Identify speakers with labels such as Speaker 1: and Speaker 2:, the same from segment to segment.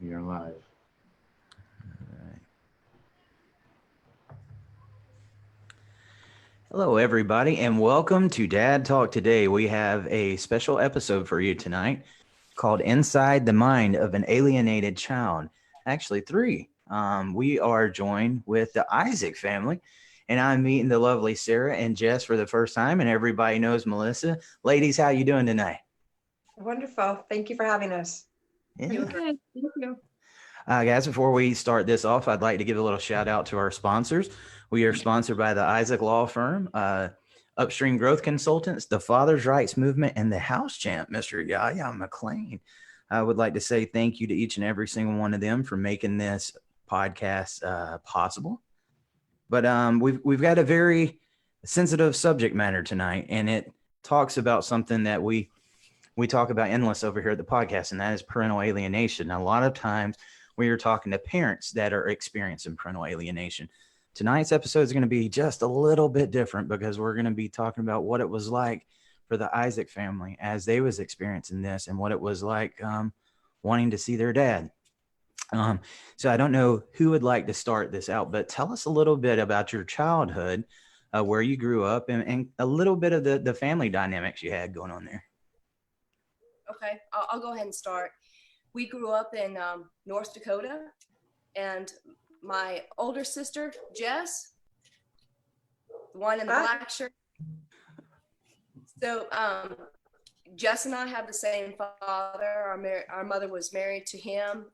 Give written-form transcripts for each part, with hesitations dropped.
Speaker 1: We are live.
Speaker 2: Hello, everybody, and welcome to Dad Talk. Today, we have a special episode for you tonight called Inside the Mind of an Alienated Child. Actually, three. We are joined with the Isaac family, and I'm meeting the lovely Sarah and Jess for the first time, and everybody knows Melissa. Ladies, how you doing tonight?
Speaker 3: Wonderful. Thank you for having us.
Speaker 2: Yeah.
Speaker 4: Good. Thank you.
Speaker 2: Guys, before we start this off, I'd like to give a little shout out to our sponsors. We are sponsored by the Isaac Law Firm, Upstream Growth Consultants, the Father's Rights Movement, and the House Champ, Mr. Yahya McLean. I would like to say thank you to each and every single one of them for making this podcast possible. But we've got a very sensitive subject matter tonight, and it talks about something that we talk about endless over here at the podcast, and that is parental alienation. Now, a lot of times we are talking to parents that are experiencing parental alienation. Tonight's episode is going to be just a little bit different because we're going to be talking about what it was like for the Isaac family as they was experiencing this and what it was like wanting to see their dad. So I don't know who would like to start this out, but tell us a little bit about your childhood, where you grew up, and a little bit of the family dynamics you had going on there.
Speaker 4: Okay, I'll go ahead and start. We grew up in North Dakota, and my older sister, Jess, the one in the black shirt. So Jess and I have the same father. Our mother was married to him.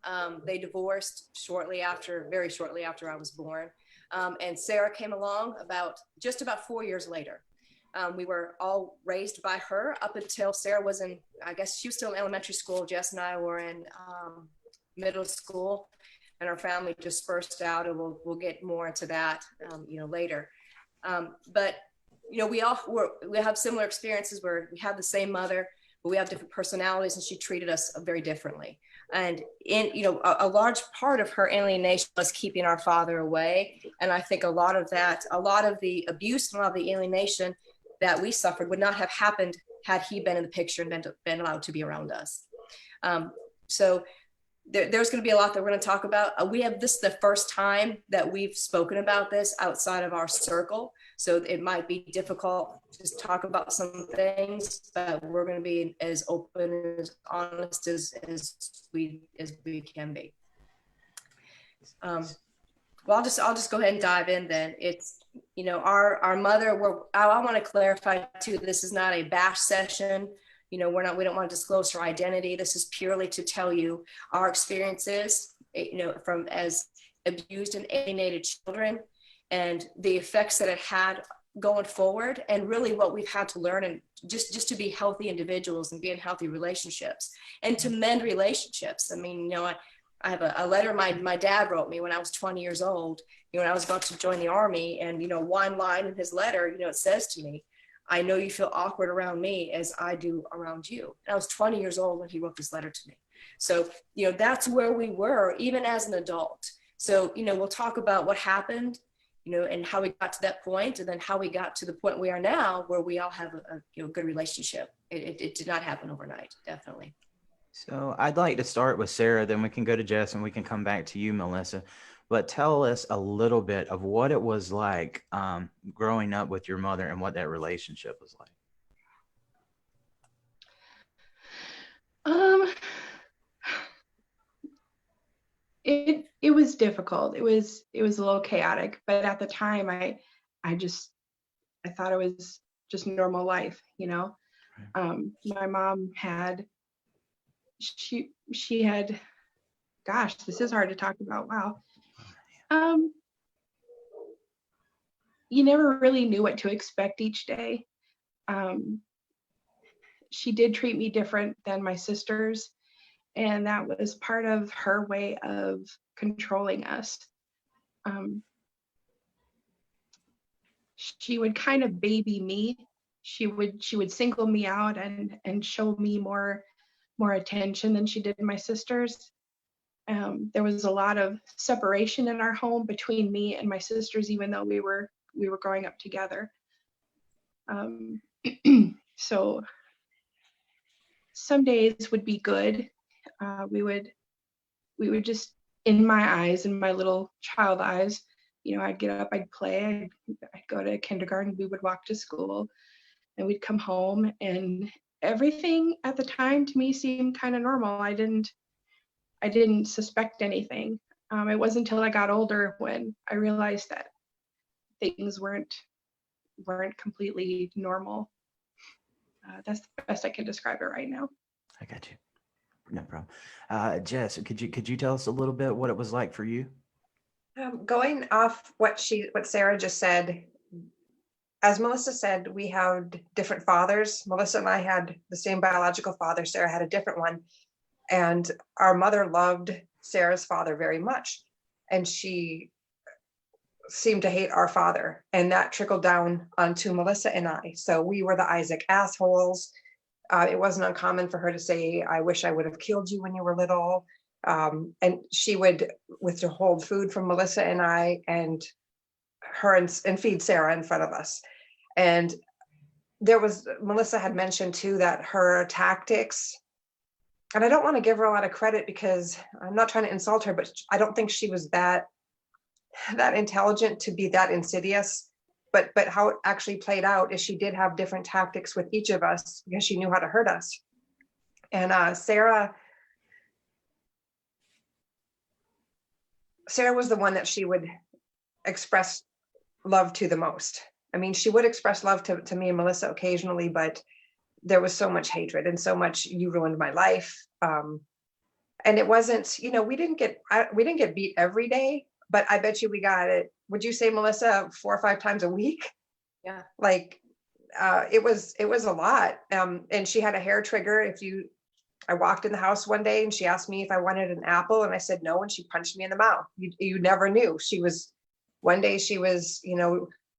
Speaker 4: They divorced very shortly after I was born. And Sarah came along just about 4 years later. We were all raised by her up until Sarah was I guess she was still in elementary school. Jess and I were in middle school, and our family dispersed out, and we'll get more into that, later. But we have similar experiences where we have the same mother, but we have different personalities, and she treated us very differently. And a large part of her alienation was keeping our father away. And I think a lot of the abuse and a lot of the alienation that we suffered would not have happened had he been in the picture and been allowed to be around us. So there's going to be a lot that we're going to talk about. This is the first time that we've spoken about this outside of our circle. So it might be difficult to talk about some things, but we're going to be as open, as honest as we can be. Well, I'll just go ahead and dive in then. It's, our mother, I want to clarify too, this is not a bash session. We don't want to disclose her identity. This is purely to tell you our experiences, from as abused and alienated children and the effects that it had going forward, and really what we've had to learn, and just to be healthy individuals and be in healthy relationships and to mend relationships. I mean, I have a letter my dad wrote me when I was 20 years old, when I was about to join the Army, and one line in his letter, it says to me, "I know you feel awkward around me as I do around you." And I was 20 years old when he wrote this letter to me. So, that's where we were, even as an adult. So, we'll talk about what happened, and how we got to that point, and then how we got to the point we are now, where we all have a good relationship. It did not happen overnight, definitely.
Speaker 2: So I'd like to start with Sarah, then we can go to Jess, and we can come back to you, Melissa. But tell us a little bit of what it was like growing up with your mother and what that relationship was like.
Speaker 5: It was difficult. It was a little chaotic, but at the time I thought it was just normal life, Right. My mom she had, gosh, this is hard to talk about. Wow. You never really knew what to expect each day. She did treat me different than my sisters, and that was part of her way of controlling us. She would kind of baby me. She would single me out and show me more attention than she did my sisters. There was a lot of separation in our home between me and my sisters, even though we were growing up together. So some days would be good. We would we would just, in my eyes, in my little child eyes, I'd get up, I'd play, I'd go to kindergarten, we would walk to school, and we'd come home, and everything at the time to me seemed kind of normal. I didn't suspect anything. It wasn't until I got older when I realized that things weren't completely normal. That's the best I can describe it right now.
Speaker 2: I got you. No problem. Jess, could you tell us a little bit what it was like for you?
Speaker 3: Going off what Sarah just said, as Melissa said, we had different fathers. Melissa and I had the same biological father. Sarah had a different one. And our mother loved Sarah's father very much. And she seemed to hate our father. And that trickled down onto Melissa and I. So we were the Isaac assholes. It wasn't uncommon for her to say, I wish I would have killed you when you were little. And she would withhold food from Melissa and I and feed Sarah in front of us. And Melissa had mentioned too that her tactics, and I don't want to give her a lot of credit because I'm not trying to insult her, but I don't think she was that intelligent to be that insidious. But how it actually played out is she did have different tactics with each of us because she knew how to hurt us. And Sarah was the one that she would express love to the most. I mean, she would express love to me and Melissa occasionally, but there was so much hatred and so much, you ruined my life. And it wasn't, we didn't get beat every day, but I bet you we got it. Would you say, Melissa, 4 or 5 times a week?
Speaker 4: Yeah.
Speaker 3: Like, it was a lot. And she had a hair trigger. I walked in the house one day and she asked me if I wanted an apple and I said no, and she punched me in the mouth. You never knew. One day she was,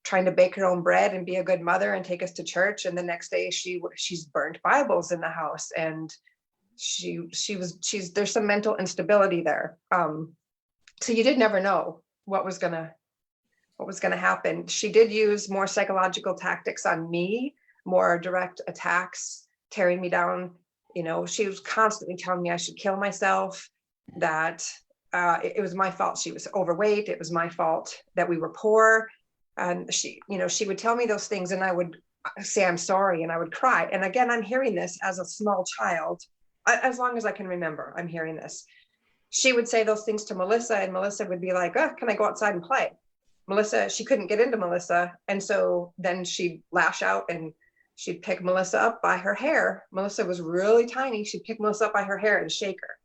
Speaker 3: trying to bake her own bread and be a good mother and take us to church. And the next day she's burnt Bibles in the house, and there's some mental instability there. So you did never know what was gonna happen. She did use more psychological tactics on me, more direct attacks, tearing me down. She was constantly telling me I should kill myself, that it was my fault she was overweight. It was my fault that we were poor. And she would tell me those things and I would say, I'm sorry. And I would cry. And again, I'm hearing this as a small child, as long as I can remember, I'm hearing this. She would say those things to Melissa, and Melissa would be like, oh, can I go outside and play? Melissa, she couldn't get into Melissa. And so then she'd lash out and she'd pick Melissa up by her hair. Melissa was really tiny. She'd pick Melissa up by her hair and shake her.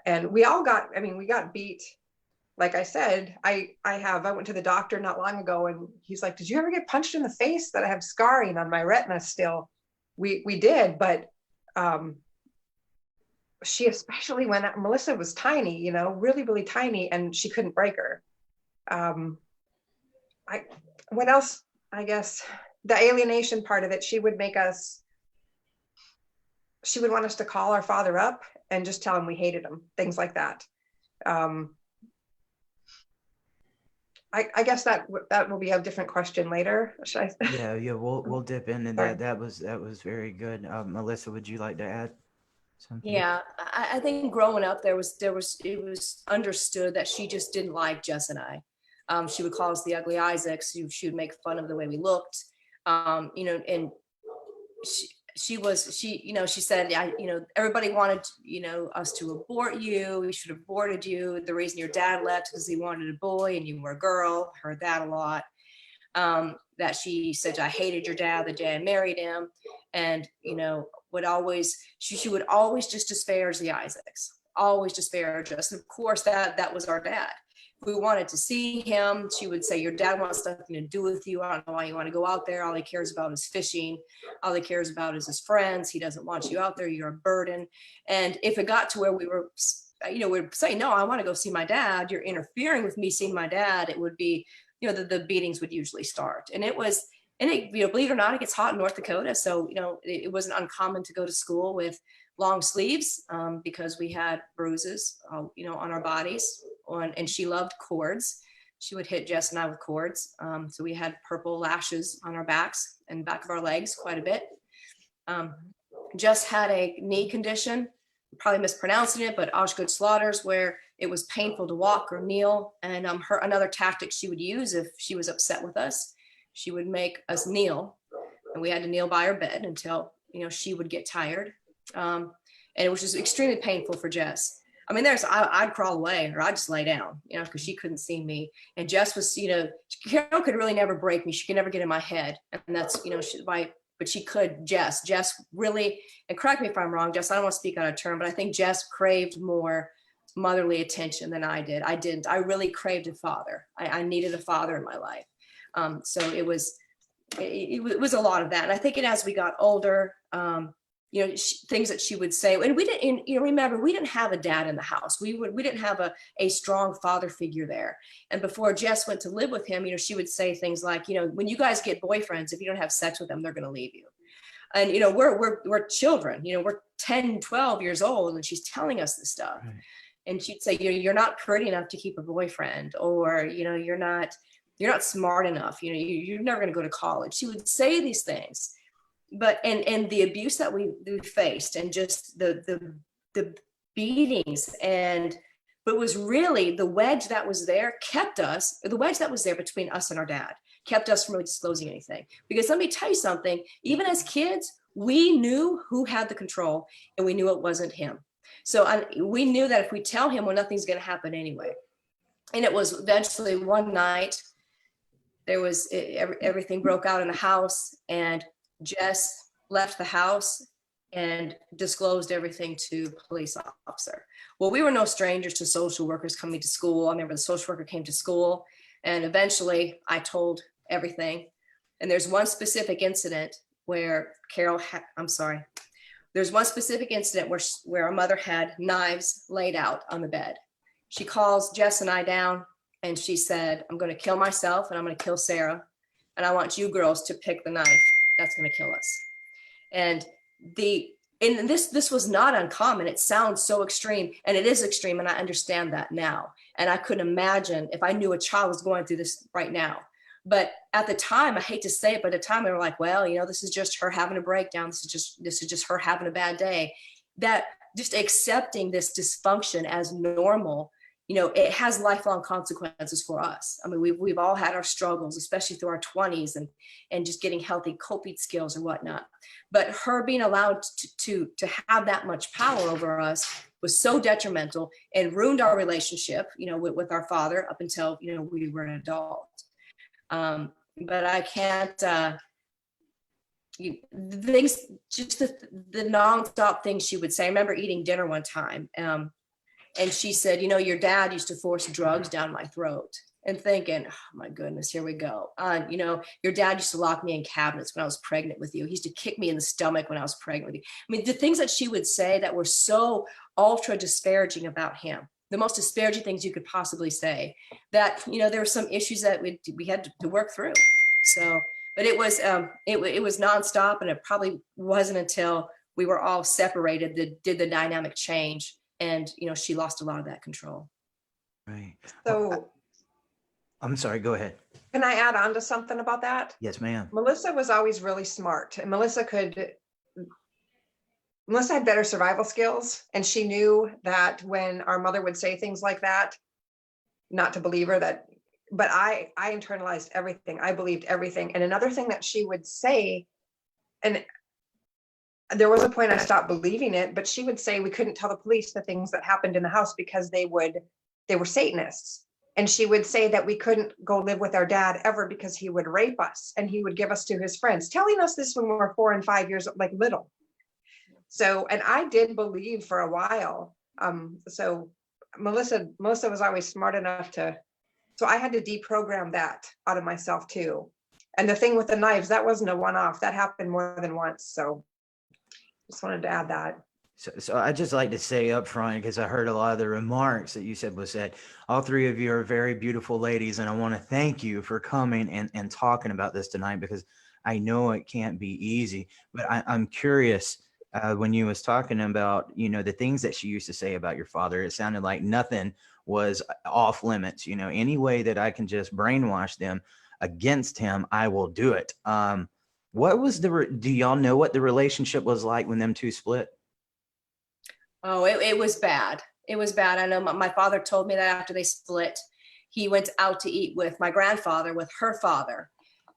Speaker 3: And we got beat. Like I said, I went to the doctor not long ago and he's like, did you ever get punched in the face? That I have scarring on my retina still. We did, but she, especially when Melissa was tiny, really, really tiny, and she couldn't break her. What else? I guess the alienation part of it, she would want us to call our father up and just tell him we hated him, things like that. I guess that will be a different question later. Should I?
Speaker 2: Yeah, we'll dip into that. That was very good. Melissa, would you like to add something?
Speaker 4: Yeah, I think growing up, it was understood that she just didn't like Jess and I. She would call us the ugly Isaacs. She would make fun of the way we looked. And she said, everybody wanted, us to abort you. We should have aborted you. The reason your dad left because he wanted a boy and you were a girl. Heard that a lot. That she said, I hated your dad the day I married him. And, she would always just disparage the Isaacs, always disparage us. And of course that was our dad. We wanted to see him. She would say, your dad wants nothing to do with you. I don't know why you want to go out there. All he cares about is fishing. All he cares about is his friends. He doesn't want you out there. You're a burden. And if it got to where we were, we'd say, no, I want to go see my dad. You're interfering with me seeing my dad. It would be, the beatings would usually start. And believe it or not, it gets hot in North Dakota. So, it wasn't uncommon to go to school with long sleeves because we had bruises, on our bodies. And she loved cords. She would hit Jess and I with cords. So we had purple lashes on our backs and back of our legs quite a bit. Jess had a knee condition, probably mispronouncing it, but Osgood Slaughters, where it was painful to walk or kneel. And another tactic she would use if she was upset with us, she would make us kneel, and we had to kneel by her bed until, she would get tired. And it was just extremely painful for Jess. I mean, I'd crawl away, or I'd just lay down, because she couldn't see me. And Jess was, Carol could really never break me. She could never get in my head. And that's, but she could, Jess really, and correct me if I'm wrong, Jess, I don't want to speak out of turn, but I think Jess craved more motherly attention than I did. I didn't. I really craved a father. I needed a father in my life. So it was a lot of that. And I think as we got older, things that she would say, and we didn't, remember, we didn't have a dad in the house. We didn't have a strong father figure there. And before Jess went to live with him, she would say things like, when you guys get boyfriends, if you don't have sex with them, they're going to leave you. And, we're children, we're 10, 12 years old, and she's telling us this stuff. Right. And she'd say, you're not pretty enough to keep a boyfriend, or, you're not smart enough. You're never going to go to college. She would say these things. But and the abuse that we faced, and just the beatings, but it was really the wedge that was there between us and our dad kept us from really disclosing anything. Because let me tell you something, even as kids, we knew who had the control, and we knew it wasn't him. So we knew that if we tell him, well, nothing's going to happen anyway. And it was eventually one night, there was everything broke out in the house, and Jess left the house and disclosed everything to the police officer. Well, we were no strangers to social workers coming to school. I remember the social worker came to school, and eventually I told everything. And there's one specific incident where there's one specific incident where our mother had knives laid out on the bed. She calls Jess and I down, and she said, I'm going to kill myself, and I'm going to kill Sarah, and I want you girls to pick the knife that's going to kill us. And this was not uncommon. It sounds so extreme, and it is extreme, and I understand that now. And I couldn't imagine if I knew a child was going through this right now. But at the time, I hate to say it, but at the time they were like, well, this is just her having a breakdown. This is just her having a bad day. That just accepting this dysfunction as normal, it has lifelong consequences for us. I mean, we've all had our struggles, especially through our 20s, and just getting healthy coping skills or whatnot. But her being allowed to have that much power over us was so detrimental, and ruined our relationship, with our father up until, we were an adult. But I can't, things, just the nonstop things she would say. I remember eating dinner one time, and she said, your dad used to force drugs down my throat. And thinking, oh my goodness, here we go. Your dad used to lock me in cabinets when I was pregnant with you. He used to kick me in the stomach when I was pregnant with you. I mean, the things that she would say that were so ultra disparaging about him, the most disparaging things you could possibly say, that, there were some issues that we had to work through. So, but it was nonstop, and it probably wasn't until we were all separated that did the dynamic change. And, she lost a lot of that control.
Speaker 3: Right. So
Speaker 2: I'm sorry, go ahead.
Speaker 3: Can I add on to something about that?
Speaker 2: Yes, ma'am.
Speaker 3: Melissa was always really smart, and Melissa had better survival skills. And she knew that when our mother would say things like that, not to believe her, but I internalized everything. I believed everything. And another thing that she would say, and there was a point I stopped believing it, but she would say we couldn't tell the police the things that happened in the house because they were Satanists. And she would say that we couldn't go live with our dad ever because he would rape us and he would give us to his friends, telling us this when we were 4 and 5 years, like little. So, and I did believe for a while. So Melissa was always smart enough so I had to deprogram that out of myself too. And the thing with the knives, that wasn't a one-off. That happened more than once. So just wanted to add that.
Speaker 2: So I just like to say up front, because I heard a lot of the remarks that you said was that all three of you are very beautiful ladies. And I want to thank you for coming and talking about this tonight, because I know it can't be easy. But I'm curious, when you was talking about, the things that she used to say about your father, it sounded like nothing was off limits. Any way that I can just brainwash them against him, I will do it. Do y'all know what the relationship was like when them two split?
Speaker 4: Oh, it was bad. It was bad. I know my father told me that after they split, he went out to eat with my grandfather, with her father.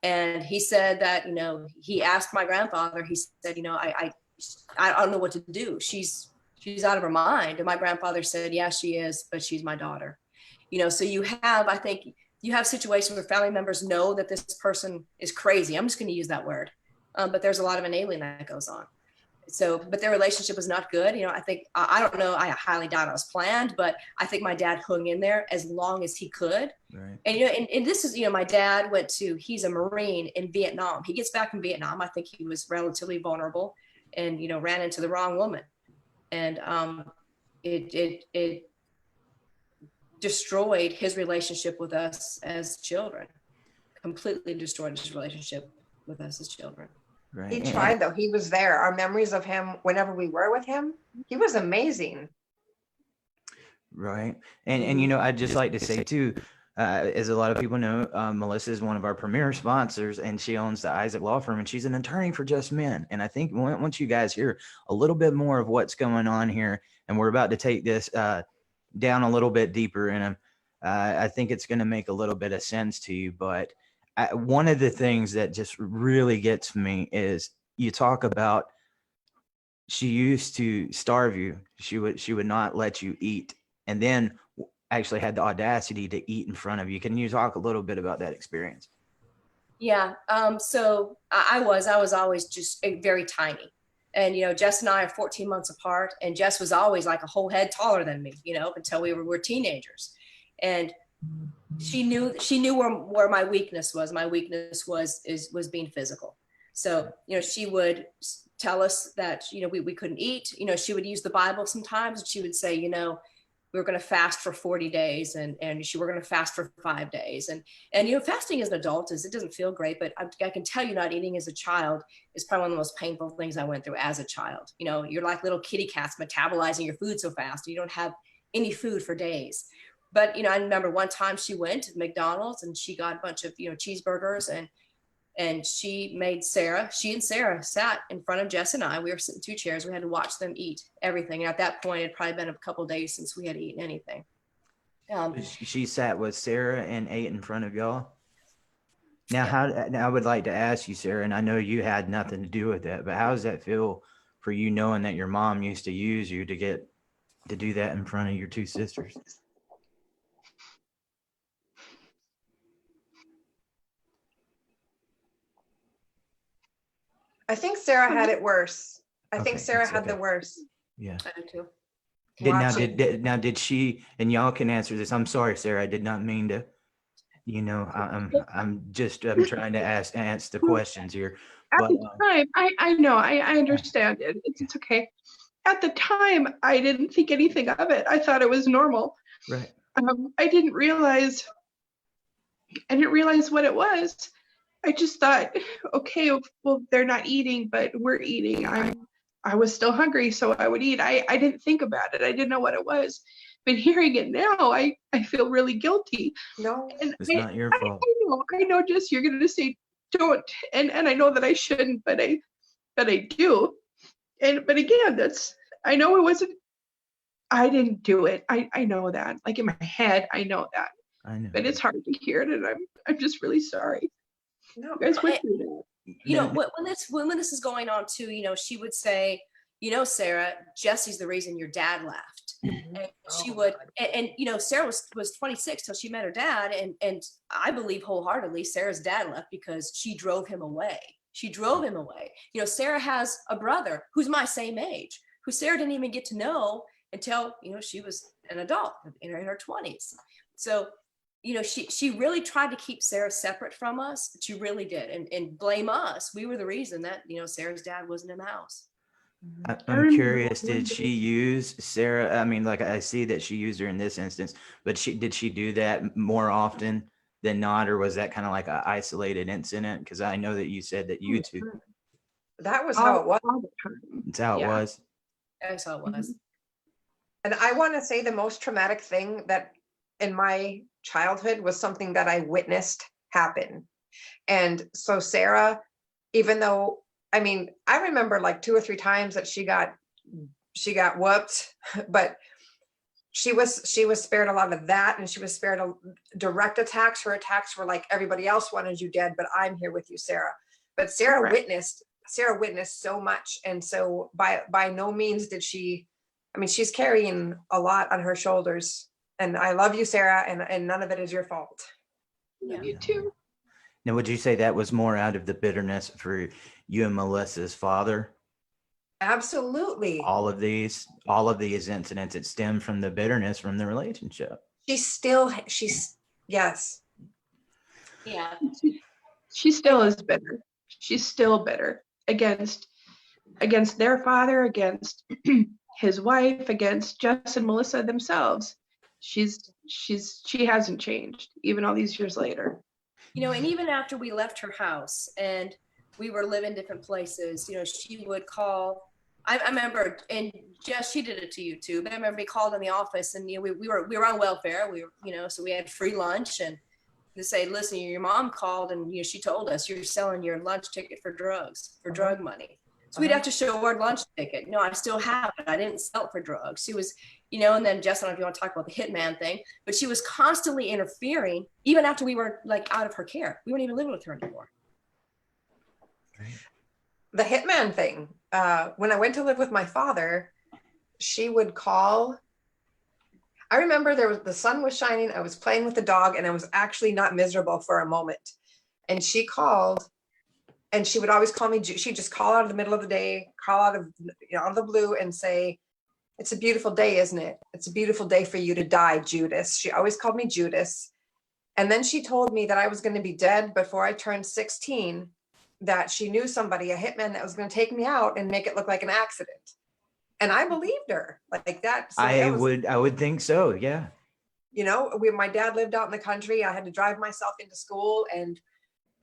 Speaker 4: And he said that, he asked my grandfather, he said, I don't know what to do. She's out of her mind. And my grandfather said, yeah, she is, but she's my daughter. So I think you have situations where family members know that this person is crazy. I'm just going to use that word. But there's a lot of enabling that goes on. So, but their relationship was not good. I think, I don't know, I highly doubt it was planned, but I think my dad hung in there as long as he could.
Speaker 2: Right.
Speaker 4: And, and this is, my dad he's a Marine in Vietnam. He gets back from Vietnam. I think he was relatively vulnerable and, ran into the wrong woman. And it destroyed his relationship with us as children, completely destroyed his relationship with us as children.
Speaker 2: Right.
Speaker 3: He tried though. He was there. Our memories of him, whenever we were with him, he was amazing.
Speaker 2: Right. And I'd just like to say too, as a lot of people know, Melissa is one of our premier sponsors, and she owns the Isaak Law Firm, and she's an attorney for just men. And I think once you guys hear a little bit more of what's going on here, and we're about to take this down a little bit deeper in them, I think it's going to make a little bit of sense to you. But one of the things that just really gets me is you talk about she used to starve you. She would not let you eat, and then actually had the audacity to eat in front of you. Can you talk a little bit about that experience?
Speaker 4: Yeah. So I was always just very tiny. And, Jess and I are 14 months apart, and Jess was always like a whole head taller than me, until we were teenagers. And she knew where my weakness was. My weakness was being physical. So, she would tell us that, we couldn't eat. She would use the Bible sometimes, and she would say, we were going to fast for 40 days and we're going to fast for 5 days. And fasting as an adult it doesn't feel great, but I can tell you, not eating as a child is probably one of the most painful things I went through as a child. You're like little kitty cats metabolizing your food so fast. You don't have any food for days. But, I remember one time she went to McDonald's and she got a bunch of, cheeseburgers, and she and Sarah sat in front of Jess and I. We were sitting in 2 chairs. We had to watch them eat everything. And at that point, it had probably been a couple of days since we had eaten anything.
Speaker 2: She sat with Sarah and ate in front of y'all. Now, I would like to ask you, Sarah, and I know you had nothing to do with that, but how does that feel for you, knowing that your mom used to use you to do that in front of your 2 sisters?
Speaker 3: I think Sarah had it worse. I think
Speaker 2: Okay,
Speaker 3: Sarah had
Speaker 2: okay.
Speaker 3: the worst.
Speaker 2: Yeah.
Speaker 4: I do too.
Speaker 2: Did she, and y'all can answer this. I'm sorry, Sarah, I did not mean to, I'm trying to answer the questions here.
Speaker 5: At
Speaker 2: But,
Speaker 5: the time, I know, I understand it. It's okay. At the time, I didn't think anything of it. I thought it was normal.
Speaker 2: right.
Speaker 5: I didn't realize what it was. I just thought, okay, well, they're not eating, but we're eating. I was still hungry, so I would eat. I didn't think about it. I didn't know what it was. But hearing it now, I feel really guilty.
Speaker 3: No,
Speaker 5: And
Speaker 2: It's not your fault.
Speaker 5: I know, Jess, you're gonna say don't, and I know that I shouldn't, but I do. But again, I know it wasn't. I didn't do it. I know that. Like in my head, I know that.
Speaker 2: I know.
Speaker 5: But it's hard to hear it, and I'm just really sorry.
Speaker 3: no.
Speaker 5: You guys went through that.
Speaker 4: When this is going on too, she would say, Sarah, Jesse's the reason your dad left. And she would, and Sarah was 26 till she met her dad. And I believe wholeheartedly Sarah's dad left because she drove him away. Sarah has a brother who's my same age, who Sarah didn't even get to know until, she was an adult in her 20s. So, she really tried to keep Sarah separate from us. She really did, and blame us. We were the reason that, Sarah's dad wasn't in the house.
Speaker 2: I'm curious, did she use Sarah? I mean, like, I see that she used her in this instance, but did she do that more often than not, or was that kind of like an isolated incident? Because I know that you said that you two.
Speaker 3: That was how it was.
Speaker 5: All the time.
Speaker 2: That's how it
Speaker 5: Yeah.
Speaker 2: was.
Speaker 4: That's how it was.
Speaker 3: And I want to say the most traumatic thing that in my childhood was something that I witnessed happen. And so Sarah, even though, I mean, I remember like 2 or 3 times that she got whooped, but she was spared a lot of that, and she was spared a direct attacks. Her attacks were like, everybody else wanted you dead, but I'm here with you, Sarah. But Sarah witnessed so much. And so by no means did she, I mean, she's carrying a lot on her shoulders, and I love you, Sarah, and none of it is your fault.
Speaker 5: Love you too.
Speaker 2: Now, would you say that was more out of the bitterness for you and Melissa's father?
Speaker 3: Absolutely.
Speaker 2: All of these incidents, it stemmed from the bitterness from the relationship.
Speaker 3: She's yes.
Speaker 4: Yeah.
Speaker 5: She still is bitter. She's still bitter against their father, against his wife, against Jess and Melissa themselves. She hasn't changed even all these years later.
Speaker 4: You know, and even after we left her house and we were living different places, you know, she would call. I remember, and Jess, she did it to you too, but I remember he called in the office, and you know, we were on welfare. We were, you know, so we had free lunch, and they say, listen, your mom called, and you know, she told us you're selling your lunch ticket for drugs, for drug money. So we'd have to show her lunch ticket. No, I still have it. I didn't sell it for drugs. She was, you know, and then Jess, I don't know if you want to talk about the hitman thing, but she was constantly interfering, even after we were like out of her care. We weren't even living with her anymore.
Speaker 3: The hitman thing. When I went to live with my father, she would call. I remember the sun was shining. I was playing with the dog, and I was actually not miserable for a moment. And she called, and she would always call me. She'd just call out of the middle of the day, call out of, you know, out of the blue, and say, "It's a beautiful day, isn't it? It's a beautiful day for you to die, Judas." She always called me Judas. And then she told me that I was going to be dead before I turned 16. That she knew somebody, a hitman, that was going to take me out and make it look like an accident. And I believed her like that. So
Speaker 2: I would think so. Yeah.
Speaker 3: You know, my dad lived out in the country. I had to drive myself into school, and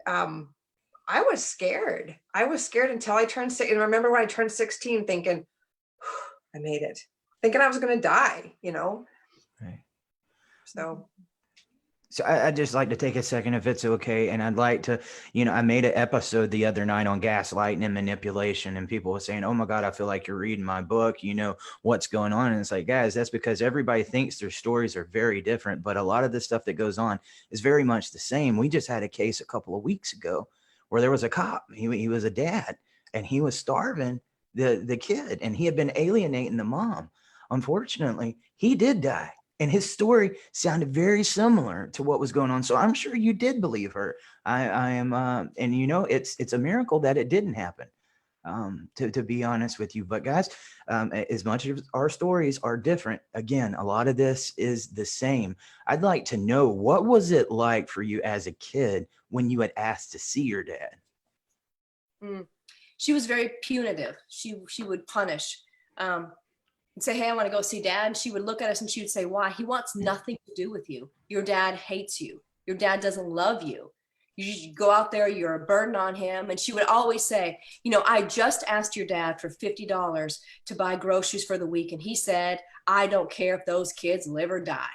Speaker 3: I was scared. I was scared until I turned 6. And I remember when I turned 16 thinking, I made it, thinking I was going to die, you know?
Speaker 2: Right.
Speaker 3: So
Speaker 2: I'd just like to take a second, if it's okay. And I'd like to, you know, I made an episode the other night on gaslighting and manipulation, and people were saying, oh my God, I feel like you're reading my book, you know, what's going on? And it's like, guys, that's because everybody thinks their stories are very different, but a lot of the stuff that goes on is very much the same. We just had a case a couple of weeks ago where there was a cop, he was a dad, and he was starving the kid, and he had been alienating the mom. Unfortunately, he did die. And his story sounded very similar to what was going on. So I'm sure you did believe her. I am, and you know, it's a miracle that it didn't happen, to be honest with you. But guys, as much as our stories are different, again, a lot of this is the same. I'd like to know, what was it like for you as a kid when you had asked to see your dad?
Speaker 4: She was very punitive. She would punish. And say, hey, I want to go see dad. And she would look at us and she would say, why? He wants nothing to do with you. Your dad hates you. Your dad doesn't love you. You go out there, you're a burden on him. And she would always say, you know, I just asked your dad for $50 to buy groceries for the week. And he said, I don't care if those kids live or die.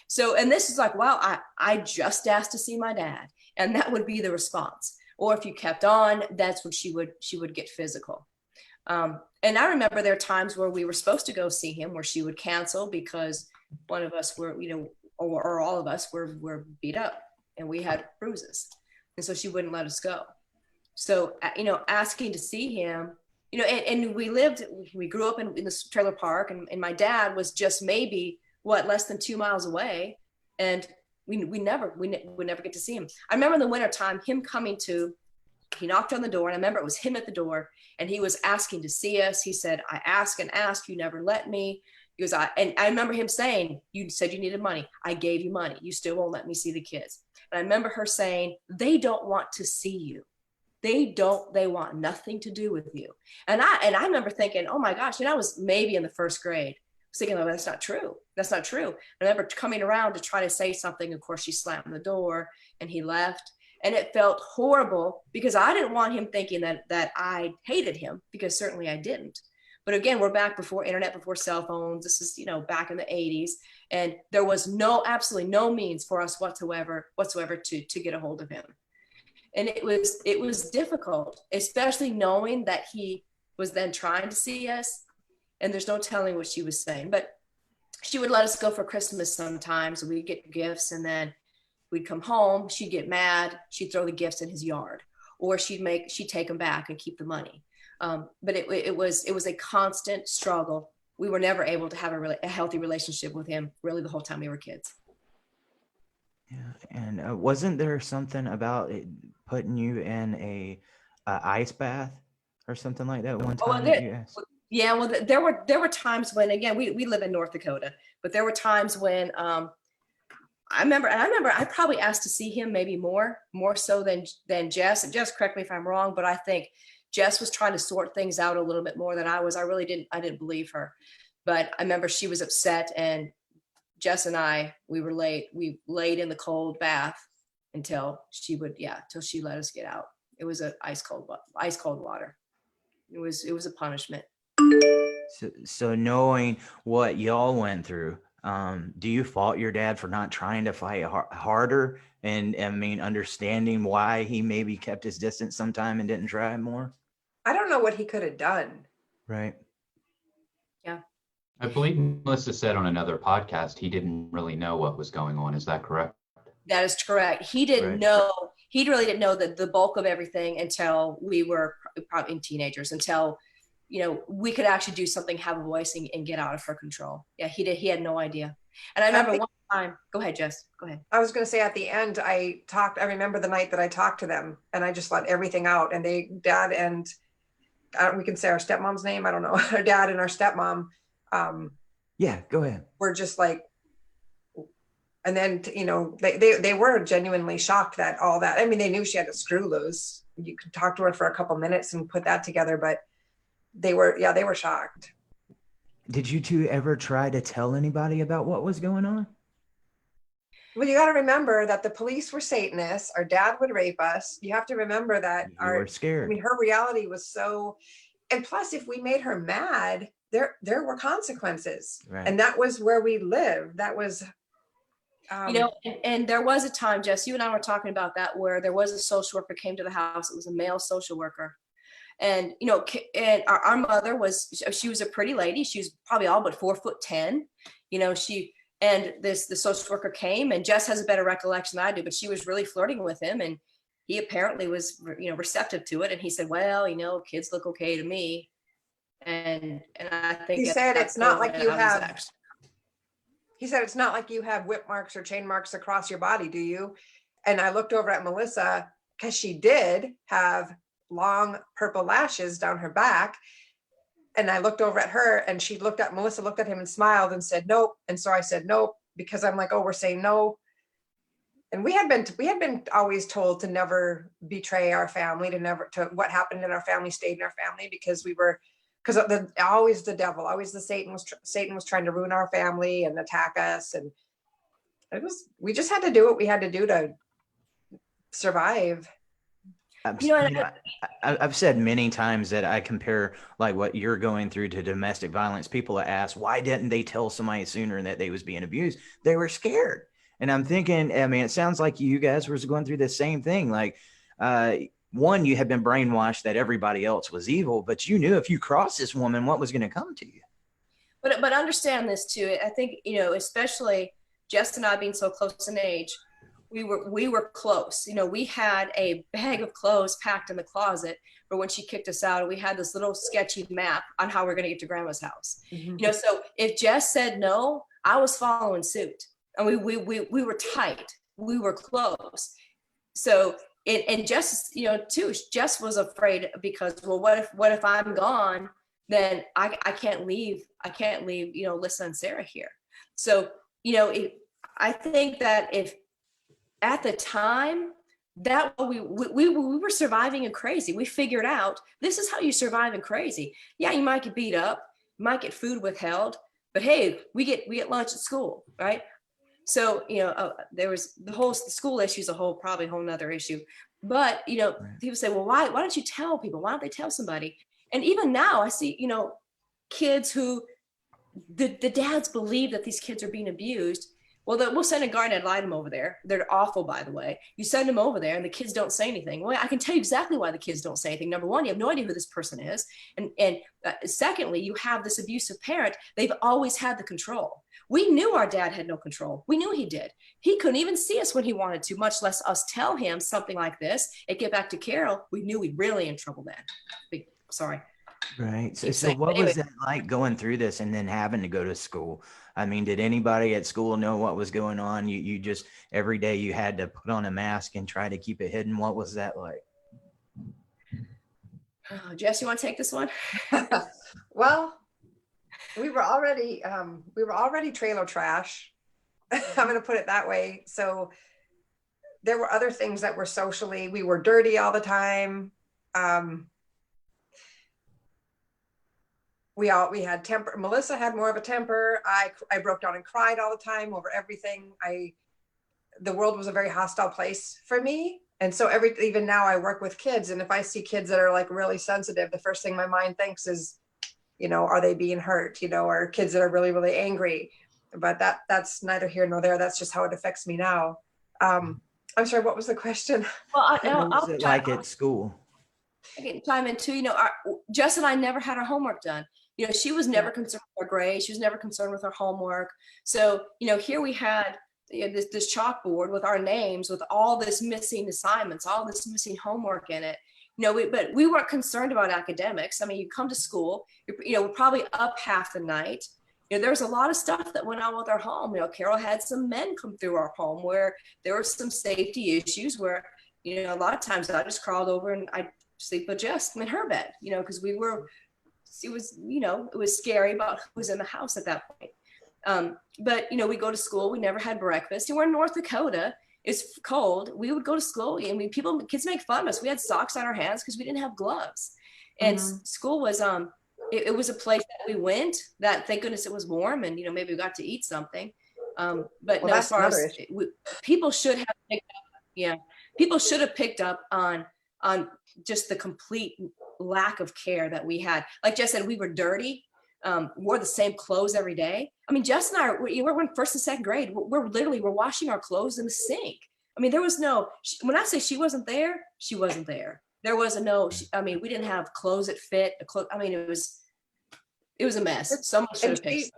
Speaker 4: So, and this is like, wow, I just asked to see my dad. And that would be the response. Or if you kept on, that's when she would get physical. And I remember there are times where we were supposed to go see him where she would cancel because one of us were, you know, or all of us were beat up and we had bruises. And so she wouldn't let us go. So, you know, asking to see him, you know, and we grew up in this trailer park, and my dad was just maybe less than 2 miles away. And we never get to see him. I remember in the wintertime, he knocked on the door, and I remember it was him at the door, and he was asking to see us. He said, I ask and ask, you never let me. And I remember him saying, you said you needed money. I gave you money. You still won't let me see the kids. And I remember her saying, they don't want to see you. They want nothing to do with you. And I remember thinking, oh my gosh, and I was maybe in the first grade. I was thinking, oh, that's not true. That's not true. I remember coming around to try to say something. Of course, she slammed the door and he left. And it felt horrible because I didn't want him thinking that I hated him, because certainly I didn't. But again, we're back before internet, before cell phones. This is, you know, back in the 80s. And there was absolutely no means for us whatsoever to get a hold of him. And it was difficult, especially knowing that he was then trying to see us. And there's no telling what she was saying. But she would let us go for Christmas sometimes. We'd get gifts, and then we'd come home. She'd get mad. She'd throw the gifts in his yard, or she'd take them back and keep the money. But it was a constant struggle. We were never able to have a healthy relationship with him really the whole time we were kids.
Speaker 2: Yeah, and wasn't there something about putting you in a ice bath or something like that one time that you asked?
Speaker 4: Yeah, well, there were times when, again, we live in North Dakota, but there were times when I remember I probably asked to see him maybe more so than Jess. And Jess, correct me if I'm wrong, but I think Jess was trying to sort things out a little bit more than I was. I didn't believe her, but I remember she was upset, and Jess and I, we laid in the cold bath until she let us get out. It was ice cold water. It was a punishment.
Speaker 2: So knowing what y'all went through, do you fault your dad for not trying to fight harder and understanding why he maybe kept his distance sometime and didn't try more?
Speaker 3: I don't know what he could have done.
Speaker 2: Right.
Speaker 4: Yeah.
Speaker 1: I believe Melissa said on another podcast, he didn't really know what was going on. Is that correct?
Speaker 4: That is correct. He didn't know. He really didn't know the bulk of everything until we were probably teenagers, until, we could actually do something, have a voice, and get out of her control. Yeah, he did. He had no idea. And I remember one time, go ahead, Jess, go ahead.
Speaker 3: I was going to say at the end, I remember the night that I talked to them, and I just let everything out, and dad and we can say our stepmom's name. I don't know. Our dad and our stepmom.
Speaker 2: Yeah, go ahead.
Speaker 3: We're just like, and then, they were genuinely shocked that all that, they knew she had a screw loose. You could talk to her for a couple minutes and put that together, but they were shocked.
Speaker 2: Did you two ever try to tell anybody about what was going on?
Speaker 3: Well, you got to remember that the police were Satanists. Our dad would rape us. You have to remember that
Speaker 2: You were scared.
Speaker 3: her reality was so, and plus if we made her mad, there were consequences.
Speaker 2: Right.
Speaker 3: And that was where we lived. That was,
Speaker 4: and there was a time, Jess, you and I were talking about that, where there was a social worker came to the house. It was a male social worker. And, and our mother she was a pretty lady. She was probably all but 4'10", and the social worker came, and Jess has a better recollection than I do, but she was really flirting with him, and he apparently was, receptive to it. And he said, well, kids look okay to me. And I think
Speaker 3: he said, it's not like you have, he said, it's not like you have whip marks or chain marks across your body, do you? And I looked over at Melissa, because she did have long purple lashes down her back. And I looked over at her, and Melissa looked at him and smiled and said, nope. And so I said, nope, because I'm like, oh, we're saying no. And we had been always told to never betray our family, to what happened in our family stayed in our family, because always the devil, always Satan was trying to ruin our family and attack us. And we just had to do what we had to do to survive.
Speaker 2: I've said many times that I compare like what you're going through to domestic violence. People ask, why didn't they tell somebody sooner that they was being abused? They were scared. And I'm thinking, it sounds like you guys were going through the same thing. Like, one, you had been brainwashed that everybody else was evil, but you knew if you crossed this woman, what was going to come to you.
Speaker 4: But understand this too. I think, especially Jess and I being so close in age, we were close. We had a bag of clothes packed in the closet for when she kicked us out. And we had this little sketchy map on how we're going to get to grandma's house. Mm-hmm. So if Jess said no, I was following suit. And we were tight. We were close. So and Jess, too, Jess was afraid because, well, what if I'm gone? Then I can't leave. I can't leave, Lissa and Sarah here. So, I think that if at the time that we were surviving in crazy, we figured out this is how you survive in crazy. Yeah, you might get beat up, you might get food withheld, but hey, we get lunch at school, right? So, there was the school issue is probably a whole nother issue. But,
Speaker 2: Right.
Speaker 4: People say, well, why don't you tell people? Why don't they tell somebody? And even now I see, kids who the dads believe that these kids are being abused. Well, we'll send a guardian ad litem over there. They're awful, by the way. You send them over there and the kids don't say anything. Well, I can tell you exactly why the kids don't say anything. Number one, you have no idea who this person is. And secondly, you have this abusive parent. They've always had the control. We knew our dad had no control. We knew he did. He couldn't even see us when he wanted to, much less us tell him something like this. It get back to Carol, we knew we'd really in trouble then. Sorry.
Speaker 2: Right. So,
Speaker 4: Keep
Speaker 2: so
Speaker 4: saying,
Speaker 2: what
Speaker 4: but anyway.
Speaker 2: was that like going through this and then having to go to school? I mean, did anybody at school know what was going on? You just every day you had to put on a mask and try to keep it hidden. What was that like?
Speaker 4: Jess, you want to take this one?
Speaker 3: Well, we were already trailer trash. I'm going to put it that way. So there were other things that were socially, we were dirty all the time. We had temper. Melissa had more of a temper. I broke down and cried all the time over everything. The world was a very hostile place for me. And so even now I work with kids, and if I see kids that are like really sensitive, the first thing my mind thinks is, are they being hurt, or kids that are really, really angry. But that's neither here nor there. That's just how it affects me now. I'm sorry, what was the question?
Speaker 4: Well,
Speaker 2: What was it like at school?
Speaker 4: I can chime in too. Jess and I never had our homework done. She was never concerned with her grades. She was never concerned with her homework. So, here we had this chalkboard with our names, with all this missing assignments, all this missing homework in it. But we weren't concerned about academics. I mean, you come to school, we're probably up half the night. There was a lot of stuff that went on with our home. Carol had some men come through our home where there were some safety issues where, a lot of times I just crawled over and I'd sleep with Jess in her bed, because it was scary about who was in the house at that point. But we go to school, we never had breakfast. We're in North Dakota, it's cold. We would go to school. I mean, kids make fun of us. We had socks on our hands because we didn't have gloves. And school was, it was a place that we went that, thank goodness it was warm, and, maybe we got to eat something. But no, as far as people should have picked up, people should have picked up on just the complete lack of care that we had. Like Jess said, we were dirty, wore the same clothes every day. I mean, Jess and I, we're in first and second grade. We're washing our clothes in the sink. I mean, there was when I say she wasn't there, she wasn't there. There was we didn't have clothes that fit. I mean, it was a mess. Someone should have picked.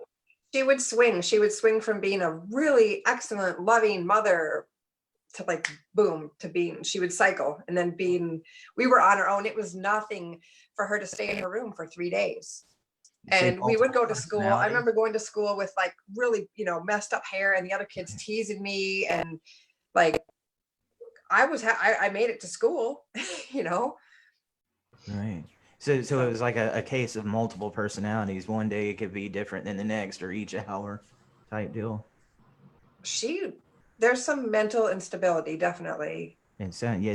Speaker 3: She would swing from being a really excellent, loving mother to like, boom, to being, she would cycle. And then we were on our own. It was nothing for her to stay in her room for 3 days. And we would go to school. I remember going to school with like really, messed up hair, and the other kids teasing me. And like, I made it to school,
Speaker 2: Right. So it was like a case of multiple personalities. One day it could be different than the next, or each hour type deal.
Speaker 3: There's some mental instability, definitely.
Speaker 2: It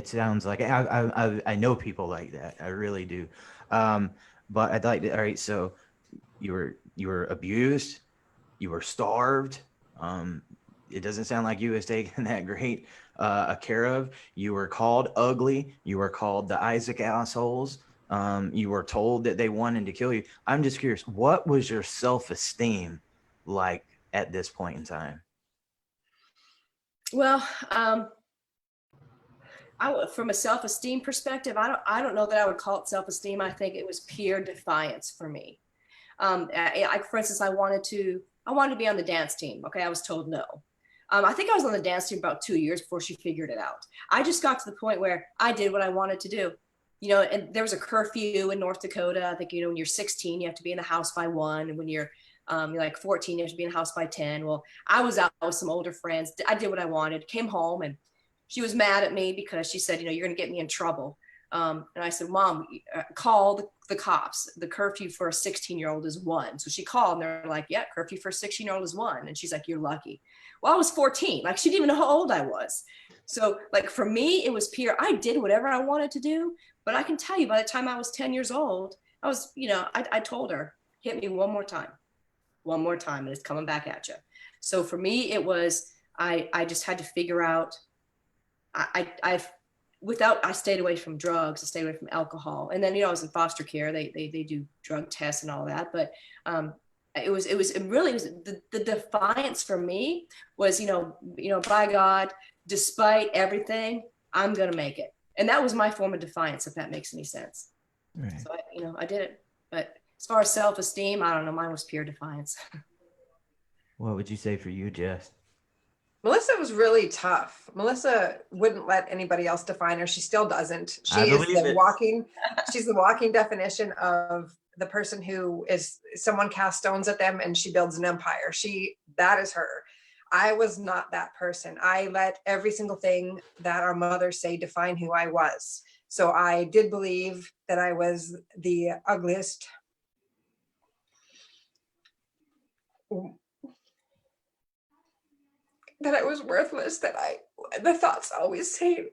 Speaker 2: sounds like I know people like that. I really do. But I'd like to. All right, so you were abused, you were starved. It doesn't sound like you was taken that great care of. You were called ugly. You were called the Isaac assholes. You were told that they wanted to kill you. I'm just curious, what was your self-esteem like at this point in time?
Speaker 4: Well, from a self-esteem perspective, I don't know that I would call it self-esteem. I think it was pure defiance for me. For instance, I wanted to be on the dance team. Okay, I was told no. I think I was on the dance team about 2 years before she figured it out. I just got to the point where I did what I wanted to do. And there was a curfew in North Dakota. I think, when you're 16, you have to be in the house by 1. And when you're like 14, you have to be in the house by 10. Well, I was out with some older friends. I did what I wanted, came home, and she was mad at me because she said, you're going to get me in trouble. And I said, Mom, call the cops. The curfew for a 16-year-old is 1. So she called, and they're like, yeah, curfew for a 16-year-old is 1. And she's like, you're lucky. Well, I was 14. Like, she didn't even know how old I was. So like, for me, it was pure, I did whatever I wanted to do. But I can tell you, by the time I was 10 years old, I was, I told her, hit me one more time, and it's coming back at you. So for me, it was, I just had to figure out, I stayed away from drugs, I stayed away from alcohol. And then, I was in foster care. They do drug tests and all that. But it was the defiance for me was, by God, despite everything, I'm going to make it. And that was my form of defiance, if that makes any sense. Right. So I did it. But as far as self-esteem, I don't know, mine was pure defiance.
Speaker 2: What would you say for you, Jess?
Speaker 3: Melissa was really tough. Melissa wouldn't let anybody else define her. She still doesn't.
Speaker 2: I believe it.
Speaker 3: She's the walking definition of the person who is someone casts stones at them and she builds an empire. That is her. I was not that person. I let every single thing that our mothers say define who I was. So I did believe that I was the ugliest, that I was worthless, the thoughts always say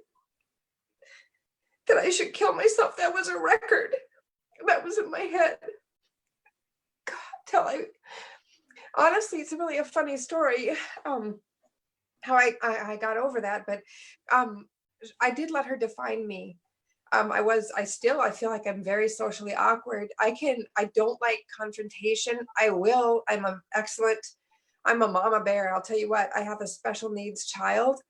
Speaker 3: that I should kill myself. That was a record that was in my head. God, honestly, it's really a funny story, how I got over that, but I did let her define me. I feel like I'm very socially awkward. I don't like confrontation. I'm a mama bear. I'll tell you what, I have a special needs child.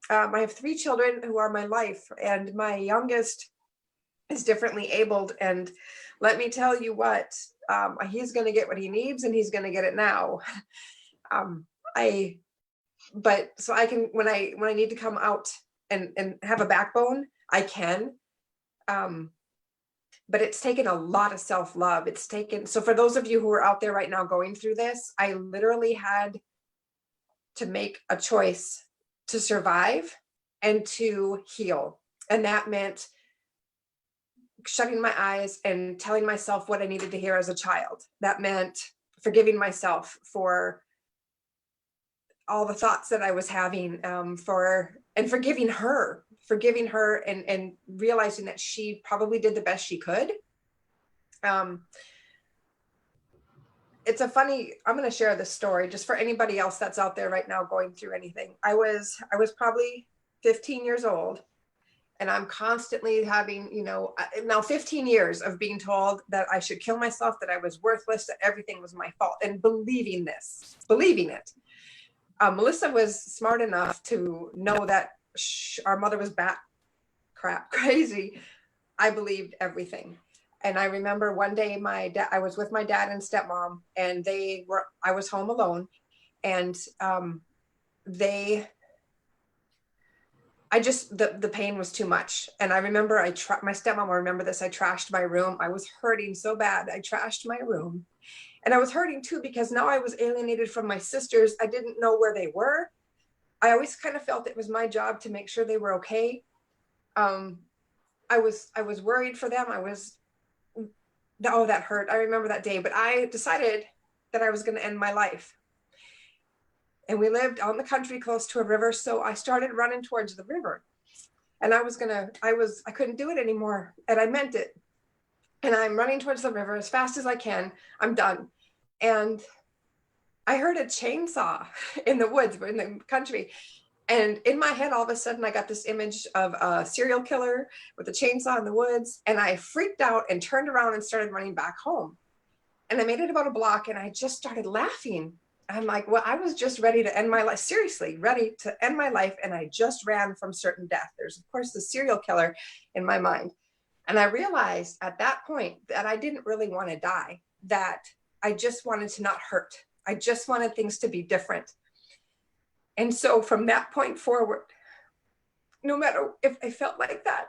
Speaker 3: I have 3 children who are my life, and my youngest is differently abled. And let me tell you what, he's going to get what he needs, and he's going to get it now. So I can, when I need to come out and have a backbone, I can. But it's taken a lot of self-love. So for those of you who are out there right now going through this, I literally had to make a choice to survive and to heal. And that meant shutting my eyes and telling myself what I needed to hear as a child. That meant forgiving myself for all the thoughts that I was having, forgiving her and realizing that she probably did the best she could. I'm going to share this story just for anybody else that's out there right now going through anything. I was probably 15 years old, and I'm constantly having, now 15 years of being told that I should kill myself, that I was worthless, that everything was my fault, and believing it. Melissa was smart enough to know that our mother was bat crap crazy. I believed everything. And I remember one day I was with my dad and stepmom, and I was home alone, and the pain was too much. And I remember my stepmom will remember this. I trashed my room. I was hurting so bad. I trashed my room. And I was hurting too, because now I was alienated from my sisters. I didn't know where they were. I always kind of felt it was my job to make sure they were okay. I was worried for them. That hurt. I remember that day, but I decided that I was going to end my life. And we lived on the country close to a river. So I started running towards the river, and I couldn't do it anymore. And I meant it. And I'm running towards the river as fast as I can. I'm done. And I heard a chainsaw in the woods, in the country. And in my head, all of a sudden, I got this image of a serial killer with a chainsaw in the woods. And I freaked out and turned around and started running back home. And I made it about a block, and I just started laughing. I'm like, well, I was just ready to end my life, seriously, ready to end my life. And I just ran from certain death. There's, of course, the serial killer in my mind. And I realized at that point that I didn't really want to die, that I just wanted to not hurt. I just wanted things to be different. And so from that point forward, no matter if I felt like that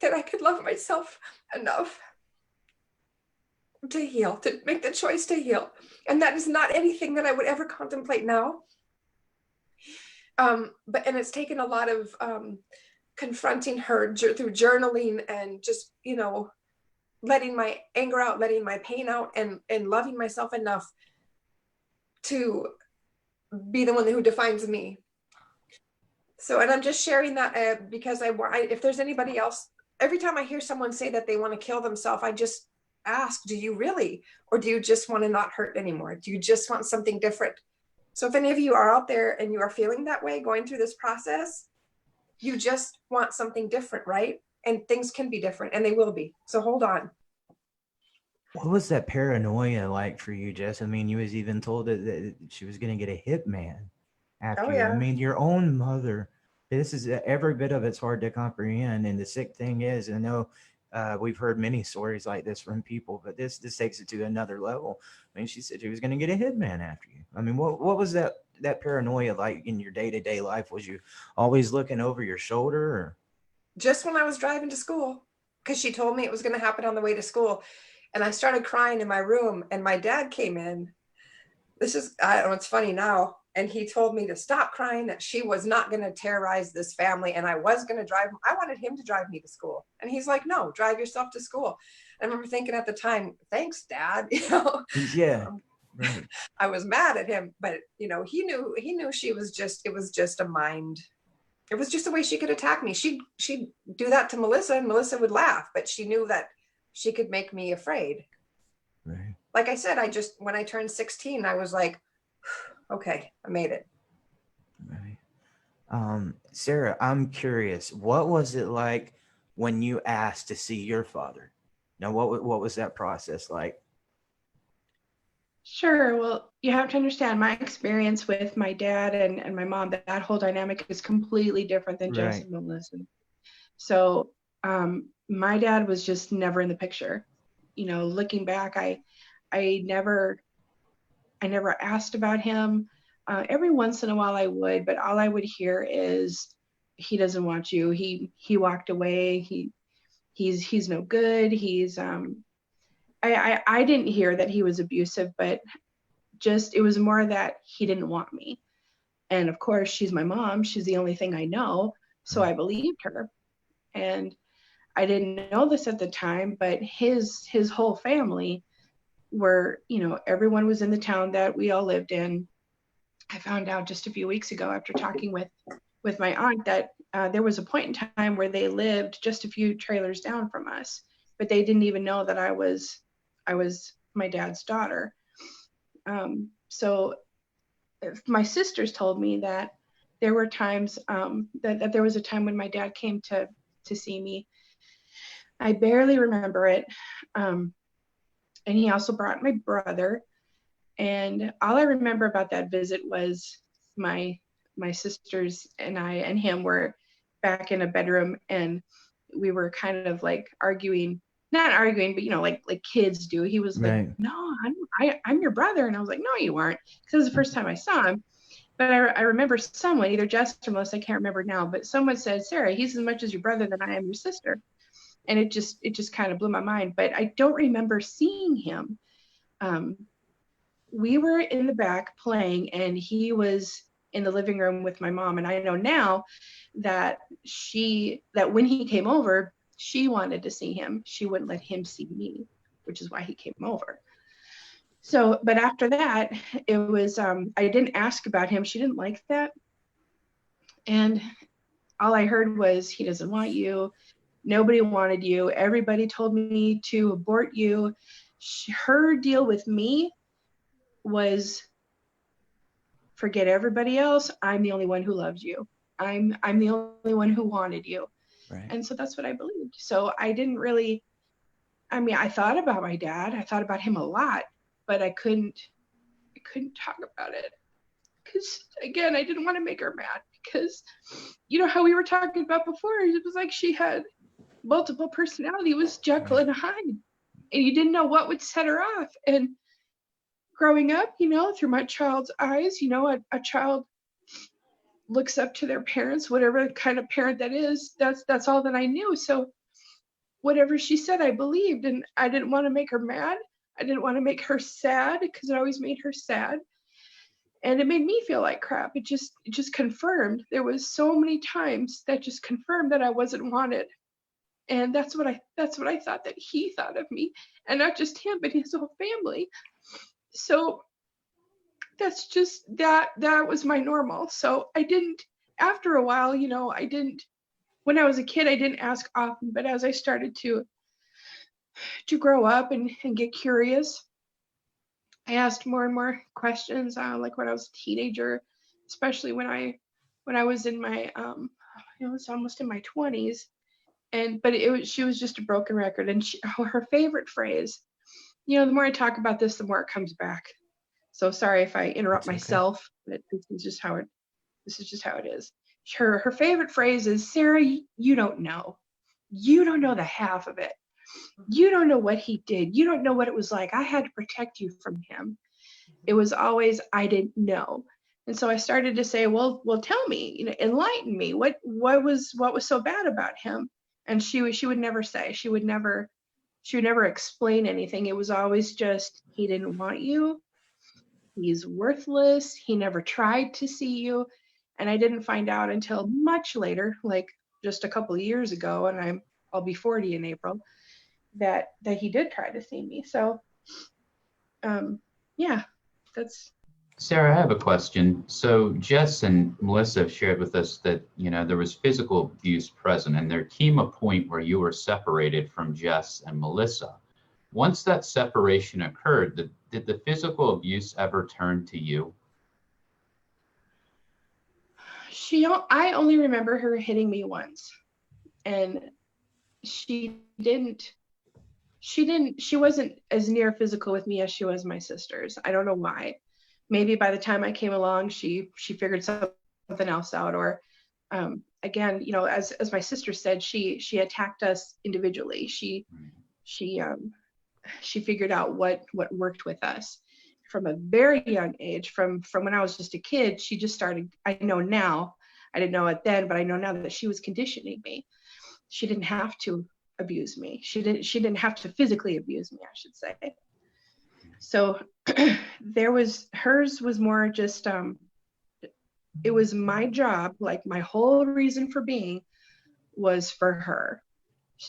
Speaker 3: I could love myself enough to heal, to make the choice to heal. And that is not anything that I would ever contemplate now. And it's taken a lot of confronting her through journaling and just, letting my anger out, letting my pain out, and loving myself enough to be the one who defines me. So, and I'm just sharing that because if there's anybody else, every time I hear someone say that they want to kill themselves, I just ask, do you really? Or do you just want to not hurt anymore? Do you just want something different? So if any of you are out there and you are feeling that way, going through this process, you just want something different, right? And things can be different, and they will be. So hold on.
Speaker 2: What was that paranoia like for you, Jess? I mean, you was even told that she was going to get a hitman after you.
Speaker 3: Yeah.
Speaker 2: I mean, your own mother. This is every bit of it's hard to comprehend. And the sick thing is, I know We've heard many stories like this from people, but this takes it to another level. I mean, she said she was going to get a hitman after you. I mean, what was that paranoia like in your day-to-day life? Was you always looking over your shoulder, or?
Speaker 3: Just when I was driving to school, because she told me it was going to happen on the way to school. And I started crying in my room, and my dad came in. I don't know, it's funny now. And he told me to stop crying, that she was not going to terrorize this family. And I was going to drive. I wanted him to drive me to school. And he's like, no, drive yourself to school. I remember thinking at the time, thanks, Dad.
Speaker 2: Yeah. Right.
Speaker 3: I was mad at him, but he knew it was just a mind. It was just the way she could attack me. She'd do that to Melissa, and Melissa would laugh, but she knew that she could make me afraid.
Speaker 2: Right.
Speaker 3: Like I said, when I turned 16, I was like, okay, I made it.
Speaker 2: Right. Sarah, I'm curious, what was it like when you asked to see your father? Now, what was that process like?
Speaker 5: Sure. Well, you have to understand my experience with my dad and my mom, that whole dynamic is completely different than Jess
Speaker 2: Right.
Speaker 5: and Melissa. So my dad was just never in the picture. Looking back, I never asked about him. Every once in a while I would, but all I would hear is, he doesn't want you. He walked away. He's no good. I didn't hear that he was abusive, but just, it was more that he didn't want me. And of course, she's my mom. She's the only thing I know. So I believed her. And I didn't know this at the time, but his whole family were, everyone was in the town that we all lived in. I found out just a few weeks ago after talking with my aunt that there was a point in time where they lived just a few trailers down from us, but they didn't even know that I was my dad's daughter. So my sisters told me that there were times that there was a time when my dad came to see me. I barely remember it. And he also brought my brother. And all I remember about that visit was my sisters and I and him were back in a bedroom, and we were kind of like arguing, not arguing, but like kids do. He was
Speaker 2: Right.
Speaker 5: like, no, I'm your brother. And I was like, no, you weren't. Because it was the first time I saw him. But I remember someone, either Jess or Melissa, I can't remember now, but someone said, Sarah, he's as much as your brother than I am your sister. And it just kind of blew my mind. But I don't remember seeing him. We were in the back playing, and he was in the living room with my mom. And I know now that when he came over, she wanted to see him. She wouldn't let him see me, which is why he came over. So, but after that, it was, I didn't ask about him. She didn't like that. And all I heard was, he doesn't want you. Nobody wanted you. Everybody told me to abort you. Her deal with me was, forget everybody else. I'm the only one who loves you. I'm the only one who wanted you.
Speaker 2: Right.
Speaker 5: And so that's what I believed. So I didn't really, I thought about my dad. I thought about him a lot, but I couldn't talk about it. Because again, I didn't want to make her mad, because how we were talking about before, it was like she had multiple personality. It was Jekyll and Hyde, and you didn't know what would set her off. And growing up, through my child's eyes, a child looks up to their parents, whatever kind of parent that is. That's all that I knew. So whatever she said, I believed, and I didn't want to make her mad. I didn't want to make her sad, because it always made her sad. And it made me feel like crap. It just confirmed. There was so many times that just confirmed that I wasn't wanted. And that's what I thought that he thought of me, and not just him, but his whole family. So that's just, that was my normal. So I didn't, after a while, when I was a kid, I didn't ask often, but as I started to grow up and get curious, I asked more and more questions, like when I was a teenager, especially when I was in my, it was almost in my 20s. But she was just a broken record. And her favorite phrase, the more I talk about this, the more it comes back. So sorry if I interrupt myself, but this is just how it is. Her favorite phrase is, Sarah, you don't know the half of it. You don't know what he did. You don't know what it was like. I had to protect you from him. It was always, I didn't know. And so I started to say, well, tell me, enlighten me. What was so bad about him? And she would never say. She would never explain anything. It was always just, he didn't want you. He's worthless. He never tried to see you. And I didn't find out until much later, like just a couple of years ago, and I'll be 40 in April, that he did try to see me. So yeah, that's.
Speaker 1: Sarah, I have a question. So Jess and Melissa have shared with us that, there was physical abuse present, and there came a point where you were separated from Jess and Melissa. Once that separation occurred, did the physical abuse ever turn to you?
Speaker 5: I only remember her hitting me once, and she wasn't as near physical with me as she was my sisters. I don't know why. Maybe by the time I came along, she figured something else out, or again, as my sister said, she attacked us individually. She figured out what worked with us from a very young age. From when I was just a kid, she just started. I know now. I didn't know it then, but I know now that she was conditioning me. She didn't have to abuse me. She didn't have to physically abuse me, I should say. So hers was more just, it was my job, like my whole reason for being was for her.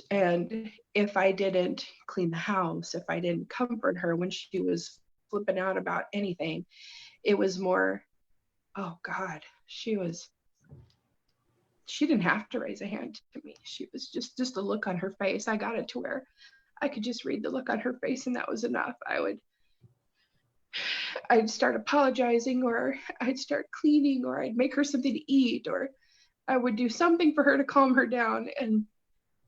Speaker 5: And if I didn't clean the house, if I didn't comfort her when she was flipping out about anything, it was more, oh God, she didn't have to raise a hand to me. She was just a look on her face. I got it to where I could just read the look on her face, and that was enough. I'd start apologizing, or I'd start cleaning, or I'd make her something to eat, or I would do something for her to calm her down,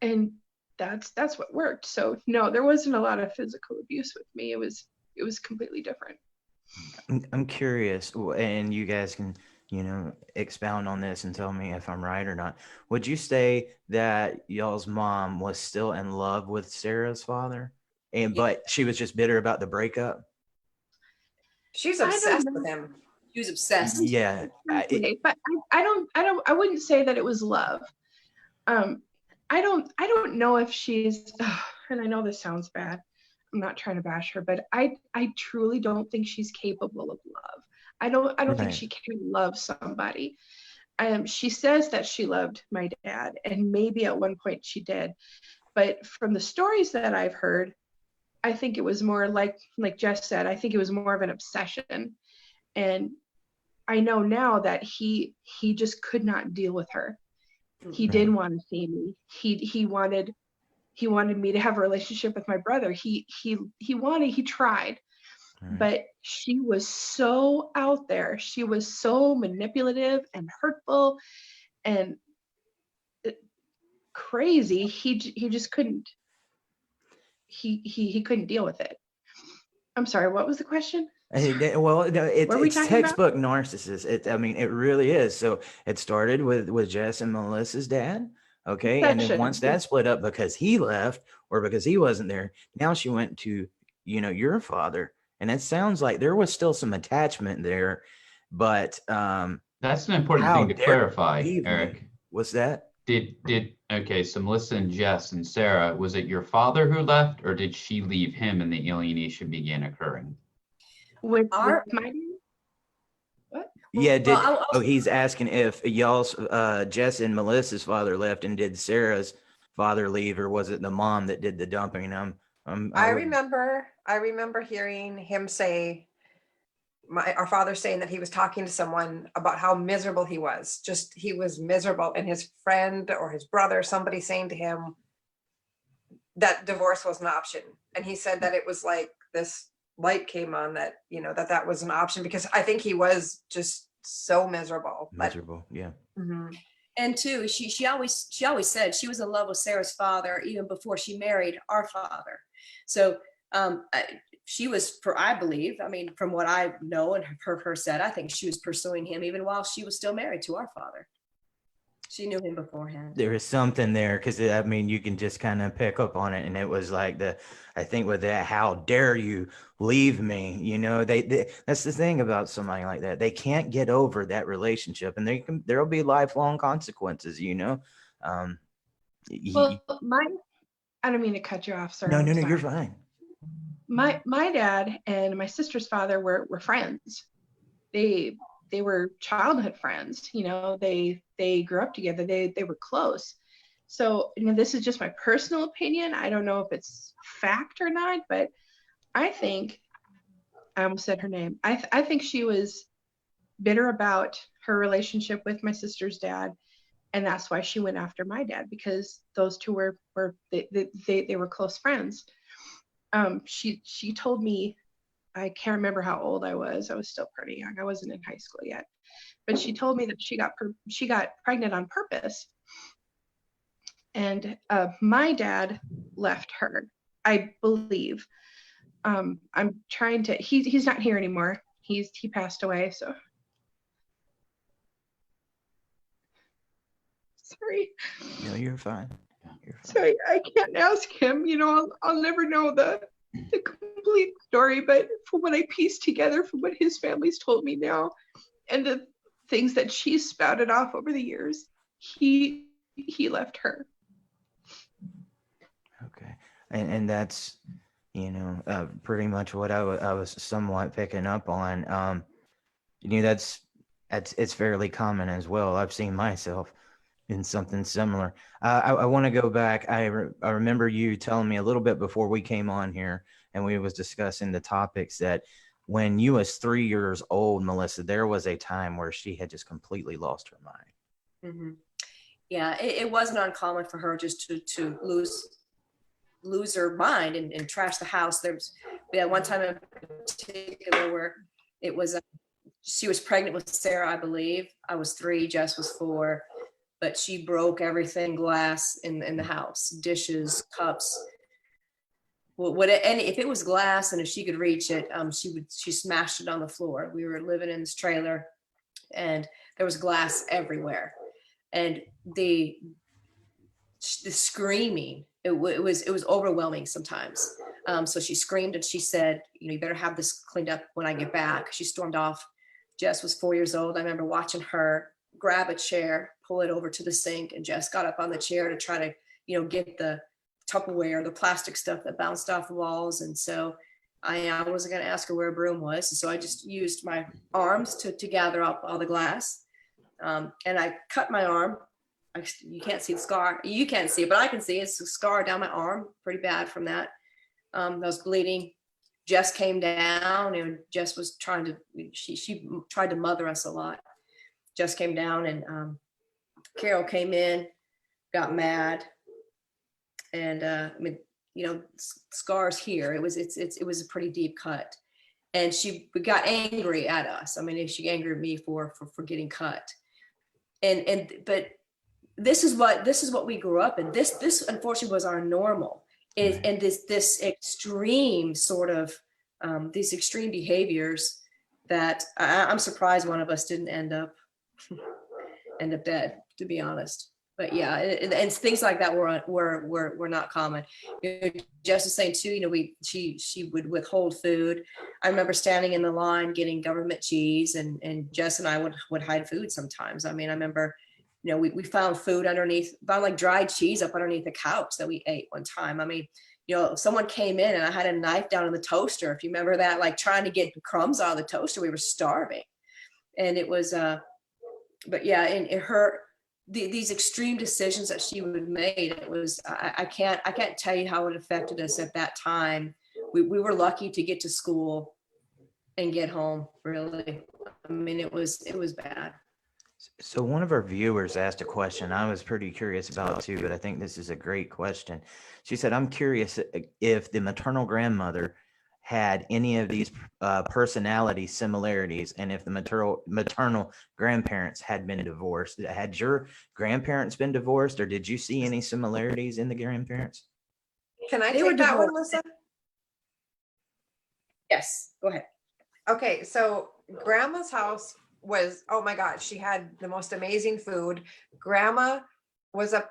Speaker 5: and that's what worked. So no, there wasn't a lot of physical abuse with me. It was completely different.
Speaker 2: I'm curious, and you guys can, expound on this and tell me if I'm right or not. Would you say that y'all's mom was still in love with Sarah's father, but she was just bitter about the breakup?
Speaker 3: She's obsessed with him.
Speaker 4: She was obsessed.
Speaker 2: Yeah.
Speaker 5: But I wouldn't say that it was love. I don't know if she's, and I know this sounds bad. I'm not trying to bash her, but I truly don't think she's capable of love. I don't think she can love somebody. She says that she loved my dad, and maybe at one point she did. But from the stories that I've heard, I think it was more like Jess said, I think it was more of an obsession. And I know now that he just could not deal with her. He didn't want to see me. He wanted me to have a relationship with my brother. He tried, but she was so out there. She was so manipulative and hurtful and crazy. He just couldn't. He couldn't deal with it. I'm sorry, what was the question?
Speaker 2: Well, no, it's textbook narcissist. It really is. So it started with Jess and Melissa's dad. Okay. And then once that split up because he left or because he wasn't there, now she went to, your father. And it sounds like there was still some attachment there, but
Speaker 1: that's an important thing to clarify, Eric.
Speaker 2: What's that?
Speaker 1: Okay, so Melissa and Jess and Sarah, was it your father who left, or did she leave him and the alienation began occurring?
Speaker 5: With my what?
Speaker 2: Yeah, he's asking if y'all's Jess and Melissa's father left, and did Sarah's father leave, or was it the mom that did the dumping?
Speaker 3: I remember hearing him say, our father saying that he was talking to someone about how miserable he was. Just he was miserable, and his friend or his brother, somebody saying to him that divorce was an option, and he said that it was like this light came on that that was an option, because I think he was just so miserable.
Speaker 2: Yeah.
Speaker 3: Mm-hmm.
Speaker 4: And two, she always said she was in love with Sarah's father even before she married our father. So she was, I believe, from what I know and heard her said, I think she was pursuing him even while she was still married to our father. She knew him beforehand.
Speaker 2: There is something there because I mean, you can just kind of pick up on it, and it was like I think with that, how dare you leave me? You know, they that's the thing about somebody like that. They can't get over that relationship, and there'll be lifelong consequences. You know, um,
Speaker 5: Well, I don't mean to cut you off, sir.
Speaker 2: no,
Speaker 5: I'm
Speaker 2: no, no, you're
Speaker 5: sorry.
Speaker 2: fine.
Speaker 5: My dad and my sister's father were friends. They were childhood friends. You know, they grew up together. They were close. So, you know, this is just my personal opinion. I don't know if it's fact or not, but I think I almost said her name. I think she was bitter about her relationship with my sister's dad, and that's why she went after my dad, because those two were they were close friends. She told me, I can't remember how old I was. I was still pretty young. I wasn't in high school yet. But she told me that she got pregnant on purpose. And my dad left her, I believe. I'm trying to, he's not here anymore. He passed away, so. Sorry.
Speaker 2: No, you're fine. You're fine.
Speaker 5: So I can't ask him, you know, I'll never know the complete story, but from what I pieced together from what his family's told me now and the things that she's spouted off over the years, he left her.
Speaker 2: Okay. And that's, you know, pretty much what I was somewhat picking up on. You know, it's fairly common as well. I've seen myself in something similar. I want to go back. I remember you telling me a little bit before we came on here and we was discussing the topics that when you was 3 years old, Melissa, there was a time where she had just completely lost her mind.
Speaker 4: Mm-hmm. Yeah, it wasn't uncommon for her just to lose her mind and trash the house. There's one time in particular where it was she was pregnant with Sarah, I believe. I was 3, Jess was 4, but she broke everything glass in the house, dishes, cups. Well, if it was glass and if she could reach it, she smashed it on the floor. We were living in this trailer, and there was glass everywhere, and the screaming, it was overwhelming sometimes. So she screamed and she said, you know, you better have this cleaned up when I get back. She stormed off. Jess was 4 years old. I remember watching her grab a chair, pull it over to the sink, and Jess got up on the chair to try to, you know, get the Tupperware, the plastic stuff that bounced off the walls. And so I wasn't going to ask her where a broom was. So I just used my arms to gather up all the glass. And I cut my arm. You can't see the scar. You can't see it, but I can see it's a scar down my arm, pretty bad from that. I was bleeding. Jess came down, and Jess was she tried to mother us a lot. Jess came down, and Carol came in, got mad. And I mean, you know, scars here. It was a pretty deep cut, and she got angry at us. I mean, she angry at me for getting cut, but this is what we grew up in. This unfortunately was our normal, and this extreme sort of these extreme behaviors that I'm surprised one of us didn't end up dead, to be honest. But yeah, and things like that were not common. You know, Jess was saying too, you know, she would withhold food. I remember standing in the line getting government cheese, and Jess and I would hide food sometimes. I mean, I remember, you know, we found food found like dried cheese up underneath the couch that we ate one time. I mean, you know, someone came in and I had a knife down in the toaster. If you remember that, like trying to get crumbs out of the toaster, we were starving. And it was, but yeah, and these extreme decisions that she would make, it was, I can't tell you how it affected us at that time. We were lucky to get to school and get home, really. I mean, it was bad.
Speaker 2: So one of our viewers asked a question I was pretty curious about too, but I think this is a great question. She said, I'm curious if the maternal grandmother had any of these personality similarities, and if the maternal grandparents had been divorced. Had your grandparents been divorced, or did you see any similarities in the grandparents?
Speaker 3: Can I take that one, Melissa?
Speaker 4: Yes, go ahead.
Speaker 3: Okay, so grandma's house was, oh my God, she had the most amazing food. Grandma was a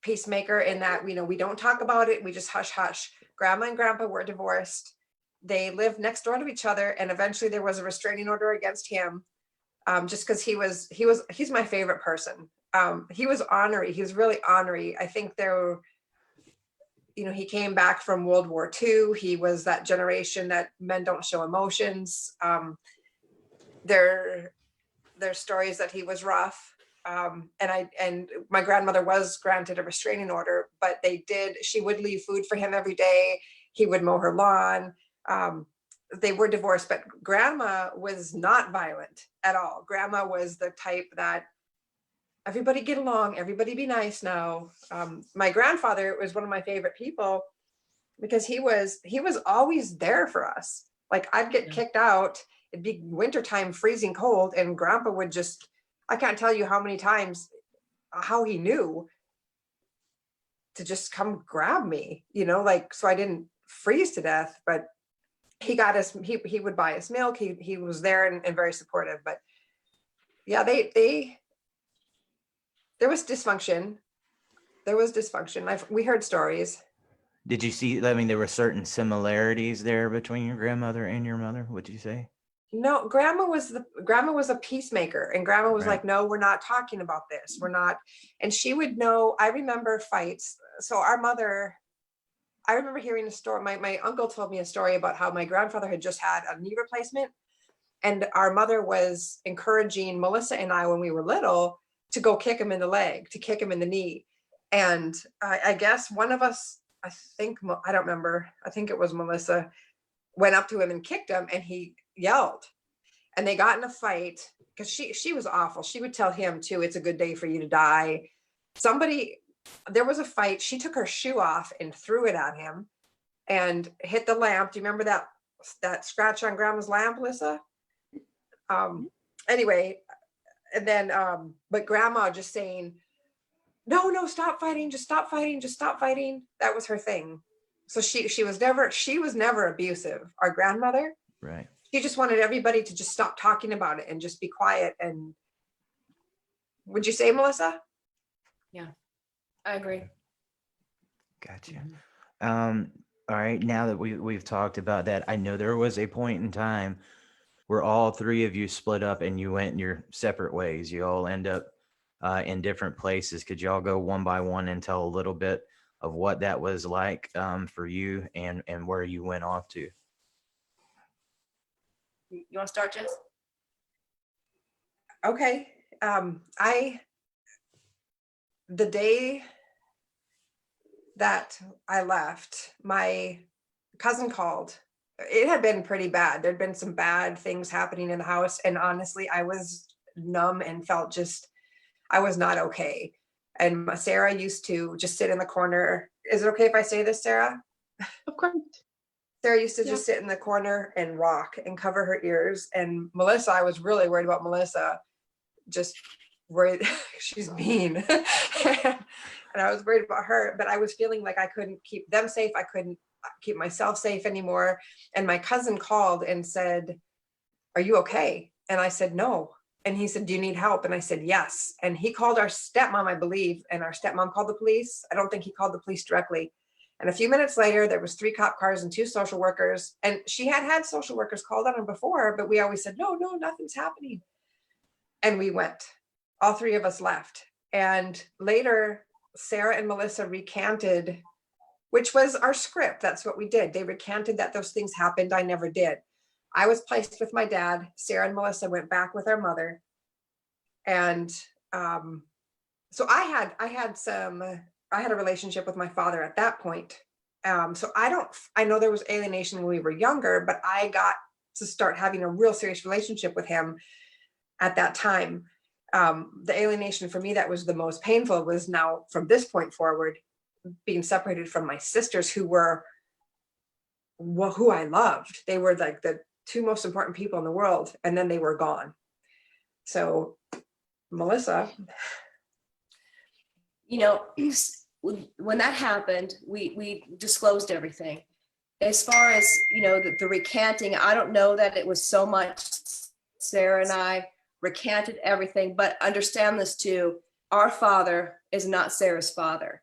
Speaker 3: peacemaker in that, you know, we don't talk about it. We just hush hush. Grandma and grandpa were divorced. They lived next door to each other. And eventually there was a restraining order against him. Just because he's my favorite person. He was ornery. He was really ornery. I think you know, he came back from World War II. He was that generation that men don't show emotions. There's stories that he was rough. And my grandmother was granted a restraining order, but she would leave food for him every day. He would mow her lawn. They were divorced, but grandma was not violent at all. Grandma was the type that everybody get along, everybody be nice now. My grandfather was one of my favorite people because he was always there for us. Like I'd get kicked out, it'd be wintertime, freezing cold, and grandpa would just, I can't tell you how many times, how he knew to just come grab me, you know, like, so I didn't freeze to death, but he got us, he would buy us milk. He was there and very supportive, but yeah, there was dysfunction. We heard stories.
Speaker 2: Did you see, I mean, there were certain similarities there between your grandmother and your mother, would you say?
Speaker 3: No, grandma was a peacemaker, and grandma was like, no, we're not talking about this. We're not. And she would know, I remember fights. So our mother, I remember hearing a story. My uncle told me a story about how my grandfather had just had a knee replacement, and our mother was encouraging Melissa and I when we were little to go kick him in the leg, to kick him in the knee. And I guess one of us, I don't remember, I think it was Melissa, went up to him and kicked him, and he yelled. And they got in a fight because she was awful. She would tell him too, it's a good day for you to die. There was a fight. She took her shoe off and threw it at him and hit the lamp. Do you remember that scratch on grandma's lamp, Lisa? Anyway, and then, but grandma just saying, no, stop fighting. Just stop fighting. Just stop fighting. That was her thing. So she was never abusive. Our grandmother,
Speaker 2: right.
Speaker 3: She just wanted everybody to just stop talking about it and just be quiet. And would you say, Melissa?
Speaker 4: Yeah, I agree.
Speaker 2: Gotcha. All right. Now that we've talked about that, I know there was a point in time where all three of you split up and you went your separate ways. You all end up in different places. Could y'all go one by one and tell a little bit of what that was like for you and where you went off to?
Speaker 4: You want to start, Jess?
Speaker 3: Okay. The day that I left, my cousin called. It had been pretty bad. There'd been some bad things happening in the house. And honestly, I was numb and felt I was not okay. And Sarah used to just sit in the corner. Is it okay if I say this, Sarah?
Speaker 5: Of course.
Speaker 3: Sarah used to just sit in the corner and rock and cover her ears. And Melissa, I was really worried about Melissa, just worried. She's mean. And I was worried about her, but I was feeling like I couldn't keep them safe. I couldn't keep myself safe anymore. And my cousin called and said, "Are you okay?" And I said, "No." And he said, "Do you need help?" And I said, "Yes." And he called our stepmom, I believe, and our stepmom called the police. I don't think he called the police directly. And a few minutes later, there was 3 cop cars and 2 social workers. And she had social workers called on her before, but we always said, no, nothing's happening. And we went. All 3 of us left. And later, Sarah and Melissa recanted, which was our script. That's what we did. They recanted that those things happened. I never did. I was placed with my dad. Sarah and Melissa went back with our mother. And so I had a relationship with my father at that point. So I know there was alienation when we were younger, but I got to start having a real serious relationship with him at that time. The alienation for me that was the most painful was now from this point forward, being separated from my sisters who I loved. They were like the 2 most important people in the world, and then they were gone. So Melissa.
Speaker 4: You know, when that happened, we disclosed everything. As far as, you know, the recanting, I don't know that it was so much Sarah and I recanted everything, but understand this too. Our father is not Sarah's father.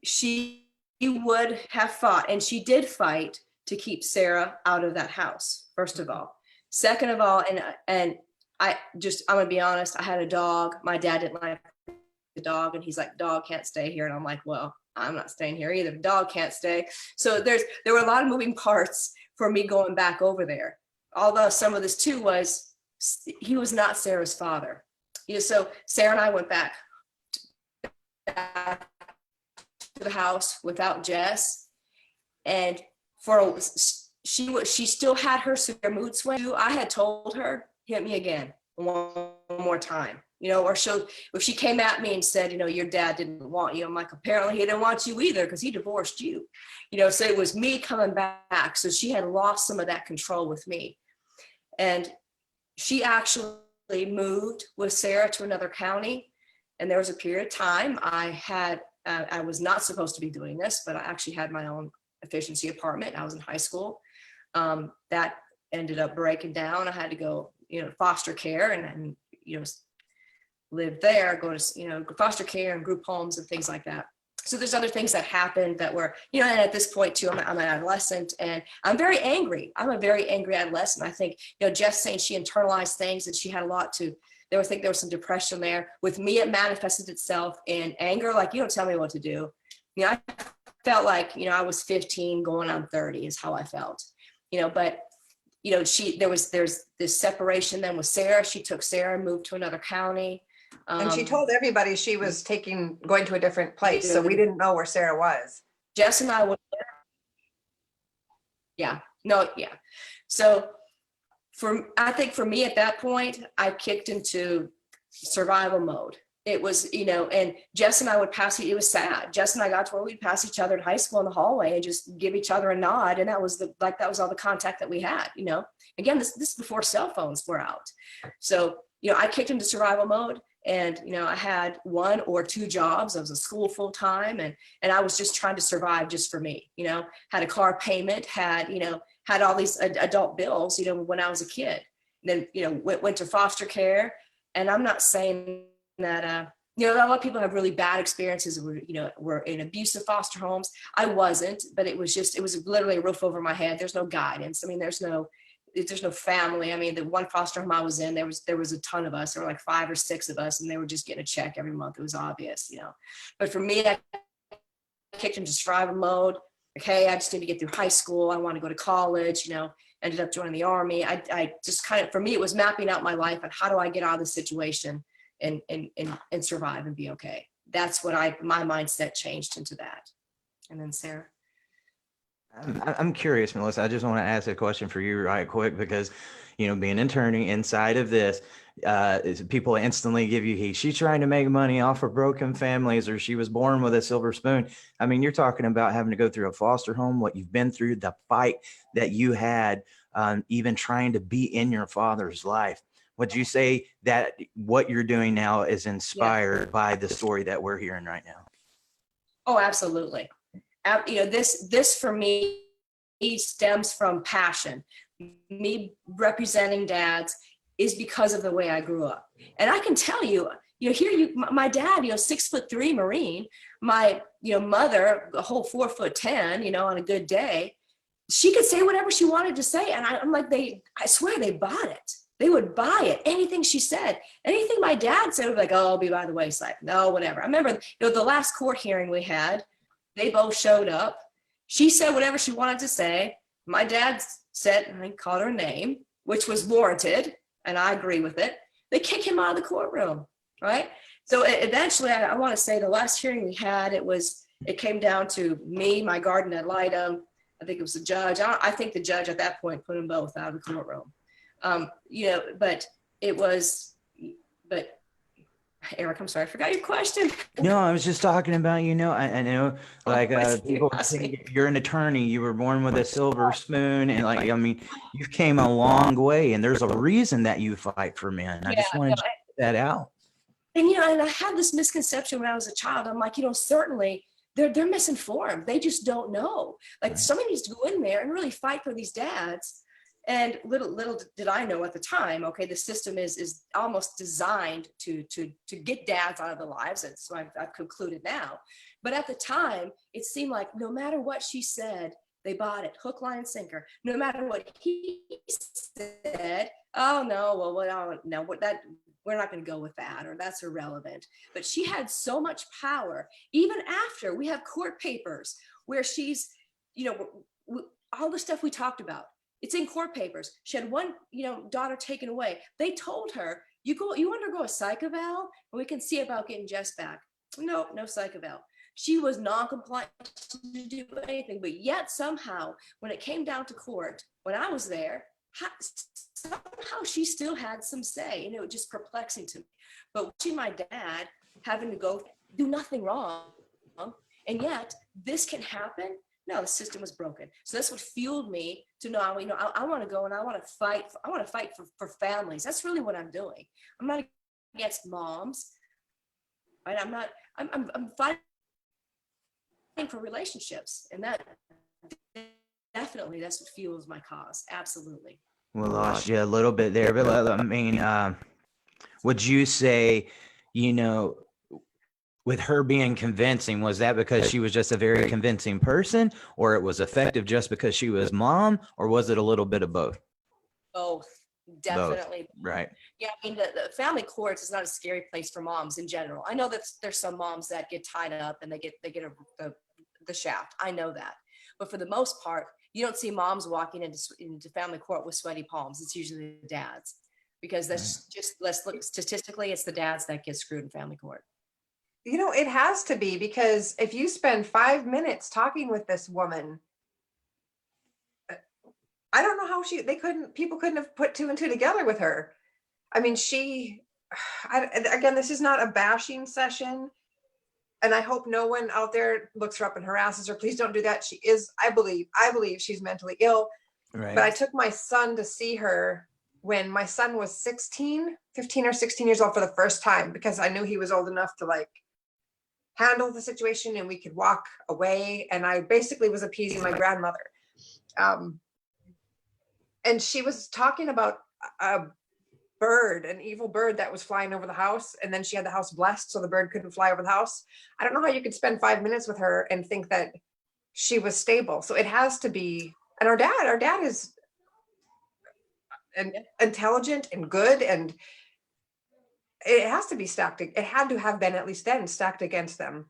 Speaker 4: She would have fought, and she did fight to keep Sarah out of that house, first of all. Second of all, and I'm gonna be honest, I had a dog. My dad didn't like the dog, and he's like, dog can't stay here. And I'm like, well, I'm not staying here either. The dog can't stay. So there were a lot of moving parts for me going back over there. Although some of this too was, he was not Sarah's father. So Sarah and I went back to the house without Jess, and she still had her severe mood swing. I had told her, hit me again one more time, or if she came at me and said, your dad didn't want you, I'm like, apparently he didn't want you either, because he divorced you, so it was me coming back. So she had lost some of that control with me, and she actually moved with Sarah to another county. And there was a period of time I was not supposed to be doing this, but I actually had my own efficiency apartment. I was in high school. That ended up breaking down. I had to go, foster care and live there, go to, foster care and group homes and things like that. So there's other things that happened that were, and at this point too, I'm an adolescent, and I'm very angry. I'm a very angry adolescent. I think, Jess saying she internalized things, and she had a lot to, I think there was some depression there. With me, it manifested itself in anger. Like, you don't tell me what to do. I felt like, I was 15 going on 30 is how I felt, but there's this separation then with Sarah. She took Sarah and moved to another county.
Speaker 3: And she told everybody she was going to a different place. So we didn't know where Sarah was.
Speaker 4: Jess and I would, So I think for me at that point, I kicked into survival mode. It was, and Jess and I would pass, it was sad. Jess and I got to where we'd pass each other in high school in the hallway and just give each other a nod. And that was all the contact that we had, Again, this is before cell phones were out. So, I kicked into survival mode. And, I had 1 or 2 jobs. I was in school full time, and I was just trying to survive just for me, had a car payment, had all these adult bills, when I was a kid. And then, went to foster care. And I'm not saying that, a lot of people have really bad experiences were in abusive foster homes. I wasn't, but it was literally a roof over my head. There's no guidance. I mean, there's no family. I mean, the one foster home I was in, there was a ton of us. There were like 5 or 6 of us, and they were just getting a check every month. It was obvious, But for me, I kicked into survival mode. Okay, I just need to get through high school. I want to go to college. Ended up joining the Army. I just for me, it was mapping out my life and how do I get out of this situation and survive and be okay. That's what my mindset changed into that. And then Sarah.
Speaker 2: I'm curious, Melissa. I just want to ask a question for you right quick, because, being an attorney inside of this, people instantly give you she's trying to make money off of broken families, or she was born with a silver spoon. I mean, you're talking about having to go through a foster home, what you've been through, the fight that you had, even trying to be in your father's life. Would you say that what you're doing now is inspired by the story that we're hearing right now?
Speaker 4: Oh, absolutely. This for me stems from passion. Me representing dads is because of the way I grew up. And I can tell you, my dad, 6'3" Marine, my, mother, a whole 4'10", on a good day, she could say whatever she wanted to say. And I'm like, I swear they bought it. They would buy it. Anything she said, anything my dad said would be like, oh, I'll be by the wayside. No, whatever. I remember, the last court hearing we had, they both showed up. She said whatever she wanted to say. My dad said, and I called her name, which was warranted, and I agree with it. They kick him out of the courtroom, right? So eventually, I want to say the last hearing we had, it came down to me, my guardian ad litem. I think it was the judge. I think the judge at that point put them both out of the courtroom. But Eric, I'm sorry, I forgot your question.
Speaker 2: No, I was just talking about, I know, like, people think you're an attorney, you were born with a silver spoon, and you came a long way, and there's a reason that you fight for men. I just wanted to get that out.
Speaker 4: And, and I had this misconception when I was a child. I'm like, certainly they're misinformed. They just don't know. Like, somebody needs to go in there and really fight for these dads And little did I know at the time, okay, the system is almost designed to get dads out of the lives. And so I've concluded now. But at the time, it seemed like no matter what she said, they bought it, hook, line, and sinker. No matter what he said, oh no, well, no, what that, we're not going to go with that, or that's irrelevant. But she had so much power. Even after we have court papers where she's, all the stuff we talked about, it's in court papers. She had one, daughter taken away. They told her, you undergo a psych eval, and we can see about getting Jess back. No psych eval. She was non-compliant to do anything, but yet somehow, when it came down to court, when I was there, somehow she still had some say, and it was just perplexing to me. But watching my dad having to go do nothing wrong, and yet this can happen. No, the system was broken. So that's what fueled me to know, I want to go and I want to fight. I want to fight for families. That's really what I'm doing. I'm not against moms, right? I'm fighting for relationships, and that definitely, that's what fuels my cause. Absolutely.
Speaker 2: We lost you a little bit there, but I mean, would you say, with her being convincing, was that because she was just a very convincing person, or it was effective just because she was mom, or was it a little bit of both?
Speaker 4: Both, definitely.
Speaker 2: Both. Right.
Speaker 4: Yeah, I mean, the family courts is not a scary place for moms in general. I know that there's some moms that get tied up and they get the shaft. I know that, but for the most part, you don't see moms walking into family court with sweaty palms. It's usually the dads, because that's just, let's look statistically, it's the dads that get screwed in family court.
Speaker 3: It has to be, because if you spend 5 minutes talking with this woman, I don't know how people couldn't have put 2 and 2 together with her. I mean, again, this is not a bashing session, and I hope no one out there looks her up and harasses her. Please don't do that. She is, I believe she's mentally ill.
Speaker 2: Right.
Speaker 3: But I took my son to see her when my son was 15 or 16 years old for the first time, because I knew he was old enough to handle the situation and we could walk away. And I basically was appeasing my grandmother. And she was talking about an evil bird that was flying over the house. And then she had the house blessed, so the bird couldn't fly over the house. I don't know how you could spend 5 minutes with her and think that she was stable. So it has to be, and our dad is intelligent and good, and it has to be stacked. It had to have been, at least then, stacked against them.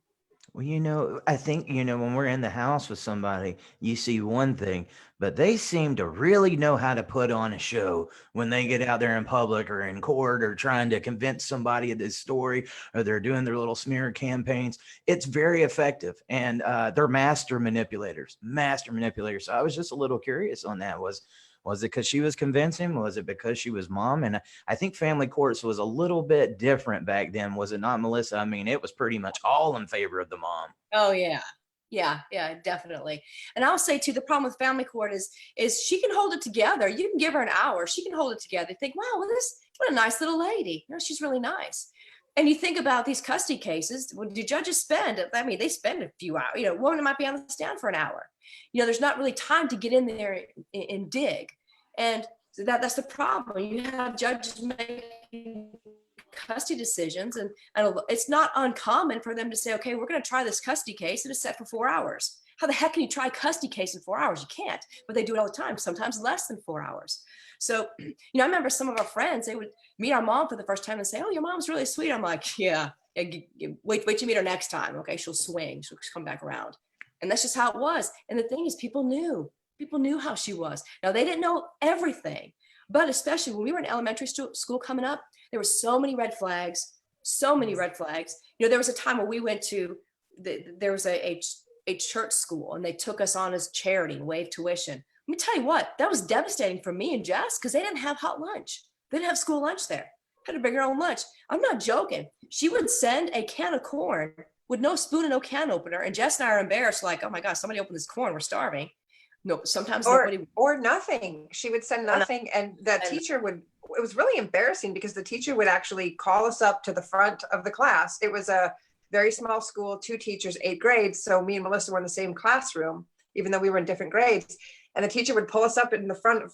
Speaker 2: Well, I think, when we're in the house with somebody, you see one thing, but they seem to really know how to put on a show when they get out there in public or in court or trying to convince somebody of this story, or they're doing their little smear campaigns. It's very effective, and they're master manipulators. So I was just a little curious on that. Was it because she was convincing? Was it because she was mom? And I think family courts was a little bit different back then. Was it not, Melissa? I mean, it was pretty much all in favor of the mom.
Speaker 4: Oh, yeah. Yeah, definitely. And I'll say too, the problem with family court is she can hold it together. You can give her an hour. She can hold it together. You think, wow, what a nice little lady. She's really nice. And you think about these custody cases, when do judges spend? I mean, they spend a few hours. Woman might be on the stand for an hour. There's not really time to get in there and dig. And so that's the problem. You have judges making custody decisions, and it's not uncommon for them to say, okay, we're going to try this custody case, and it's set for 4 hours. How the heck can you try a custody case in 4 hours? You can't, but they do it all the time, sometimes less than 4 hours. So, I remember some of our friends, they would meet our mom for the first time and say, oh, your mom's really sweet. I'm like, yeah, wait till you meet her next time. Okay, she'll swing, she'll come back around. And that's just how it was. And the thing is, people knew how she was. Now, they didn't know everything, but especially when we were in elementary school coming up, there were so many red flags. There was a time where we went to, there was a church school, and they took us on as charity and waived tuition. Let me tell you what, that was devastating for me and Jess, because they didn't have hot lunch. They didn't have school lunch there. Had to bring her own lunch. I'm not joking. She would send a can of corn with no spoon and no can opener. And Jess and I are embarrassed, like, oh my gosh, somebody opened this corn, we're starving. No, sometimes
Speaker 3: or nothing. She would send nothing. And that teacher would, it was really embarrassing, because the teacher would actually call us up to the front of the class. It was a very small school, 2 teachers, 8 grades. So me and Melissa were in the same classroom, even though we were in different grades. And the teacher would pull us up in the front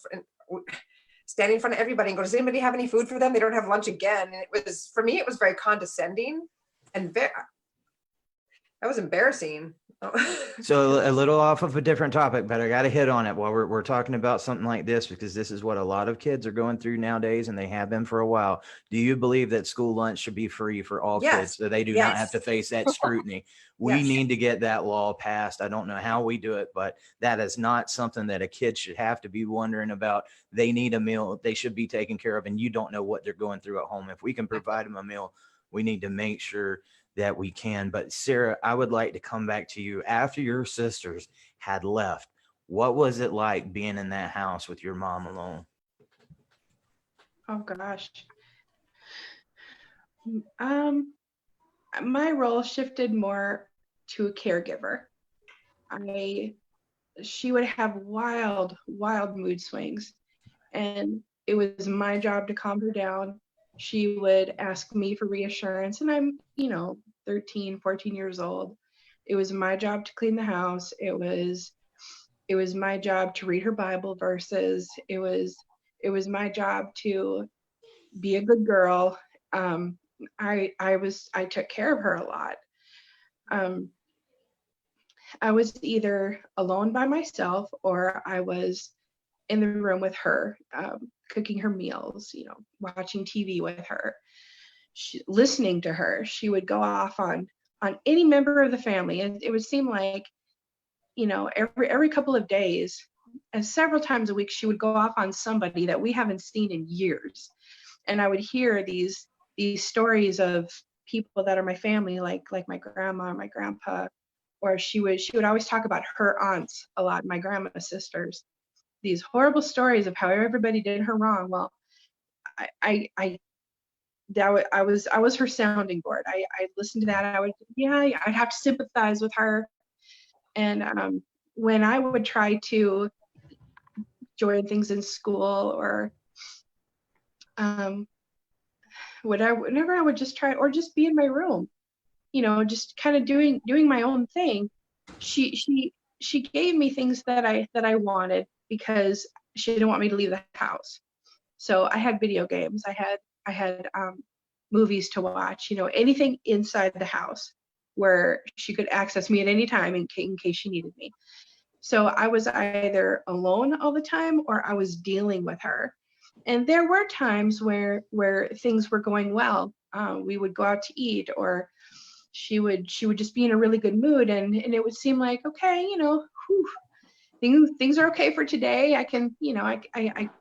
Speaker 3: standing in front of everybody and go, does anybody have any food for them? They don't have lunch again. And it was, for me, it was very condescending and that was embarrassing.
Speaker 2: So a little off of a different topic, but I got to hit on it while we're talking about something like this, because this is what a lot of kids are going through nowadays, and they have been for a while. Do you believe that school lunch should be free for all kids, so they do not have to face that scrutiny? We need to get that law passed. I don't know how we do it, but that is not something that a kid should have to be wondering about. They need a meal. They should be taken care of, and you don't know what they're going through at home. If we can provide them a meal, we need to make sure that we can. But Sarah, I would like to come back to you after your sisters had left. What was it like being in that house with your mom alone?
Speaker 5: Oh gosh. My role shifted more to a caregiver. She would have wild mood swings, and it was my job to calm her down. She would ask me for reassurance, and I'm, 13, 14 years old. It was my job to clean the house. It was my job to read her Bible verses. It was my job to be a good girl. I took care of her a lot. I was either alone by myself, or I was in the room with her, cooking her meals, watching TV with her, listening to her. She would go off on any member of the family. And it would seem like, every couple of days, and several times a week, she would go off on somebody that we haven't seen in years. And I would hear these stories of people that are my family, like my grandma, my grandpa, or she would always talk about her aunts a lot, my grandma's sisters, these horrible stories of how everybody did her wrong. Well, I was her sounding board. I listened to that. I'd have to sympathize with her. And when I would try to join things in school, or whenever I would just try, or just be in my room, just kind of doing my own thing, she gave me things that I wanted, because she didn't want me to leave the house. So I had video games. I had movies to watch, anything inside the house where she could access me at any time in case she needed me. So I was either alone all the time, or I was dealing with her. And there were times where things were going well. We would go out to eat, or she would just be in a really good mood, and it would seem like, okay, things are okay for today. I can,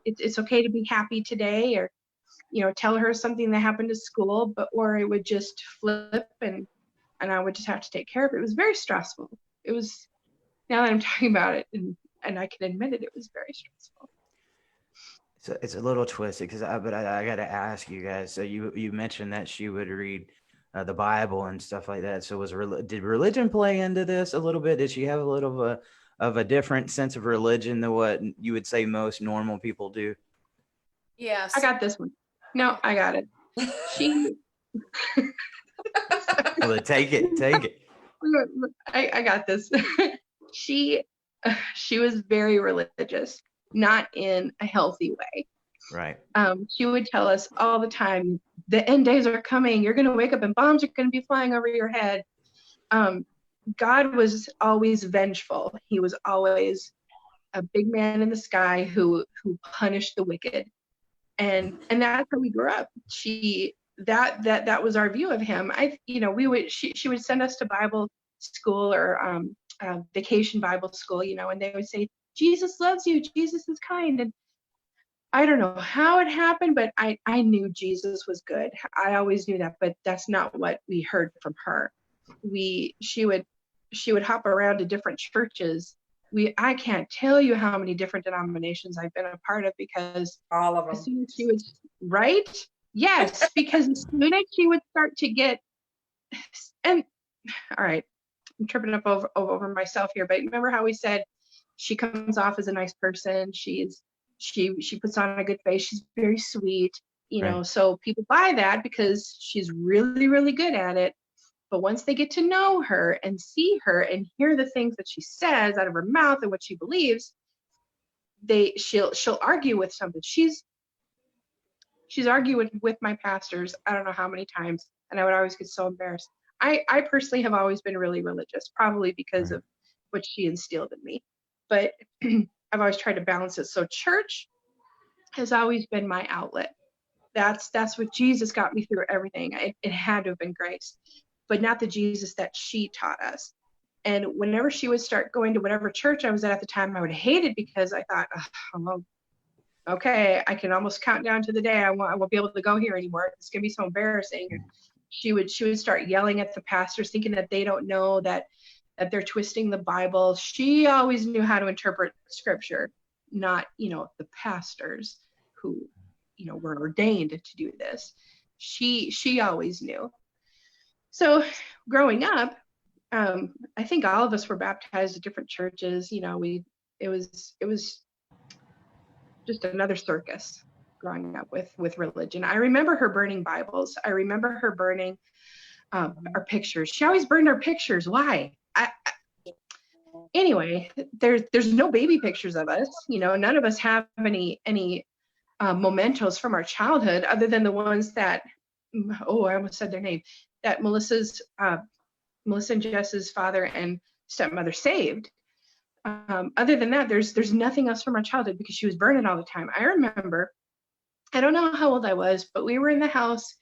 Speaker 5: it's okay to be happy today, or tell her something that happened at school, or it would just flip, and I would just have to take care of it. It was very stressful. It was, now that I'm talking about it, and I can admit it, it was very stressful.
Speaker 2: So it's a little twisted, but I got to ask you guys. So you mentioned that she would read the Bible and stuff like that. So did religion play into this a little bit? Did she have a little of a different sense of religion than what you would say most normal people do?
Speaker 4: Yes.
Speaker 5: I got this one. No, I got it. She.
Speaker 2: Well, take it.
Speaker 5: I got this. She was very religious, not in a healthy way.
Speaker 2: Right.
Speaker 5: She would tell us all the time, the end days are coming. You're going to wake up and bombs are going to be flying over your head. God was always vengeful. He was always a big man in the sky who punished the wicked. And that's how we grew up. That was our view of him. She would send us to Bible school, or vacation Bible school, and they would say, Jesus loves you, Jesus is kind. And I don't know how it happened, but I knew Jesus was good. I always knew that, but that's not what we heard from her. She would hop around to different churches. I can't tell you how many different denominations I've been a part of, because
Speaker 3: all of them.
Speaker 5: As soon as she was right, yes, because as soon as she would start to get, and all right, I'm tripping up over myself here, but remember how we said she comes off as a nice person. She puts on a good face. She's very sweet,
Speaker 2: Right.
Speaker 5: So people buy that because she's really, really good at it. But once they get to know her and see her and hear the things that she says out of her mouth and what she believes, she'll argue with something. She's argued with my pastors, I don't know how many times, and I would always get so embarrassed. I personally have always been really religious, probably because of what she instilled in me, but I've always tried to balance it. So church has always been my outlet. That's what Jesus got me through everything. It had to have been grace, but not the Jesus that she taught us. And whenever she would start going to whatever church I was at the time, I would hate it because I thought, oh, okay, I can almost count down to the day I won't be able to go here anymore. It's gonna be so embarrassing. And she would start yelling at the pastors, thinking that they don't know that they're twisting the Bible. She always knew how to interpret scripture, not, the pastors who, were ordained to do this. She always knew. So growing up, I think all of us were baptized at different churches. It was just another circus growing up with religion. I remember her burning Bibles. I remember her burning our pictures. She always burned our pictures. Why? Anyway, there's no baby pictures of us. None of us have any mementos from our childhood other than the ones that, I almost said their name, that Melissa and Jess's father and stepmother saved. Other than that, there's nothing else from our childhood because she was burning all the time. I remember, I don't know how old I was, but we were in the house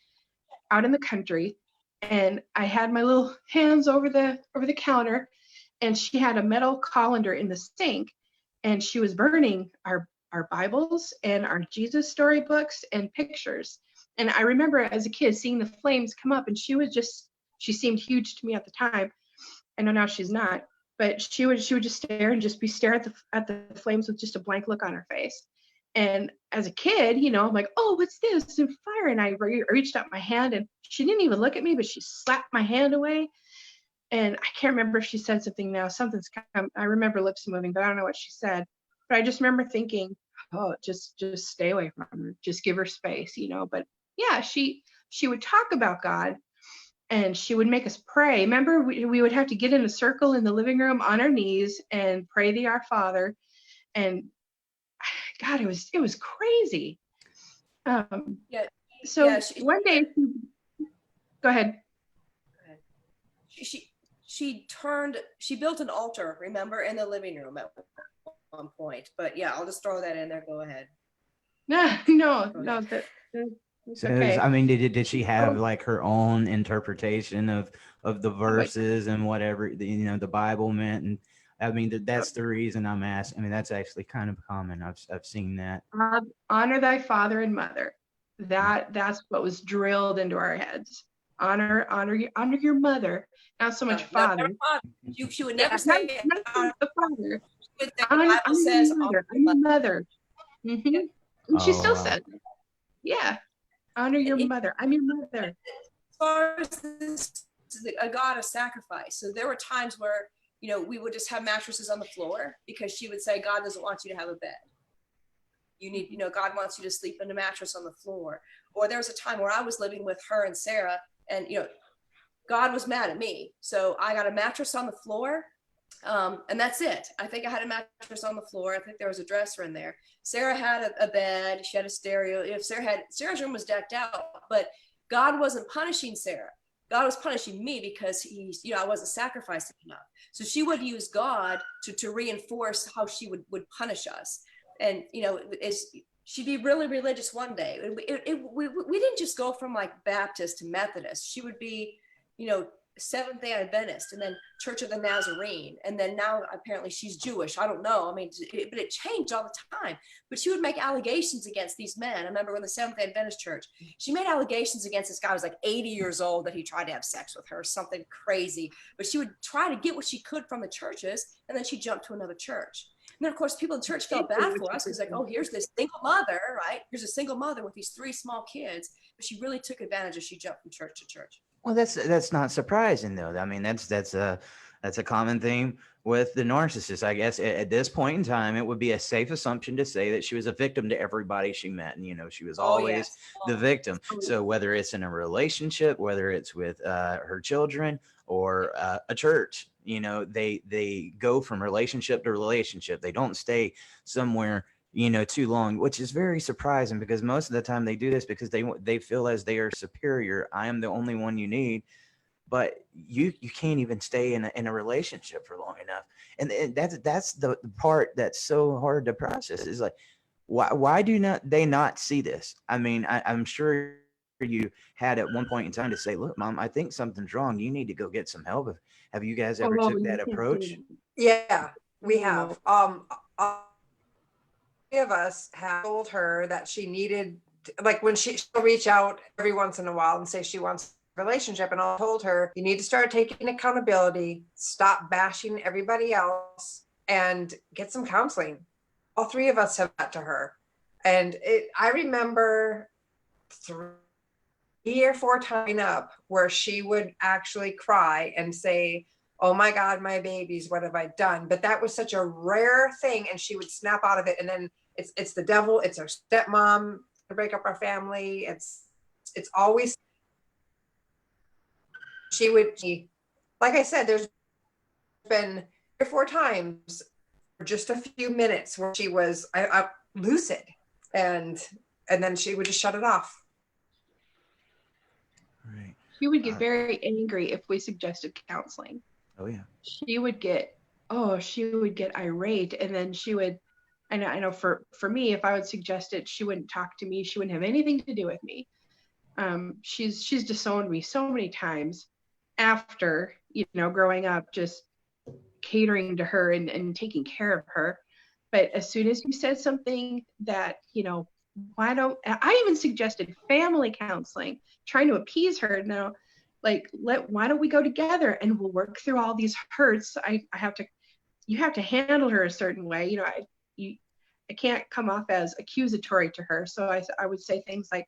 Speaker 5: out in the country, and I had my little hands over the counter, and she had a metal colander in the sink, and she was burning our Bibles and our Jesus storybooks and pictures. And I remember as a kid seeing the flames come up, and she seemed huge to me at the time. I know now she's not, but she would just stare and just be staring at the flames with just a blank look on her face. And as a kid, I'm like, oh, what's this? It's in fire. And I reached out my hand, and she didn't even look at me, but she slapped my hand away. And I can't remember if she said something now. Something's come. I remember lips moving, but I don't know what she said. But I just remember thinking, oh, just stay away from her. Just give her space, But yeah, she would talk about God, and she would make us pray. Remember, we would have to get in a circle in the living room on our knees and pray the Our Father. And God, it was crazy. One day, go ahead.
Speaker 4: She built an altar, remember, in the living room at one point. But yeah, I'll just throw that in there. Go ahead.
Speaker 5: No.
Speaker 2: So
Speaker 5: okay.
Speaker 2: I mean, did she have like her own interpretation of the verses and whatever the Bible meant? And I mean, that's the reason I'm asking. I mean, that's actually kind of common. I've seen that.
Speaker 5: Honor thy father and mother. That's what was drilled into our heads. Honor your mother. Not so much father.
Speaker 4: She would never say
Speaker 5: not the father.
Speaker 4: The Bible says
Speaker 5: honor your mother. Mm-hmm.
Speaker 4: Yeah.
Speaker 5: And she still says it. Yeah. Honor your mother. I'm your mother.
Speaker 4: As far as this is a God of sacrifice. So there were times where, we would just have mattresses on the floor because she would say, God doesn't want you to have a bed. You need, God wants you to sleep in a mattress on the floor. Or there was a time where I was living with her and Sarah, and, God was mad at me. So I got a mattress on the floor. And that's it. I think I had a mattress on the floor. I think there was a dresser in there. Sarah had a bed. She had a stereo. Sarah's room was decked out, but God wasn't punishing Sarah. God was punishing me because I wasn't sacrificing enough. So she would use God to reinforce how she would punish us. And, she'd be really religious one day. We didn't just go from like Baptist to Methodist. She would be, Seventh-day Adventist, and then Church of the Nazarene, and then now apparently she's Jewish. I don't know. I mean, but it changed all the time. But she would make allegations against these men. I remember when the Seventh-day Adventist Church, she made allegations against this guy who was like 80 years old that he tried to have sex with her, something crazy. But she would try to get what she could from the churches, and then she jumped to another church. And then, of course, people in church felt bad for us because, like, oh, here's this single mother, right? Here's a single mother with these 3 small kids. But she really took advantage as she jumped from church to church.
Speaker 2: Well, that's not surprising though. I mean, that's That's a common theme with the narcissist. I guess at this point in time, it would be a safe assumption to say that she was a victim to everybody she met. And, she was
Speaker 4: Oh,
Speaker 2: always
Speaker 4: yes.
Speaker 2: the victim.
Speaker 4: Oh,
Speaker 2: So whether it's in a relationship, whether it's with her children or a church, they go from relationship to relationship. They don't stay somewhere too long, which is very surprising because most of the time they do this because they feel as they are superior. I am the only one you need. But you can't even stay in a relationship for long enough. And that's the part that's so hard to process is like, why do they not see this? I mean, I'm sure you had at one point in time to say, look, Mom, I think something's wrong. You need to go get some help. Have you guys ever
Speaker 5: Oh,
Speaker 2: took
Speaker 5: you
Speaker 2: that
Speaker 5: can't say
Speaker 2: approach?
Speaker 5: that.
Speaker 3: Yeah, we
Speaker 5: No.
Speaker 3: have. All three of us have told her that she needed, like when she'll reach out every once in a while and say she wants a relationship, and I told her, you need to start taking accountability, stop bashing everybody else, and get some counseling. All three of us have that to her. And I remember 3 or 4 times up where she would actually cry and say, oh my God, my babies, what have I done? But that was such a rare thing. And she would snap out of it. And then it's the devil, it's her stepmom to break up our family. It's always, she would, like I said, there's been 3 or 4 times for just a few minutes where she was lucid and then she would just shut it off.
Speaker 2: Right.
Speaker 5: She would get very angry if we suggested counseling.
Speaker 2: Oh yeah.
Speaker 5: She would get irate, and then she would, I know for me, if I would suggest it, she wouldn't talk to me. She wouldn't have anything to do with me. She's disowned me so many times after, growing up, just catering to her and taking care of her. But as soon as you said something that, why don't I even suggested family counseling, trying to appease her. No, like, why don't we go together and we'll work through all these hurts. You have to handle her a certain way. I can't come off as accusatory to her. So I would say things like,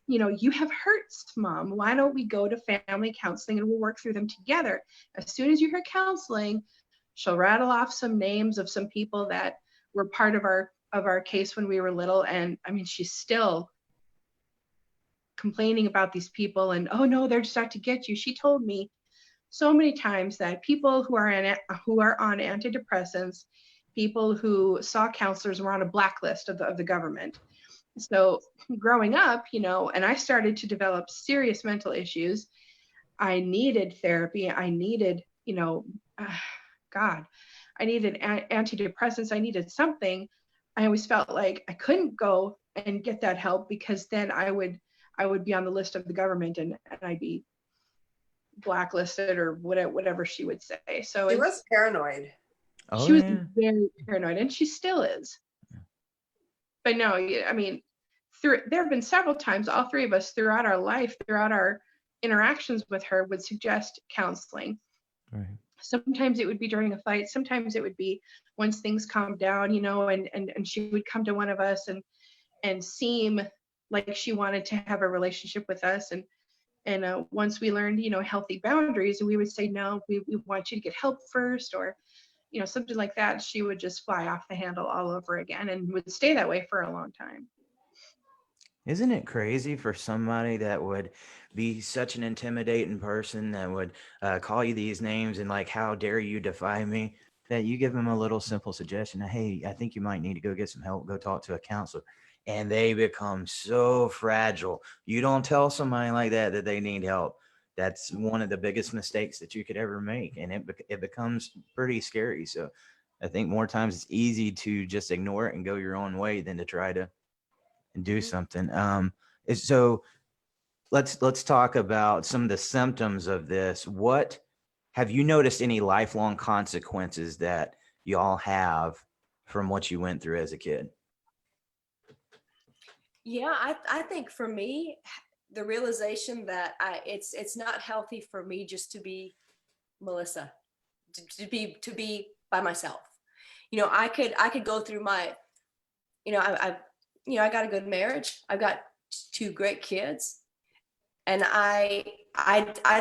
Speaker 5: you have hurts, Mom. Why don't we go to family counseling and we'll work through them together? As soon as you hear counseling, she'll rattle off some names of some people that were part of our case when we were little. And I mean, she's still complaining about these people and, oh no, they're just out to get you. She told me so many times that people who are on antidepressants, people who saw counselors were on a blacklist of the government. So growing up, and I started to develop serious mental issues. I needed therapy. I needed, I needed antidepressants. I needed something. I always felt like I couldn't go and get that help because then I would be on the list of the government and I'd be blacklisted or whatever she would say. So
Speaker 3: She was paranoid.
Speaker 2: Oh
Speaker 5: she was
Speaker 2: yeah.
Speaker 5: very paranoid, and she still is. But no, I mean, there have been several times, all three of us throughout our life, throughout our interactions with her, would suggest counseling.
Speaker 2: Right.
Speaker 5: Sometimes it would be during a fight. Sometimes it would be once things calmed down, and she would come to one of us and seem like she wanted to have a relationship with us. And once we learned, healthy boundaries, we would say, no, we want you to get help first, or, something like that. She would just fly off the handle all over again and would stay that way for a long time.
Speaker 2: Isn't it crazy for somebody that would be such an intimidating person that would call you these names and like, how dare you defy me, that you give them a little simple suggestion. Hey, I think you might need to go get some help, go talk to a counselor. And they become so fragile. You don't tell somebody like that they need help. That's one of the biggest mistakes that you could ever make. And it becomes pretty scary. So I think more times it's easy to just ignore it and go your own way than to try to do something. So let's talk about some of the symptoms of this. What have you noticed any lifelong consequences that y'all have from what you went through as a kid?
Speaker 4: Yeah, I think for me, the realization that it's not healthy for me just to be Melissa, to be by myself. I could go through my, I got a good marriage. I've got 2 great kids. And I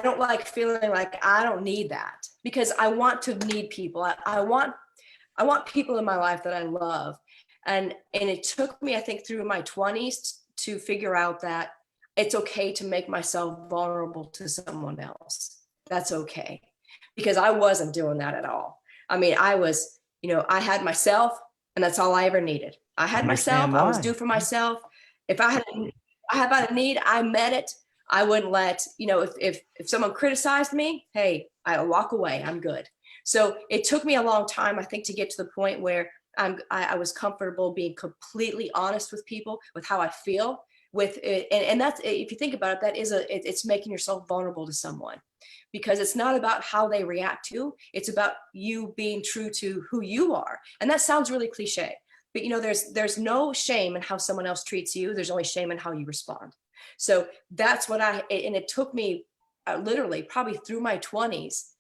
Speaker 4: don't like feeling like I don't need that, because I want to need people. I want people in my life that I love. And it took me, I think, through my 20s to figure out that it's okay to make myself vulnerable to someone else. That's okay. Because I wasn't doing that at all. I mean, I was, I had myself, and that's all I ever needed. I had myself, I was due for myself. If I had a need, I met it. I wouldn't let, if someone criticized me, hey, I'll walk away, I'm good. So it took me a long time, I think, to get to the point where I was comfortable being completely honest with people, with how I feel with it. And that's, if you think about it, it's making yourself vulnerable to someone, because it's not about how they react to you. It's about you being true to who you are. And that sounds really cliche, but there's no shame in how someone else treats you. There's only shame in how you respond. So that's what and it took me literally probably through my 20s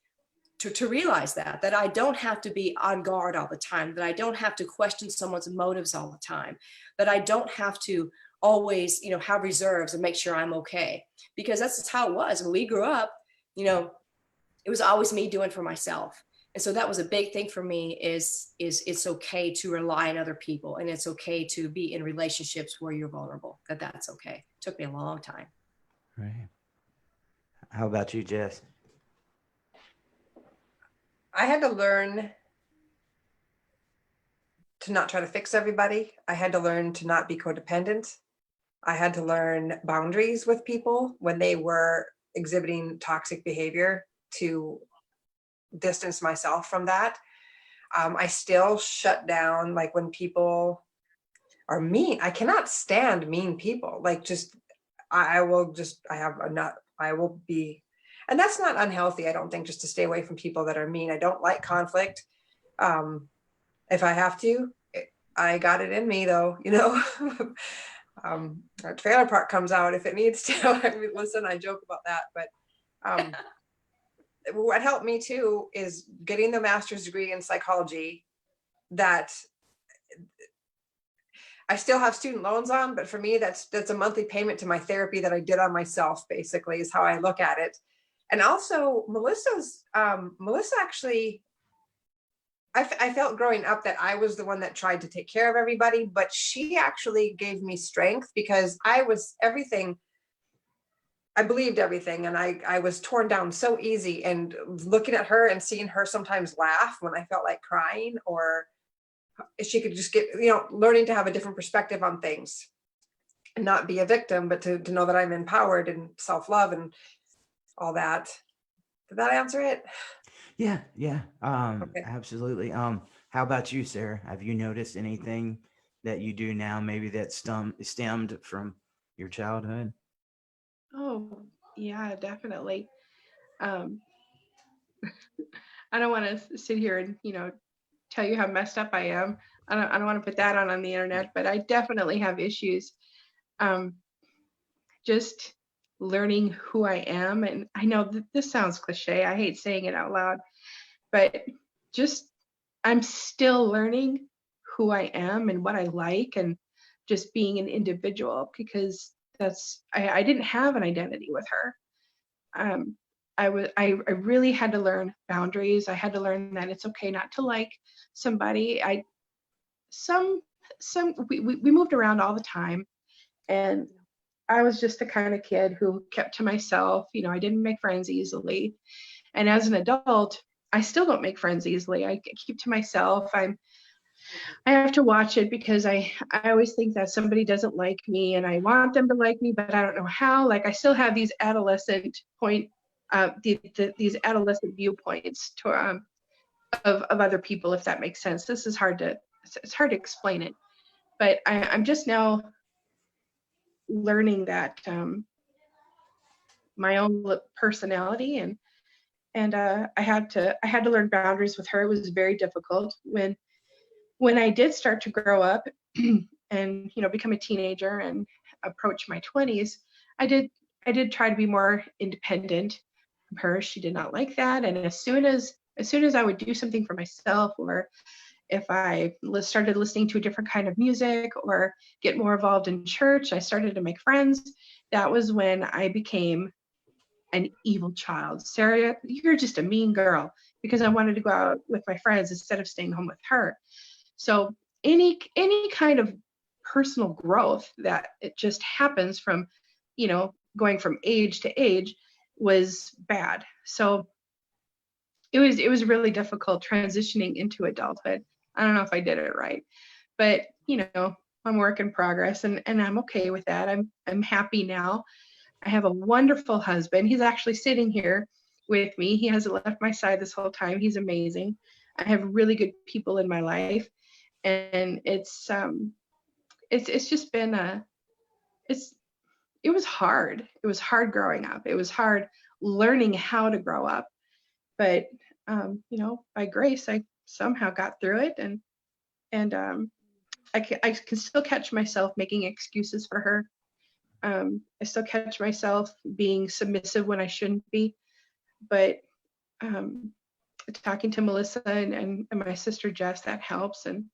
Speaker 4: to realize that I don't have to be on guard all the time, that I don't have to question someone's motives all the time, that I don't have to always, have reserves and make sure I'm okay, because that's just how it was. When we grew up, it was always me doing for myself. And so that was a big thing for me is it's okay to rely on other people, and it's okay to be in relationships where you're vulnerable, that's okay. It took me a long time.
Speaker 2: Right. How about you, Jess?
Speaker 3: I had to learn to not try to fix everybody. I had to learn to not be codependent. I had to learn boundaries with people when they were exhibiting toxic behavior, to distance myself from that. I still shut down, like when people are mean. I cannot stand mean people. Like I will be, and that's not unhealthy, I don't think, just to stay away from people that are mean. I don't like conflict. If I have to, I got it in me though, our trailer park comes out if it needs to. I mean, listen, I joke about that, but what helped me too is getting the master's degree in psychology, that I still have student loans on, but for me, that's a monthly payment to my therapy that I did on myself, basically, is how I look at it. And also Melissa actually, I felt growing up that I was the one that tried to take care of everybody, but she actually gave me strength, because I believed everything, and I was torn down so easy. And looking at her and seeing her sometimes laugh when I felt like crying, or she could just get, learning to have a different perspective on things and not be a victim, but to know that I'm empowered and self-love and all that. Did that answer it?
Speaker 2: Yeah.
Speaker 3: Okay.
Speaker 2: Absolutely. How about you, Sarah? Have you noticed anything that you do now, maybe that stemmed from your childhood?
Speaker 5: Oh, yeah, definitely. I don't want to sit here and, tell you how messed up I am. I don't want to put that on the internet, but I definitely have issues. Just learning who I am. And I know that this sounds cliche. I hate saying it out loud, but I'm still learning who I am and what I like, and just being an individual, because I didn't have an identity with her. I really had to learn boundaries. I had to learn that it's okay not to like somebody. We moved around all the time, and I was just the kind of kid who kept to myself. I didn't make friends easily. And as an adult, I still don't make friends easily. I keep to myself. I have to watch it, because I always think that somebody doesn't like me, and I want them to like me, but I don't know how. Like, I still have these adolescent these adolescent viewpoints of other people, if that makes sense. It's hard to explain it, but I'm just now learning that my own personality, and I had to learn boundaries with her. It was very difficult when I did start to grow up and become a teenager and approach my 20s. I did try to be more independent from her. She did not like that, and as soon as I would do something for myself, or if I started listening to a different kind of music or get more involved in church, I started to make friends. that was when I became an evil child. Sarah, you're just a mean girl, because I wanted to go out with my friends instead of staying home with her. So any kind of personal growth that it just happens from, going from age to age was bad. So it was really difficult transitioning into adulthood. I don't know if I did it right, but I'm work in progress, and I'm okay with that. I'm happy now. I have a wonderful husband. He's actually sitting here with me. He hasn't left my side this whole time. He's amazing. I have really good people in my life, and it's just been it was hard. It was hard growing up. It was hard learning how to grow up, but by grace, I somehow got through it, and I can still catch myself making excuses for her. I still catch myself being submissive when I shouldn't be, but talking to Melissa and my sister Jess, that helps, and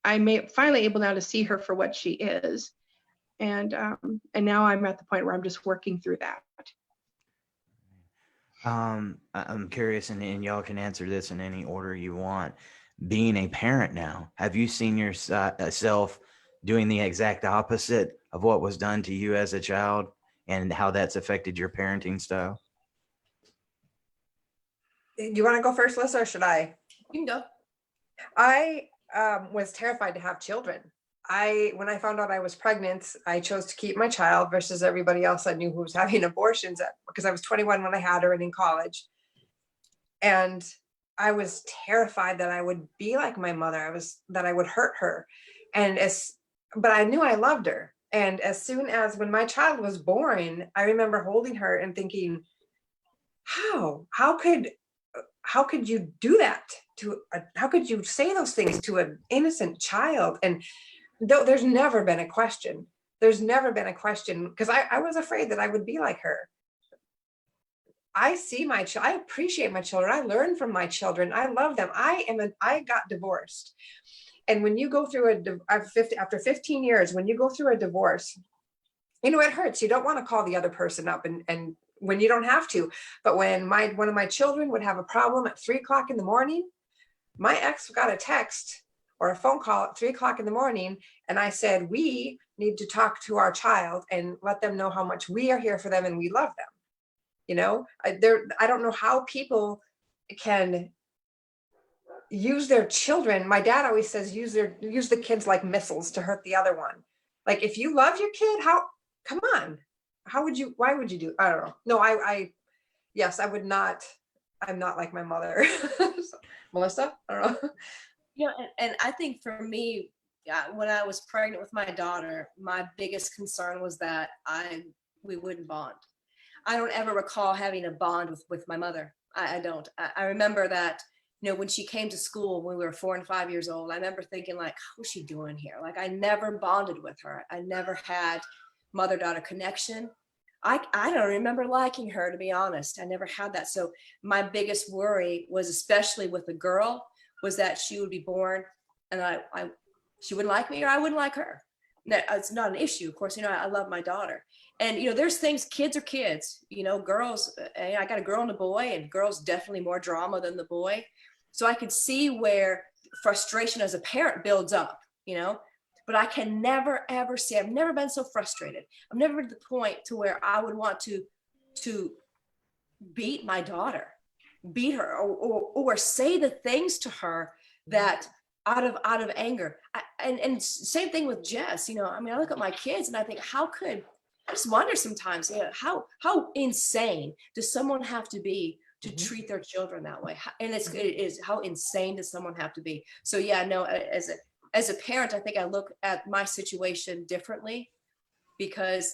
Speaker 5: I'm finally able now to see her for what she is, and now I'm at the point where I'm just working through that.
Speaker 2: I'm curious, and y'all can answer this in any order you want. Being a parent now, have you seen yourself doing the exact opposite of what was done to you as a child, and how that's affected your parenting style?
Speaker 3: Do you want to go first, Melissa, or should I?
Speaker 4: You can go.
Speaker 3: I was terrified to have children. When I found out I was pregnant, I chose to keep my child versus everybody else I knew who was having abortions, because I was 21 when I had her and in college. And I was terrified that I would be like my mother. That I would hurt her. But I knew I loved her. And as soon as when my child was born, I remember holding her and thinking, how could you do that how could you say those things to an innocent child? And there's never been a question. Because I was afraid that I would be like her. I see I appreciate my children. I learn from my children. I love them. I got divorced. And when you go through after 15 years, when you go through a divorce, it hurts. You don't want to call the other person up and when you don't have to. But when one of my children would have a problem at 3:00 in the morning, my ex got a text or a phone call at 3:00 in the morning. And I said, we need to talk to our child and let them know how much we are here for them and we love them. I don't know how people can use their children. My dad always says, use the kids like missiles to hurt the other one. Like, if you love your kid, come on. Why would you do? I don't know. No, yes, I would not. I'm not like my mother. So, Melissa, I don't know.
Speaker 4: And I think for me, when I was pregnant with my daughter, my biggest concern was that we wouldn't bond. I don't ever recall having a bond with my mother. I don't. I remember that, when she came to school when we were 4 and 5 years old, I remember thinking, like, how's she doing here? Like, I never bonded with her. I never had mother-daughter connection. I don't remember liking her, to be honest. I never had that. So my biggest worry was, especially with a girl, was that she would be born and she wouldn't like me or I wouldn't like her. It's not an issue. Of course, I love my daughter. And, there's things, kids are kids, girls, I got a girl and a boy, and girls definitely more drama than the boy. So I could see where frustration as a parent builds up, but I can never, ever say, I've never been so frustrated. I'm never at the point to where I would want to beat my daughter, beat her or say the things to her that out of anger. And same thing with Jess, I look at my kids and I think, I just wonder sometimes, how insane does someone have to be to treat their children that way? And it is how insane does someone have to be? So as a parent, I think I look at my situation differently, because,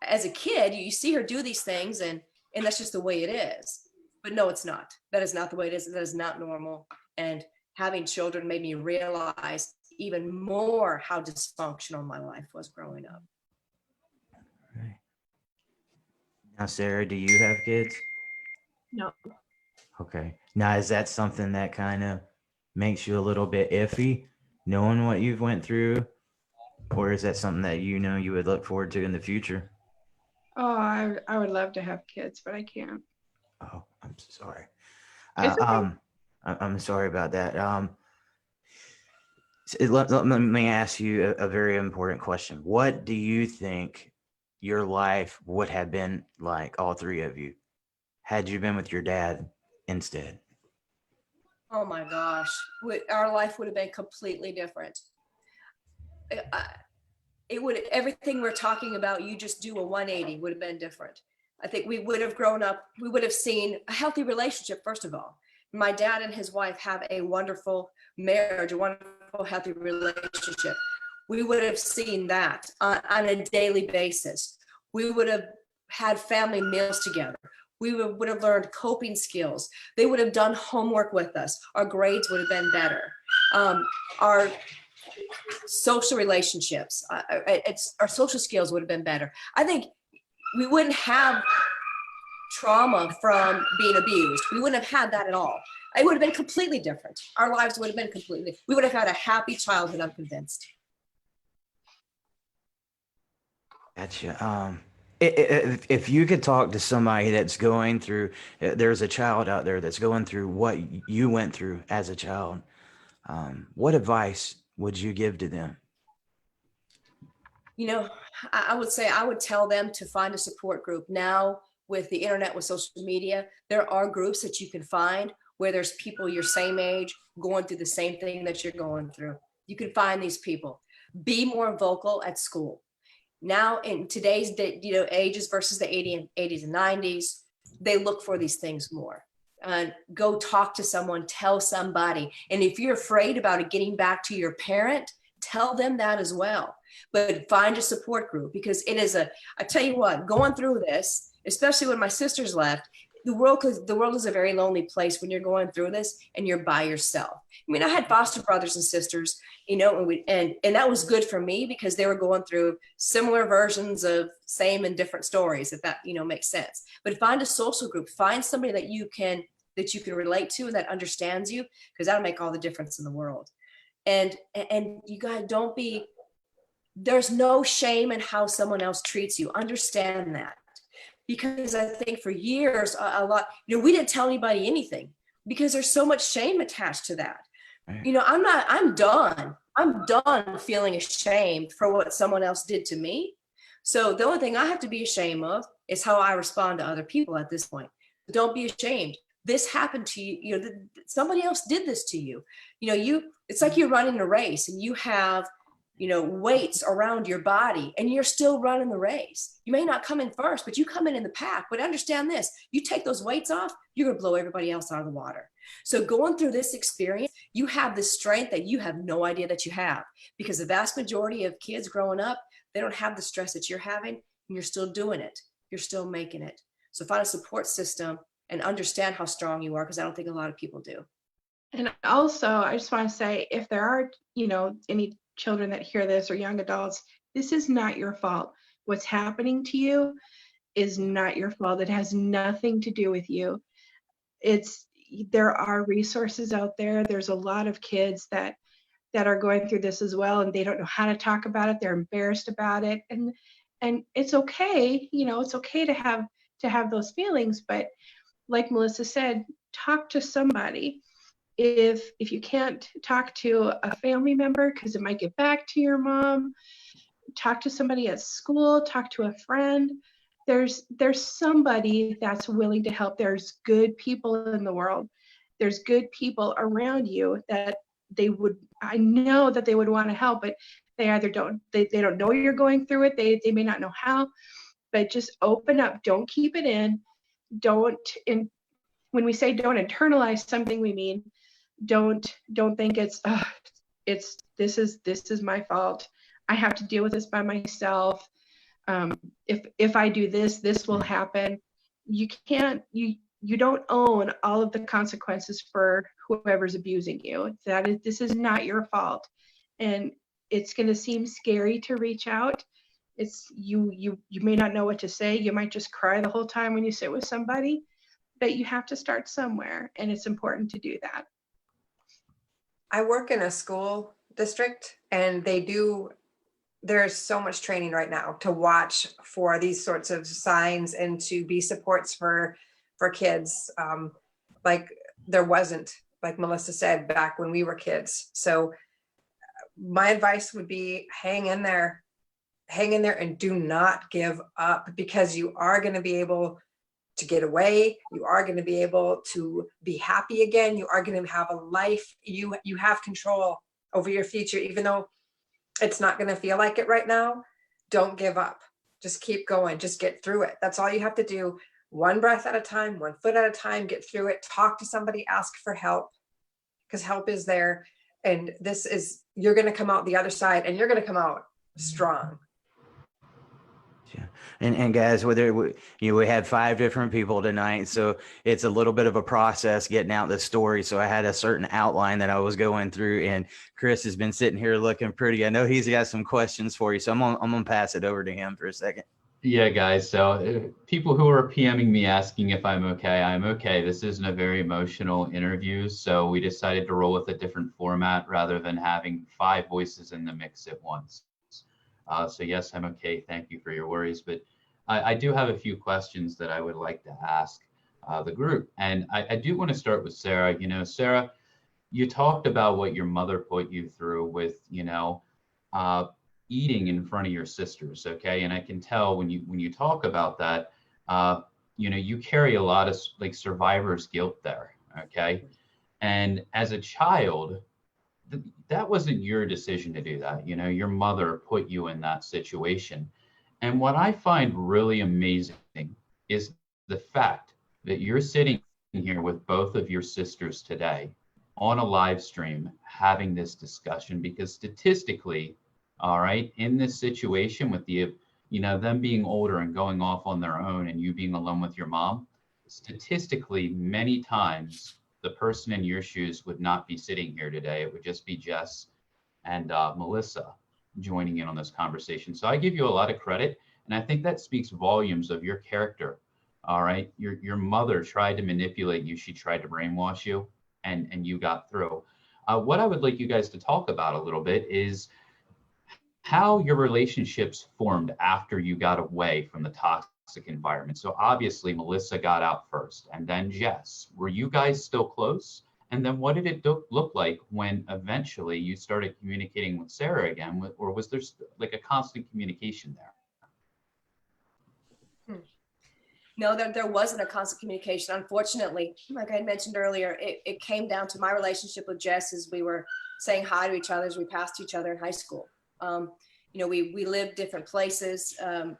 Speaker 4: as a kid, you see her do these things and that's just the way it is. But no, it's not. That is not the way it is. That is not normal. And having children made me realize even more how dysfunctional my life was growing up.
Speaker 2: Right. Now, Sarah, do you have kids?
Speaker 5: No.
Speaker 2: Okay. Now, is that something that kind of makes you a little bit iffy, knowing what you've went through Or is that something that you would look forward to in the future?
Speaker 5: Oh, I would love to have kids, but I can't.
Speaker 2: Oh, I'm so sorry.
Speaker 5: It's okay.
Speaker 2: I'm sorry about that. Let me ask you a very important question. What do you think your life would have been like, all three of you, had you been with your dad instead?
Speaker 4: Oh my gosh, our life would have been completely different. It would, everything we're talking about, you just do a 180, would have been different. I think we would have grown up, we would have seen a healthy relationship, first of all. My dad and his wife have a wonderful marriage, a wonderful, healthy relationship. We would have seen that on a daily basis. We would have had family meals together. We would have learned coping skills. They would have done homework with us. Our grades would have been better. Our social relationships, our social skills would have been better. I think we wouldn't have trauma from being abused. We wouldn't have had that at all. It would have been completely different. Our lives would have been completely, we would have had a happy childhood, I'm convinced.
Speaker 2: Gotcha. If you could talk to somebody that's going through, there's a child out there that's going through what you went through as a child, what advice would you give to them?
Speaker 4: You know, I would say, I would tell them to find a support group. Now, with the internet, with social media, there are groups that you can find where there's people your same age going through the same thing that you're going through. You can find these people. Be more vocal at school. Now, in today's ages versus the 80s and 90s, they look for these things more. Go talk to someone, tell somebody. And if you're afraid about it getting back to your parent, tell them that as well. But find a support group, because it is I tell you what, going through this, especially when my sisters left, the world is a very lonely place when you're going through this and you're by yourself. I mean, I had foster brothers and sisters, and that was good for me because they were going through similar versions of same and different stories, if that, makes sense. But find a social group, find somebody that you can relate to and that understands you, because that'll make all the difference in the world. And you guys, there's no shame in how someone else treats you. Understand that. Because I think for years, a lot, we didn't tell anybody anything because there's so much shame attached to that. Right. I'm done feeling ashamed for what someone else did to me. So the only thing I have to be ashamed of is how I respond to other people at this point. Don't be ashamed. This happened to you. Somebody else did this to you. It's like you're running a race and you have, weights around your body and you're still running the race. You may not come in first, but you come in the pack. But understand this, you take those weights off, you're gonna blow everybody else out of the water. So going through this experience, you have this strength that you have no idea that you have, because the vast majority of kids growing up, they don't have the stress that you're having, and you're still doing it. You're still making it. So find a support system and understand how strong you are, because I don't think a lot of people do.
Speaker 5: And also, I just want to say, if there are, any children that hear this or young adults, this is not your fault. What's happening to you is not your fault. It has nothing to do with you. There are resources out there. There's a lot of kids that are going through this as well, and they don't know how to talk about it. They're embarrassed about it. And it's okay, it's okay to have those feelings, but like Melissa said, talk to somebody. If you can't talk to a family member because it might get back to your mom, talk to somebody at school, talk to a friend. There's somebody that's willing to help. There's good people in the world. There's good people around you that I know that they would want to help, but they either don't know you're going through it. They may not know how, but just open up. Don't keep it in. When we say don't internalize something, we mean don't think this is my fault. I have to deal with this by myself. If I do this will happen. You don't own all of the consequences for whoever's abusing you. This is not your fault. And it's going to seem scary to reach out. You may not know what to say. You might just cry the whole time when you sit with somebody, but you have to start somewhere, and it's important to do that.
Speaker 3: I work in a school district, and they do there's so much training right now to watch for these sorts of signs and to be supports for kids. Like there wasn't, like Melissa said, back when we were kids. So my advice would be hang in there and do not give up, because you are going to be able to get away. You are going to be able to be happy again. You are going to have a life. You have control over your future, even though it's not going to feel like it right now. Don't give up. Just keep going. Just get through it. That's all you have to do. One breath at a time, one foot at a time, get through it. Talk to somebody, ask for help, because help is there. And you're going to come out the other side, and you're going to come out strong.
Speaker 2: Yeah. And guys, we had 5 different people tonight, so it's a little bit of a process getting out the story. So I had a certain outline that I was going through, and Chris has been sitting here looking pretty. I know he's got some questions for you, so I'm gonna pass it over to him for a second.
Speaker 1: Yeah, guys. So people who are PMing me asking if I'm okay, I'm okay. This isn't a very emotional interview, so we decided to roll with a different format rather than having 5 voices in the mix at once. So yes, I'm okay. Thank you for your worries, but I do have a few questions that I would like to ask the group. And I do want to start with Sarah. You know, Sarah, you talked about what your mother put you through with, eating in front of your sisters. Okay. And I can tell when you talk about that, you carry a lot of like survivor's guilt there. Okay. And as a child, that wasn't your decision to do that. Your mother put you in that situation. And what I find really amazing is the fact that you're sitting here with both of your sisters today on a live stream having this discussion, because statistically, all right, in this situation with them being older and going off on their own and you being alone with your mom, statistically, many times the person in your shoes would not be sitting here today. It would just be Jess and Melissa joining in on this conversation. So I give you a lot of credit, and I think that speaks volumes of your character. All right, your mother tried to manipulate you. She tried to brainwash you, and you got through. What I would like you guys to talk about a little bit is how your relationships formed after you got away from the toxic environment. So obviously Melissa got out first, and then Jess. Were you guys still close? And then what did it look like when eventually you started communicating with Sarah again, or was there like a constant communication there?
Speaker 4: No, there wasn't a constant communication. Unfortunately, like I mentioned earlier, it came down to my relationship with Jess as we were saying hi to each other as we passed each other in high school. We lived different places. I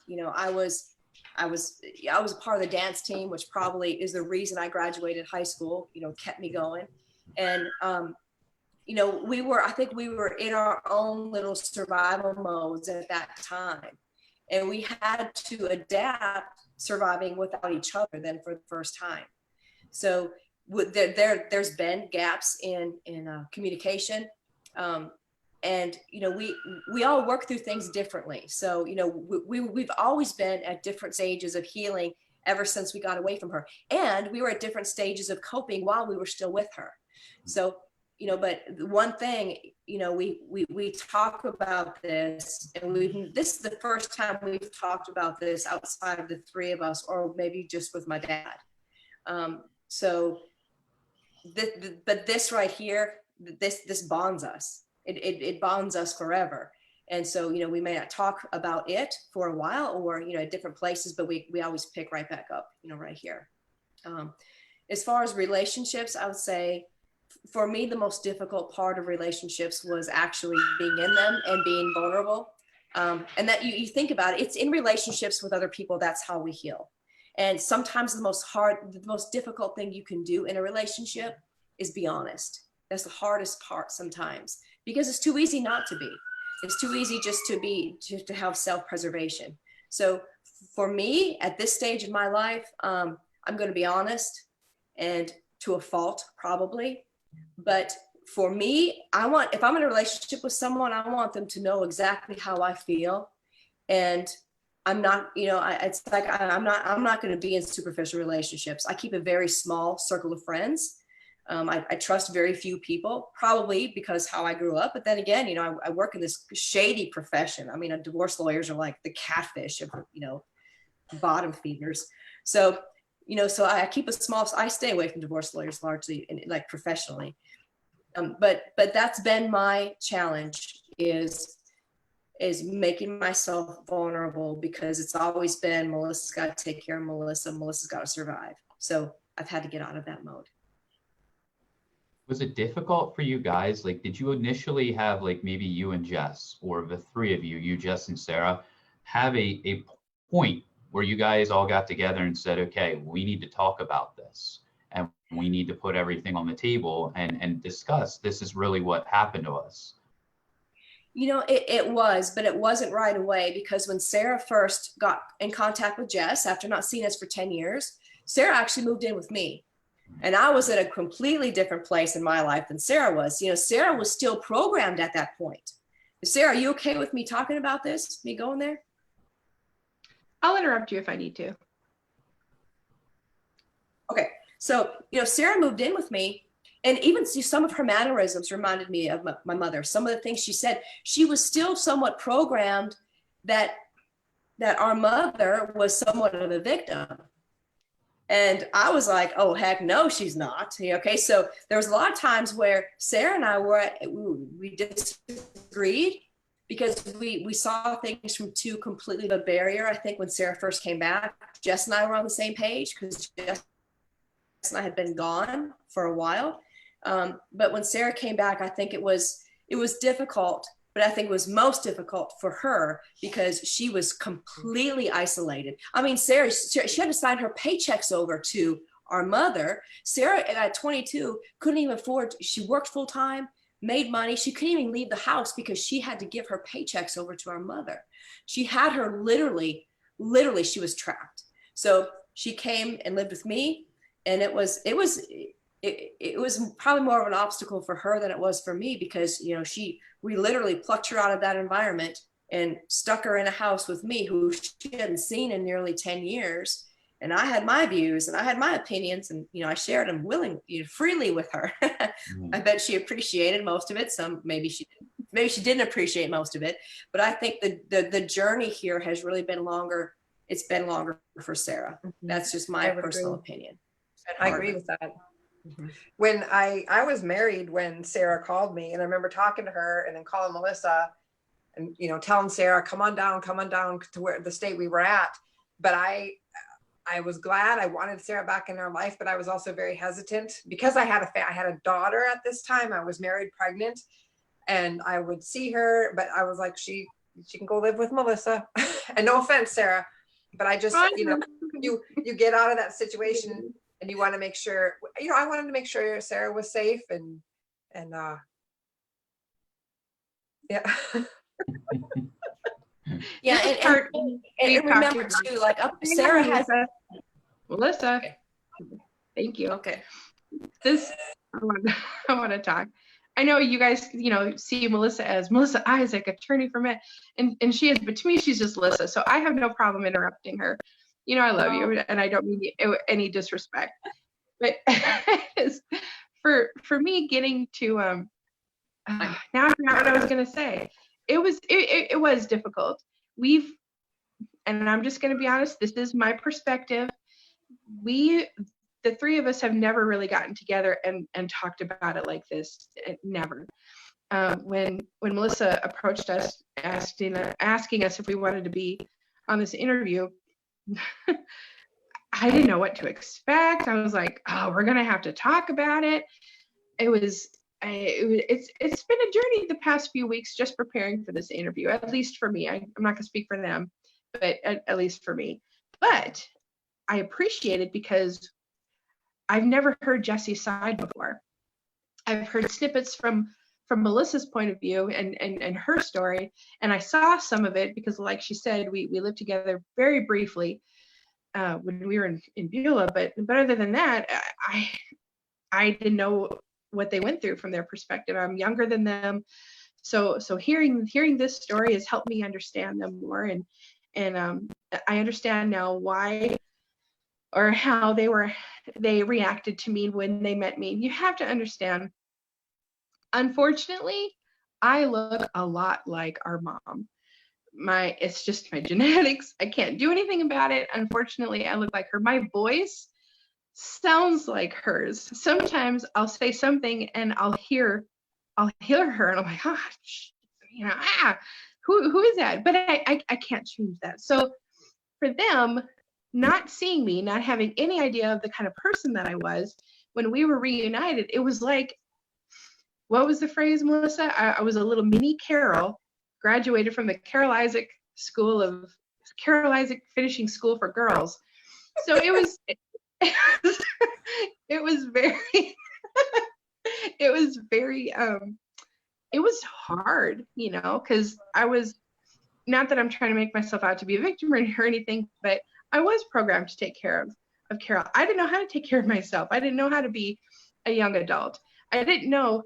Speaker 4: was a part of the dance team, which probably is the reason I graduated high school, kept me going. And, I think we were in our own little survival modes at that time. And we had to adapt surviving without each other then for the first time. So there's been gaps in communication. And, we all work through things differently. So, we've always been at different stages of healing ever since we got away from her. And we were at different stages of coping while we were still with her. So, but one thing, we talk about this, and this is the first time we've talked about this outside of the 3 of us, or maybe just with my dad. But this right here, this bonds us. It bonds us forever. And so, we may not talk about it for a while or, at different places, but we always pick right back up, right here. As far as relationships, I would say for me, the most difficult part of relationships was actually being in them and being vulnerable. And that you think about it, it's in relationships with other people. That's how we heal. And sometimes the most difficult thing you can do in a relationship is be honest. That's the hardest part sometimes, because it's too easy not to be. It's too easy just to have self-preservation. So for me, at this stage in my life, I'm going to be honest, and to a fault probably. But for me, if I'm in a relationship with someone, I want them to know exactly how I feel. And I'm not, it's like I'm not going to be in superficial relationships. I keep a very small circle of friends. I trust very few people, probably because how I grew up. But then again, I work in this shady profession. I mean, divorce lawyers are like the catfish of, bottom feeders. So, so I keep I stay away from divorce lawyers largely, like professionally. But that's been my challenge is making myself vulnerable, because it's always been Melissa's got to take care of Melissa. Melissa's got to survive. So I've had to get out of that mode.
Speaker 1: Was it difficult for you guys? Like, did you initially have, like, maybe you and Jess, or the three of you, Jess and Sarah, have a point where you guys all got together and said, okay, we need to talk about this and we need to put everything on the table and discuss, this is really what happened to us?
Speaker 4: It was, but it wasn't right away, because when Sarah first got in contact with Jess, after not seeing us for 10 years, Sarah actually moved in with me. And I was at a completely different place in my life than Sarah was. Sarah was still programmed at that point. Sarah, are you okay with me talking about this? Me going there?
Speaker 5: I'll interrupt you if I need to.
Speaker 4: Okay. So, Sarah moved in with me, and even some of her mannerisms reminded me of my mother. Some of the things she said, she was still somewhat programmed that our mother was somewhat of a victim. And I was like, oh, heck no, she's not. Okay. So there was a lot of times where Sarah and I we disagreed, because we saw things from two completely the barrier. I think when Sarah first came back, Jess and I were on the same page, because Jess and I had been gone for a while. But when Sarah came back, I think it was difficult, but I think it was most difficult for her because she was completely isolated. I mean, Sarah, she had to sign her paychecks over to our mother. Sarah at 22 couldn't even afford, she worked full time, made money. She couldn't even leave the house because she had to give her paychecks over to our mother. She had her literally, she was trapped. So she came and lived with me, and it was probably more of an obstacle for her than it was for me, because we literally plucked her out of that environment and stuck her in a house with me, who she hadn't seen in nearly 10 years. And I had my views and I had my opinions, and I shared them freely with her. I bet she appreciated most of it. Some maybe she didn't appreciate most of it, but I think the journey here has really been longer. It's been longer for Sarah. That's just my personal opinion.
Speaker 3: I agree with that. When I was married when Sarah called me, and I remember talking to her and then calling Melissa and telling Sarah, come on down to where the state we were at. But I was glad. I wanted Sarah back in our life, but I was also very hesitant because I had a daughter at this time. I was married, pregnant, and I would see her, but I was like, she can go live with Melissa. And no offense, Sarah, but I just you get out of that situation. And you want to make sure, I wanted to make sure Sarah was safe and yeah.
Speaker 4: Yeah. And remember too, like Sarah has
Speaker 5: Melissa. Thank you.
Speaker 4: Okay.
Speaker 5: I want to talk. I know you guys, see Melissa as Melissa Isaak, attorney for men, and she is, but to me, she's just Melissa. So I have no problem interrupting her. I love you, and I don't mean any disrespect, but for me getting to now I forgot what I was gonna say. It was difficult. And I'm just gonna be honest. This is my perspective. The three of us have never really gotten together and talked about it like this. Never. When Melissa approached us asking us if we wanted to be on this interview, I didn't know what to expect. I was like, oh, we're gonna have to talk about it. It's been a journey the past few weeks just preparing for this interview, at least for me. I'm not gonna speak for them, but at least for me. But I appreciate it because I've never heard Jessie's side before. I've heard snippets from Melissa's point of view and her story. And I saw some of it because, like she said, we lived together very briefly when we were in Beulah. But other than that, I didn't know what they went through from their perspective. I'm younger than them. So hearing this story has helped me understand them more. And I understand now why or how they reacted to me when they met me. You have to understand, unfortunately, I look a lot like our mom. It's just my genetics. I can't do anything about it. Unfortunately, I look like her. My voice sounds like hers. Sometimes I'll say something and I'll hear her and I'm like, oh, who is that? But I can't change that. So for them, not seeing me, not having any idea of the kind of person that I was, when we were reunited, it was like, what was the phrase, Melissa? I was a little mini Carol, graduated from the Carol Isaac Finishing School for Girls. So it was it was very it was hard, because I was, not that I'm trying to make myself out to be a victim or anything, but I was programmed to take care of Carol. I didn't know how to take care of myself. I didn't know how to be a young adult. I didn't know.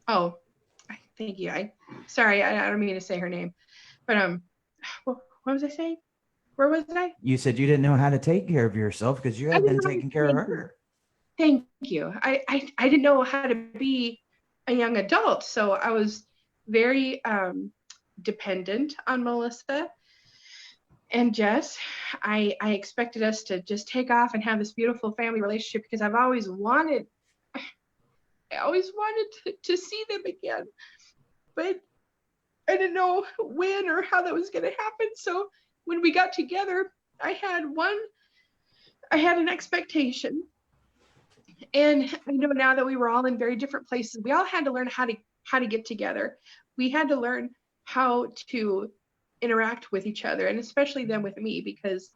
Speaker 5: Oh, thank you. Sorry, I don't mean to say her name, but what was I saying? Where was I?
Speaker 2: You said you didn't know how to take care of yourself because you had been taking care of her.
Speaker 5: Thank you. I didn't know how to be a young adult, so I was very dependent on Melissa and Jess. I expected us to just take off and have this beautiful family relationship because I always wanted to see them again, but I didn't know when or how that was going to happen. So when we got together, I had an expectation, and I know now that we were all in very different places, we all had to learn how to get together. We had to learn how to interact with each other, and especially them with me, because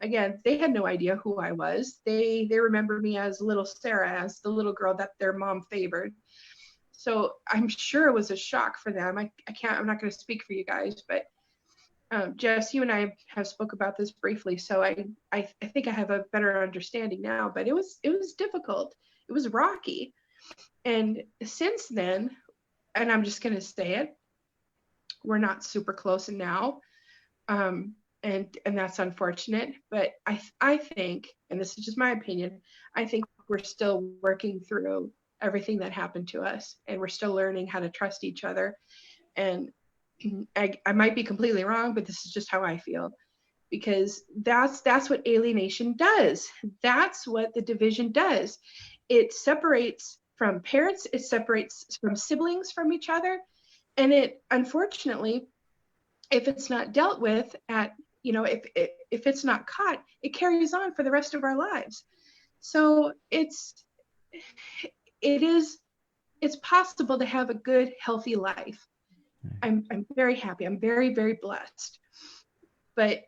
Speaker 5: again, they had no idea who I was. They remember me as little Sarah, as the little girl that their mom favored. So I'm sure it was a shock for them. I'm not going to speak for you guys, but Jess, you and I have spoke about this briefly, so I think I have a better understanding now. But it was difficult. It was rocky, and since then, and I'm just going to say it, we're not super close now, and that's unfortunate. But I think, and this is just my opinion, I think we're still working through everything that happened to us, and we're still learning how to trust each other. And I might be completely wrong, but this is just how I feel, because that's what alienation does. That's what the division does. It separates from parents, it separates from siblings from each other, and it, unfortunately, if it's not dealt with if it's not caught, it carries on for the rest of our lives. So it's possible to have a good, healthy life. I'm very happy. I'm very, very blessed. But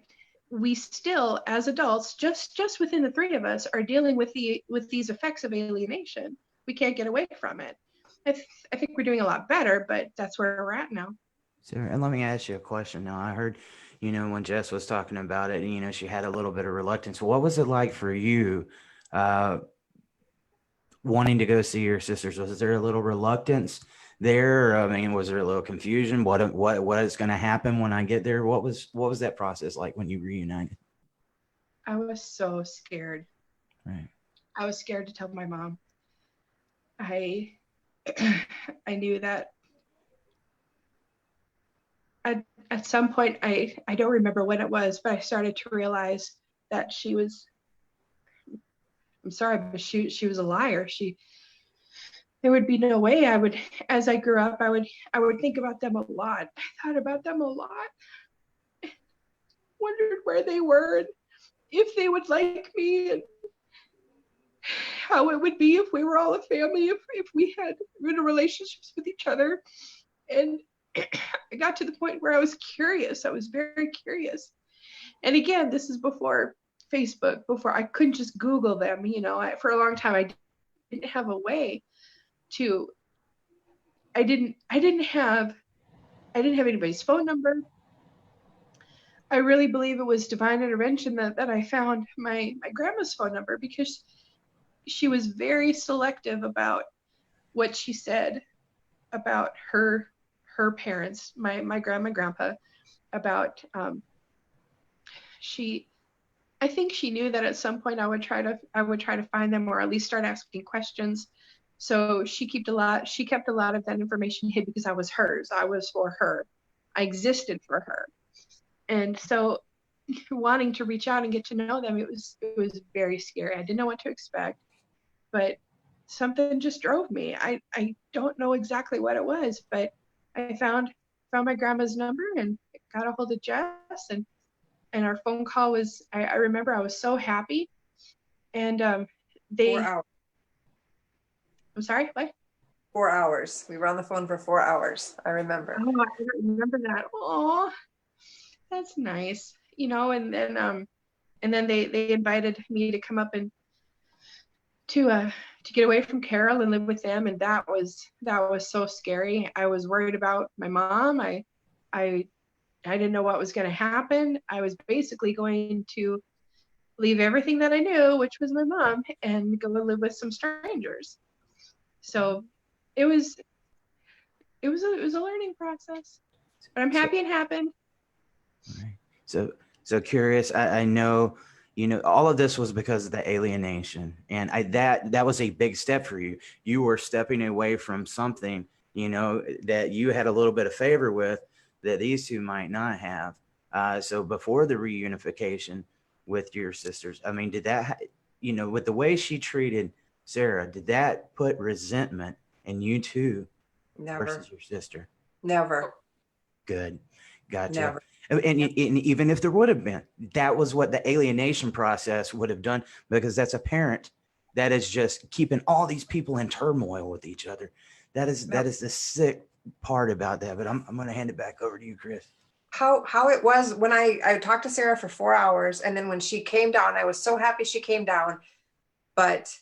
Speaker 5: we still, as adults, just within the three of us, are dealing with these effects of alienation. We can't get away from it. I think we're doing a lot better, but that's where we're at now.
Speaker 2: So, and let me ask you a question now. I heard, when Jess was talking about it, she had a little bit of reluctance. What was it like for you wanting to go see your sisters? Was there a little reluctance there? I mean, was there a little confusion? What is going to happen when I get there? What was that process like when you reunited?
Speaker 5: I was so scared.
Speaker 2: Right.
Speaker 5: I was scared to tell my mom. I knew that at some point, I don't remember when it was, but I started to realize that she was, I'm sorry, but she was a liar. There would be no way as I grew up, I would think about them a lot. I thought about them a lot. Wondered where they were and if they would like me, and how it would be if we were all a family, if we had relationships with each other. And I got to the point where I was curious. I was very curious. And again, this is before Facebook, before I couldn't just Google them. For a long time, I didn't have a way to. I didn't have anybody's phone number. I really believe it was divine intervention that I found my grandma's phone number, because she was very selective about what she said about her parents, my grandma and grandpa, about I think she knew that at some point I would try to find them, or at least start asking questions. So she kept a lot of that information hid because I was hers. I was for her. I existed for her. And so wanting to reach out and get to know them, it was very scary. I didn't know what to expect, but something just drove me. I don't know exactly what it was, but I found my grandma's number and got a hold of Jess, and our phone call was, I remember I was so happy. And
Speaker 3: 4 hours.
Speaker 5: I'm sorry, what?
Speaker 3: 4 hours. We were on the phone for 4 hours. I remember.
Speaker 5: Oh, I don't remember that. Oh, that's nice. And then they invited me to come up and to get away from Carol and live with them, and that was so scary. I was worried about my mom. I didn't know what was going to happen. I was basically going to leave everything that I knew, which was my mom, and go live with some strangers. So it was a learning process, but I'm happy it happened.
Speaker 2: Right. So curious. I know, all of this was because of the alienation, and that was a big step for you. You were stepping away from something, that you had a little bit of favor with that these two might not have. So before the reunification with your sisters, I mean, did that, with the way she treated Sarah, did that put resentment in you two
Speaker 3: Never.
Speaker 2: versus your sister?
Speaker 3: Never.
Speaker 2: Good. Gotcha.
Speaker 3: Never.
Speaker 2: And even if there would have been, that was what the alienation process would have done, because that's a parent that is just keeping all these people in turmoil with each other. That is the sick part about that. But I'm going to hand it back over to you, Chris.
Speaker 3: How it was when I talked to Sarah for 4 hours, and then when she came down, I was so happy she came down. But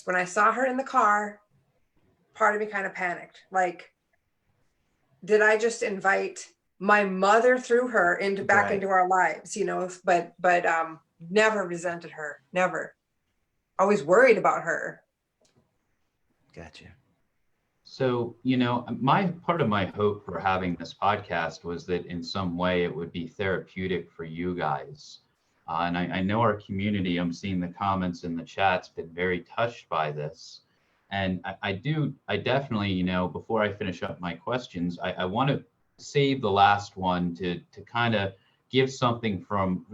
Speaker 3: when I saw her in the car, part of me kind of panicked. Like, did I just invite my mother through her back into our lives, but never resented her, never. Always worried about her.
Speaker 2: Gotcha.
Speaker 1: So, my part of my hope for having this podcast was that in some way it would be therapeutic for you guys. And I know our community, I'm seeing the comments in the chat's been very touched by this. And I definitely, before I finish up my questions, I want to save the last one to kind of give something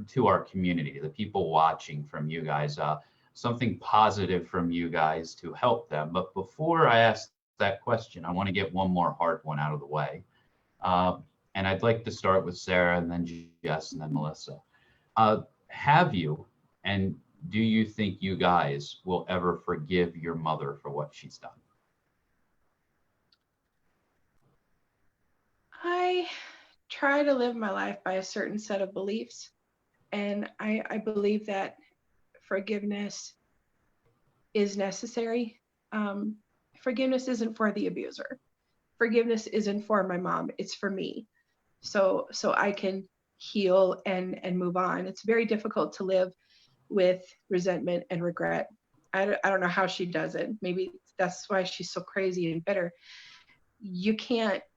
Speaker 1: to our community, the people watching, from you guys, something positive from you guys to help them. But before I ask that question, I want to get one more hard one out of the way. And I'd like to start with Sarah, and then Jess, and then Melissa. Have you, and do you think you guys will ever forgive your mother for what she's done?
Speaker 5: I try to live my life by a certain set of beliefs, and I believe that forgiveness is necessary. Forgiveness isn't for the abuser. Forgiveness isn't for my mom. It's for me. So I can heal and move on. It's very difficult to live with resentment and regret. I don't know how she does it. Maybe that's why she's so crazy and bitter.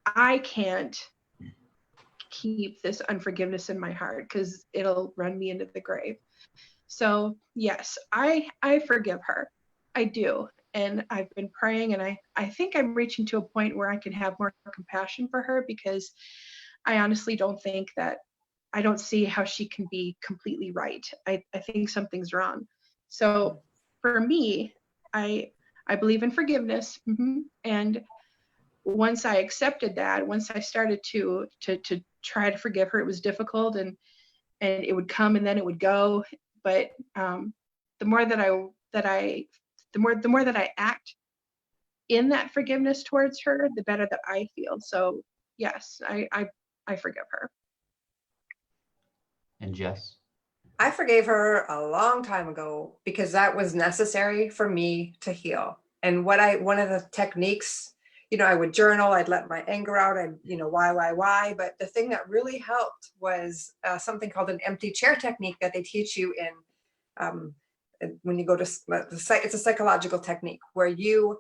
Speaker 5: I can't keep this unforgiveness in my heart, because it'll run me into the grave. So yes, I forgive her. I do. And I've been praying, and I think I'm reaching to a point where I can have more compassion for her, because I honestly don't think that, I don't see how she can be completely right. I think something's wrong. So for me, I believe in forgiveness. And once I accepted that, once I started to try to forgive her, it was difficult, and it would come and then it would go. But the more that I act in that forgiveness towards her, the better that I feel. So yes, I forgive her.
Speaker 1: And Jess?
Speaker 3: I forgave her a long time ago, because that was necessary for me to heal. And one of the techniques, I would journal, I'd let my anger out, why. But the thing that really helped was something called an empty chair technique that they teach you in when you go to the site. It's a psychological technique where you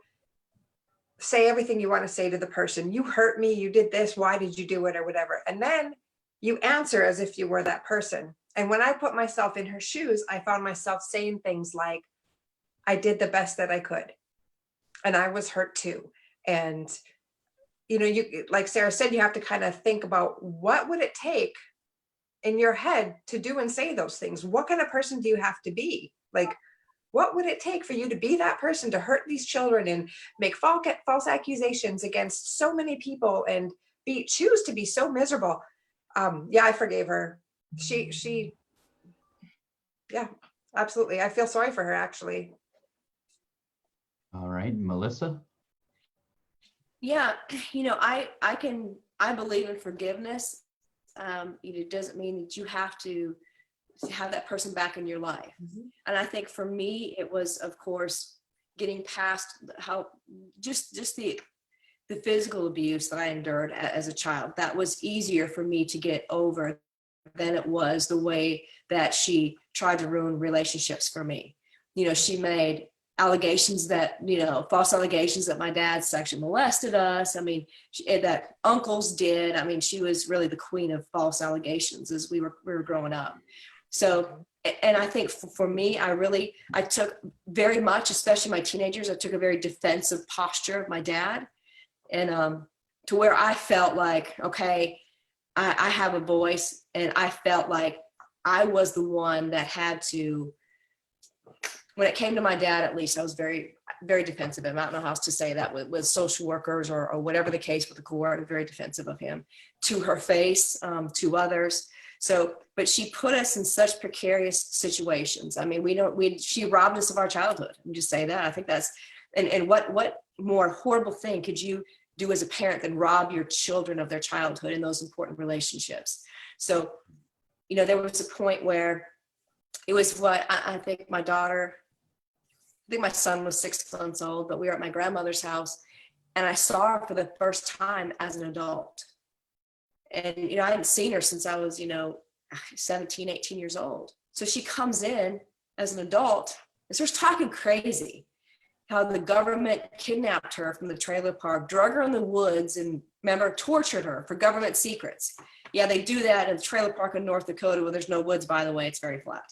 Speaker 3: say everything you want to say to the person. You hurt me, you did this, why did you do it, or whatever. And then you answer as if you were that person. And when I put myself in her shoes, I found myself saying things like, I did the best that I could. And I was hurt too. And, you, like Sarah said, you have to kind of think about what would it take in your head to do and say those things? What kind of person do you have to be? Like, what would it take for you to be that person, to hurt these children and make false accusations against so many people and choose to be so miserable? Yeah, I forgave her. Yeah, absolutely. I feel sorry for her, actually.
Speaker 1: All right, Melissa?
Speaker 4: Yeah, I believe in forgiveness. It doesn't mean that you have to have that person back in your life.
Speaker 3: Mm-hmm.
Speaker 4: And I think for me, it was, of course, getting past how just the physical abuse that I endured as a child. That was easier for me to get over than it was the way that she tried to ruin relationships for me. She made allegations that, false allegations that my dad sexually molested us. I mean, that uncles did. I mean, she was really the queen of false allegations as we were growing up. So, and I think for me, I took very much, especially my teenagers, I took a very defensive posture of my dad, and to where I felt like, okay, I have a voice, and I felt like I was the one that had to, when it came to my dad, at least I was very, very defensive of him. I don't know how else to say that with social workers or whatever the case with the court. I'm very defensive of him to her face, to others. So, but she put us in such precarious situations. I mean, she robbed us of our childhood. I'm just say that. I think that's, and what more horrible thing could you do as a parent than rob your children of their childhood in those important relationships? So, there was a point where it was what I think my son was 6 months old, but we were at my grandmother's house, and I saw her for the first time as an adult. And, I hadn't seen her since I was, 17, 18 years old. So she comes in as an adult and starts talking crazy, how the government kidnapped her from the trailer park, drug her in the woods, and tortured her for government secrets. Yeah, they do that in the trailer park in North Dakota where there's no woods, by the way, it's very flat.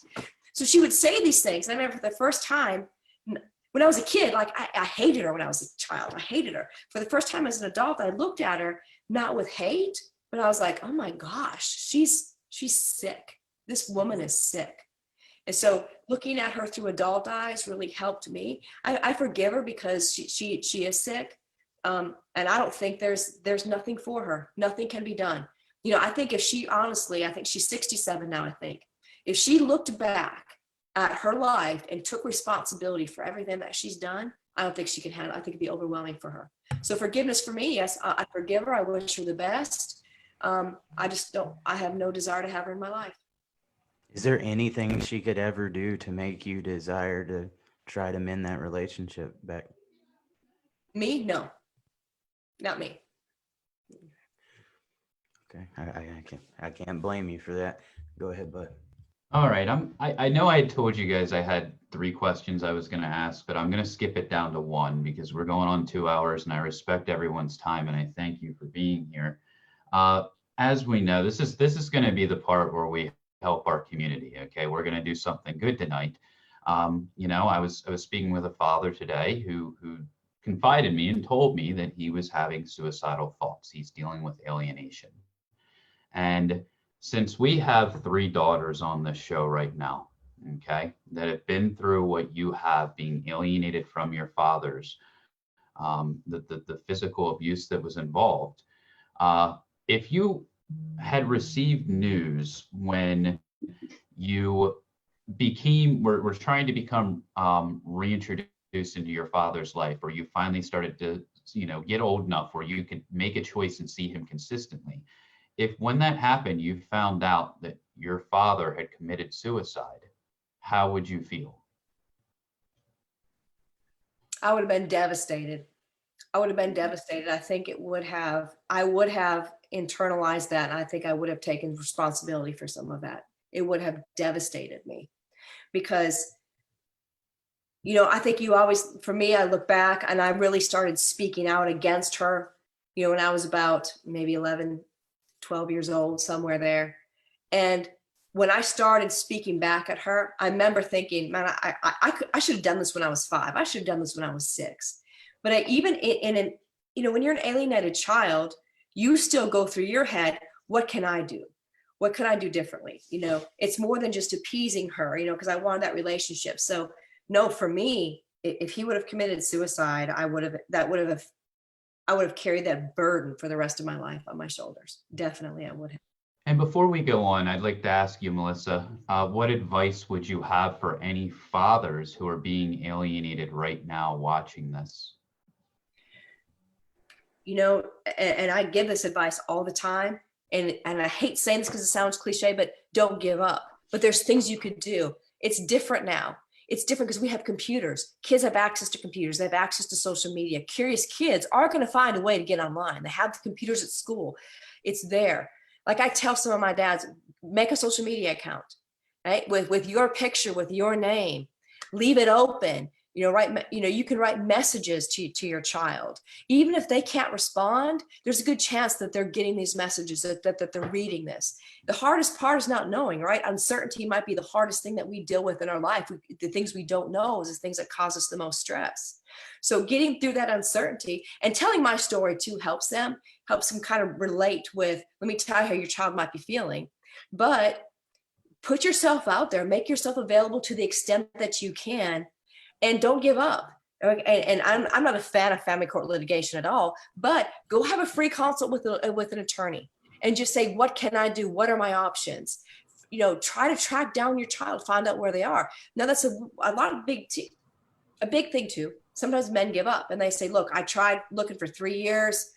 Speaker 4: So she would say these things. And I remember for the first time, when I was a kid, like I hated her when I was a child. I hated her. For the first time as an adult, I looked at her, not with hate, but I was like, oh my gosh, she's sick. This woman is sick. And so looking at her through adult eyes really helped me. I forgive her because she is sick. And I don't think there's nothing for her. Nothing can be done. I think if she honestly, I think she's 67 now, I think. If she looked back at her life and took responsibility for everything that she's done, I don't think she could handle it. I think it'd be overwhelming for her. So forgiveness for me, yes, I forgive her. I wish her the best. I have no desire to have her in my life.
Speaker 2: Is there anything she could ever do to make you desire to try to mend that relationship back?
Speaker 4: Me? No, not me.
Speaker 2: Okay, I can't blame you for that. Go ahead, bud.
Speaker 1: All right, I know I had told you guys I had 3 questions I was going to ask, but I'm going to skip it down to 1 because we're going on 2 hours, and I respect everyone's time, and I thank you for being here. As we know, this is going to be the part where we help our community. Okay, we're going to do something good tonight. I was speaking with a father today who confided me and told me that he was having suicidal thoughts. He's dealing with alienation, and since we have 3 daughters on this show right now, okay, that have been through what you have, being alienated from your fathers, the physical abuse that was involved. If you had received news when you were trying to become reintroduced into your father's life, or you finally started to, get old enough where you could make a choice and see him consistently, if when that happened, you found out that your father had committed suicide, how would you feel?
Speaker 4: I would have been devastated. I think I would have internalized that. And I think I would have taken responsibility for some of that. It would have devastated me because, I think for me, I look back and I really started speaking out against her, when I was about maybe 11, 12 years old, somewhere there. And when I started speaking back at her, I remember thinking, man, I should have done this when I was 5. I should have done this when I was 6. But even in an, when you're an alienated child, you still go through your head, what can I do? What could I do differently? It's more than just appeasing her, because I wanted that relationship. So no, for me, if he would have committed suicide, I would have carried that burden for the rest of my life on my shoulders. Definitely, I would have.
Speaker 1: And before we go on, I'd like to ask you, Melissa, what advice would you have for any fathers who are being alienated right now watching this?
Speaker 4: And I give this advice all the time. And I hate saying this because it sounds cliche, but don't give up. But there's things you could do. It's different now. It's different because we have computers. Kids have access to computers. They have access to social media. Curious kids are going to find a way to get online. They have the computers at school. It's there. Like I tell some of my dads, make a social media account, right? With your picture, with your name, leave it open. You can write messages to your child. Even if they can't respond, there's a good chance that they're getting these messages, that they're reading this. The hardest part is not knowing, right? Uncertainty might be the hardest thing that we deal with in our life. The things we don't know is the things that cause us the most stress. So getting through that uncertainty and telling my story too helps them kind of relate with, let me tell you how your child might be feeling. But put yourself out there, make yourself available to the extent that you can. And don't give up. And I'm not a fan of family court litigation at all, but go have a free consult with an attorney and just say, what can I do? What are my options? Try to track down your child, find out where they are. Now that's a big thing too. Sometimes men give up and they say, look, I tried looking for 3 years.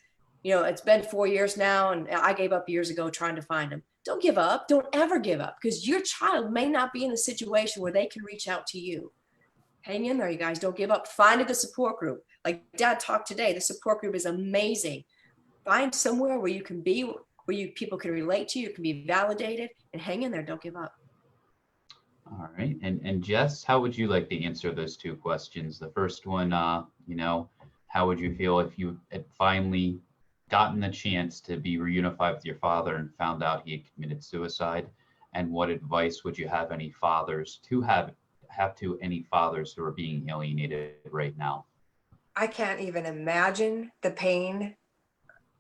Speaker 4: It's been 4 years now and I gave up years ago trying to find him. Don't give up. Don't ever give up because your child may not be in a situation where they can reach out to you. Hang in there, you guys. Don't give up. Find the support group. Like Dad talked today, the support group is amazing. Find somewhere where you can be, where people can relate to you, can be validated, and hang in there. Don't give up.
Speaker 1: All right. And Jess, how would you like to answer those 2 questions? The first one, how would you feel if you had finally gotten the chance to be reunified with your father and found out he had committed suicide? And what advice would you have any fathers to any fathers who are being alienated right now?
Speaker 3: I can't even imagine the pain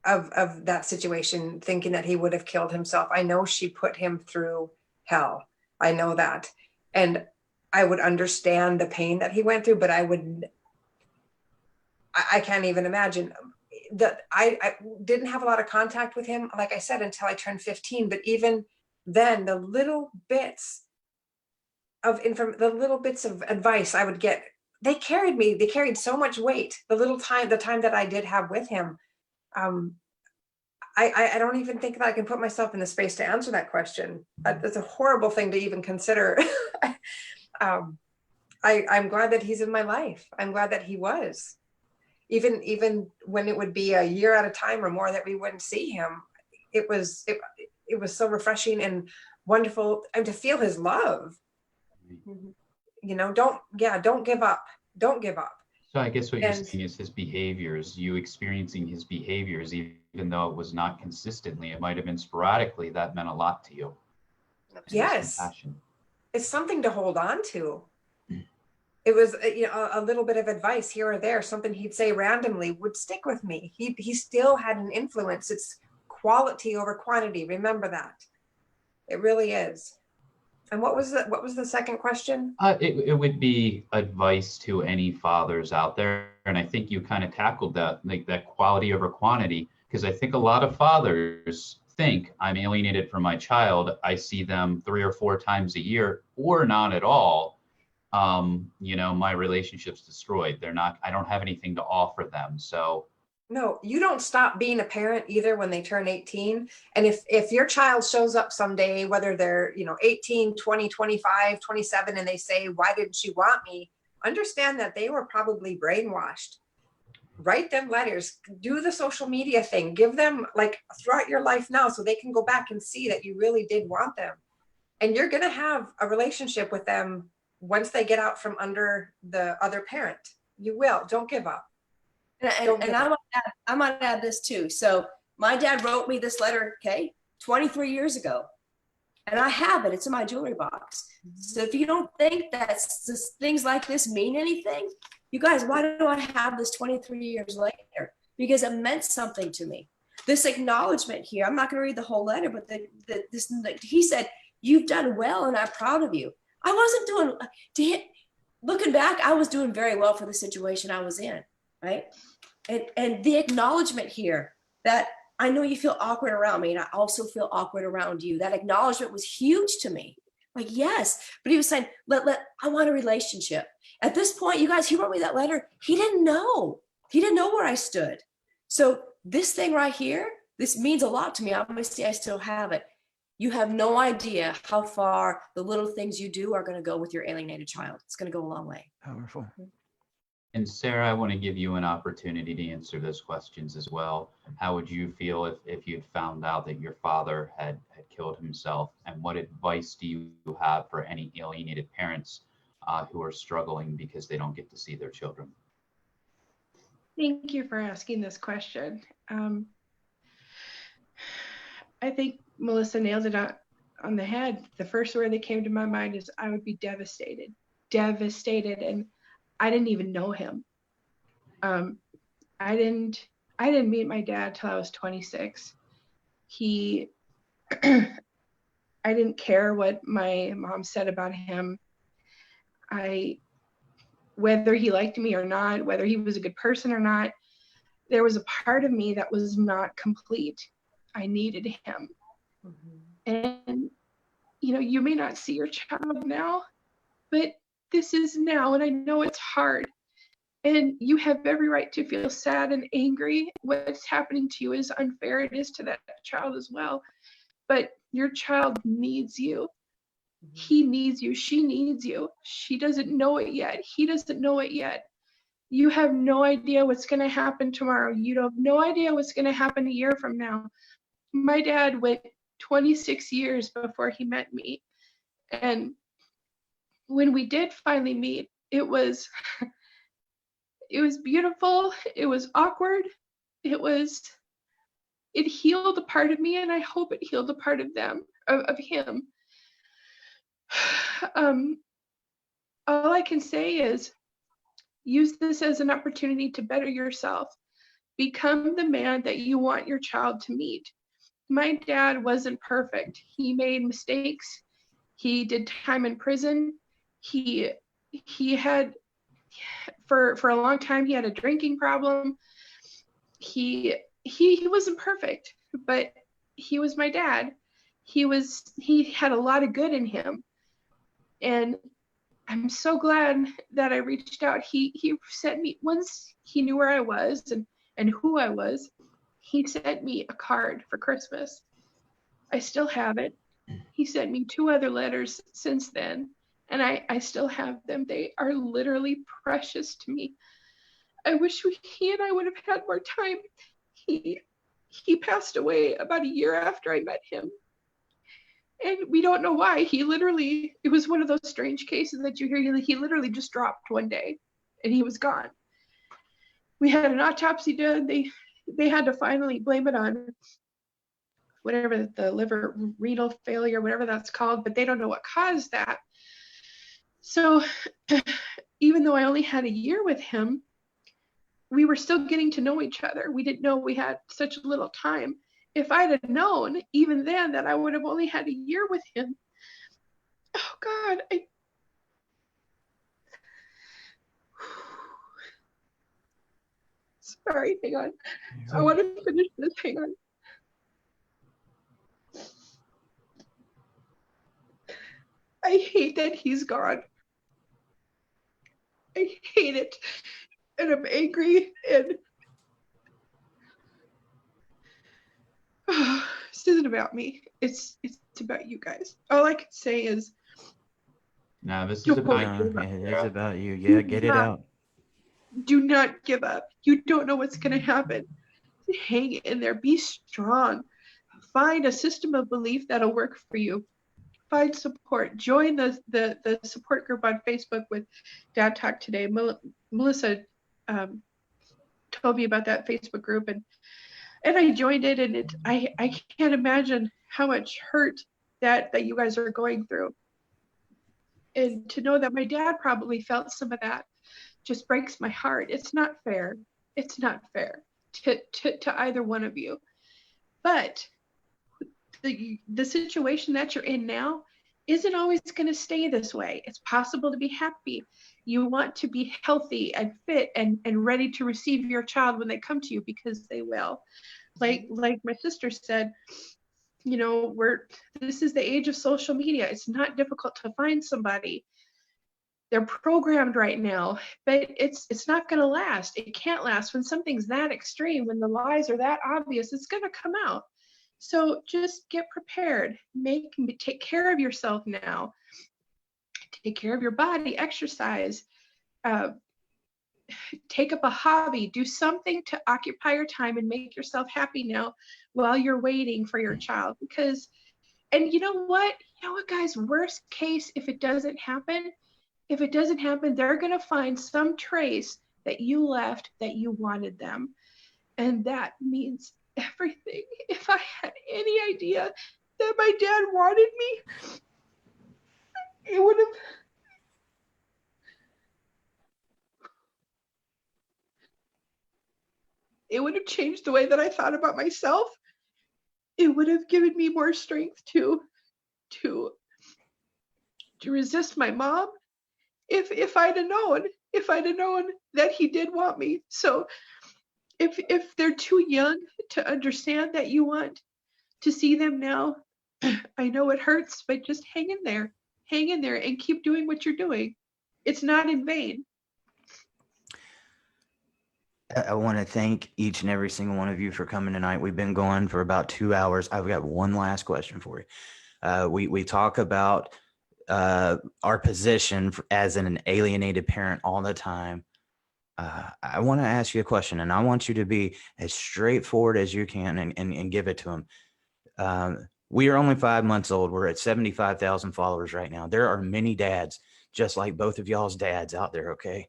Speaker 3: of that situation, thinking that he would have killed himself. I know she put him through hell. I know that. And I would understand the pain that he went through, but I can't even imagine that. I didn't have a lot of contact with him, like I said, until I turned 15. But even then, the little bits of advice I would get, they carried so much weight. The time that I did have with him, I don't even think that I can put myself in the space to answer that question. It's a horrible thing to even consider. I'm glad that he's in my life. I'm glad that he was, even when it would be a year at a time or more that we wouldn't see him. It was so refreshing and wonderful, and to feel his love. Don't give up. Don't give up.
Speaker 1: So I guess what you're saying is his behaviors, you experiencing his behaviors, even though it was not consistently, it might have been sporadically, that meant a lot to you.
Speaker 3: Yes. It's something to hold on to. It was a little bit of advice here or there, something he'd say randomly would stick with me. He still had an influence. It's quality over quantity. Remember that. It really is. And what was the second question?
Speaker 1: It would be advice to any fathers out there. And I think you kind of tackled that, like that quality over quantity, because I think a lot of fathers think, I'm alienated from my child. I see them 3 or 4 times a year or not at all. My relationship's destroyed. I don't have anything to offer them. So
Speaker 3: no, you don't stop being a parent either when they turn 18. And if your child shows up someday, whether they're 18, 20, 25, 27, and they say, why didn't you want me? Understand that they were probably brainwashed. Write them letters, do the social media thing, give them throughout your life now so they can go back and see that you really did want them. And you're going to have a relationship with them once they get out from under the other parent. You will. Don't give up.
Speaker 4: And I might add this too. So my dad wrote me this letter, 23 years ago. And I have it. It's in my jewelry box. So if you don't think that things like this mean anything, you guys, why do I have this 23 years later? Because it meant something to me. This acknowledgement here, I'm not going to read the whole letter, but he said, you've done well and I'm proud of you. I wasn't doing, looking back, I was doing very well for the situation I was in, right? And the acknowledgement here that I know you feel awkward around me and I also feel awkward around you. That acknowledgement was huge to me. Like, yes, but he was saying, I want a relationship. At this point, you guys, he wrote me that letter. He didn't know. He didn't know where I stood. So this thing right here, this means a lot to me. Obviously, I still have it. You have no idea how far the little things you do are going to go with your alienated child. It's going to go a long way.
Speaker 2: Powerful.
Speaker 1: And Sarah, I want to give you an opportunity to answer those questions as well. How would you feel if you'd found out that your father had killed himself? And what advice do you have for any alienated parents who are struggling because they don't get to see their children?
Speaker 5: Thank you for asking this question. I think Melissa nailed it on the head. The first word that came to my mind is I would be devastated. And I didn't even know him. I didn't meet my dad till I was 26. I didn't care what my mom said about him. Whether he liked me or not, whether he was a good person or not, there was a part of me that was not complete. I needed him. And, you may not see your child now, but this is now, and I know it's hard. And you have every right to feel sad and angry. What's happening to you is unfair. It is to that child as well. But your child needs you. He needs you. She needs you. She doesn't know it yet. He doesn't know it yet. You have no idea what's going to happen tomorrow. You have no idea what's going to happen a year from now. My dad went 26 years before he met me. And when we did finally meet, it was beautiful. It was awkward. It healed a part of me, and I hope it healed a part of him. All I can say is use this as an opportunity to better yourself. Become the man that you want your child to meet. My dad wasn't perfect. He made mistakes. He did time in prison. He had, for a long time, he had a drinking problem. He wasn't perfect, but he was my dad. He had a lot of good in him. And I'm so glad that I reached out. He sent me, once he knew where I was and who I was, he sent me a card for Christmas. I still have it. He sent me 2 other letters since then, and I still have them. They are literally precious to me. I wish he and I would have had more time. He passed away about a year after I met him. And we don't know why. It was one of those strange cases that you hear. He literally just dropped one day and he was gone. We had an autopsy done. They had to finally blame it on whatever, the liver renal failure, whatever that's called, but they don't know what caused that. So even though I only had a year with him, we were still getting to know each other. We didn't know we had such little time. If I'd have known even then that I would have only had a year with him, oh God, sorry, hang on. I want to finish this, hang on. I hate that he's gone. I hate it. And I'm angry, and this isn't about me. It's about you guys. All I can say is,
Speaker 1: No, this is about you.
Speaker 2: It is about you. Yeah, get it out.
Speaker 5: Do not give up. You don't know what's going to happen. Hang in there. Be strong. Find a system of belief that'll work for you. Find support. Join the support group on Facebook with Dad Talk Today. Melissa told me about that Facebook group, and I joined it, and I can't imagine how much hurt that you guys are going through. And to know that my dad probably felt some of that just breaks my heart. It's not fair. It's not fair to either one of you. But the situation that you're in now isn't always going to stay this way. It's possible to be happy. You want to be healthy and fit and ready to receive your child when they come to you, because they will. Like my sister said, you know, this is the age of social media. It's not difficult to find somebody. They're programmed right now, but it's not going to last. It can't last. When something's that extreme, when the lies are that obvious, it's going to come out. So just get prepared. Take care of yourself now. Take care of your body, exercise, take up a hobby, do something to occupy your time and make yourself happy now while you're waiting for your child. Because, and you know what, guys, worst case, if it doesn't happen, they're going to find some trace that you left that you wanted them. And that means everything. If I had any idea that my dad wanted me, it would have changed the way that I thought about myself. It would have given me more strength to resist my mom if I'd have known that he did want me. So if they're too young to understand that you want to see them now, I know it hurts, but just hang in there and keep doing what you're doing. It's not in vain.
Speaker 2: I want to thank each and every single one of you for coming tonight. We've been going for about 2 hours. I've got one last question for you. We talk about our position as an alienated parent all the time. I want to ask you a question, and I want you to be as straightforward as you can and give it to them. We are only 5 months old. We're at 75,000 followers right now. There are many dads, just like both of y'all's dads out there, okay?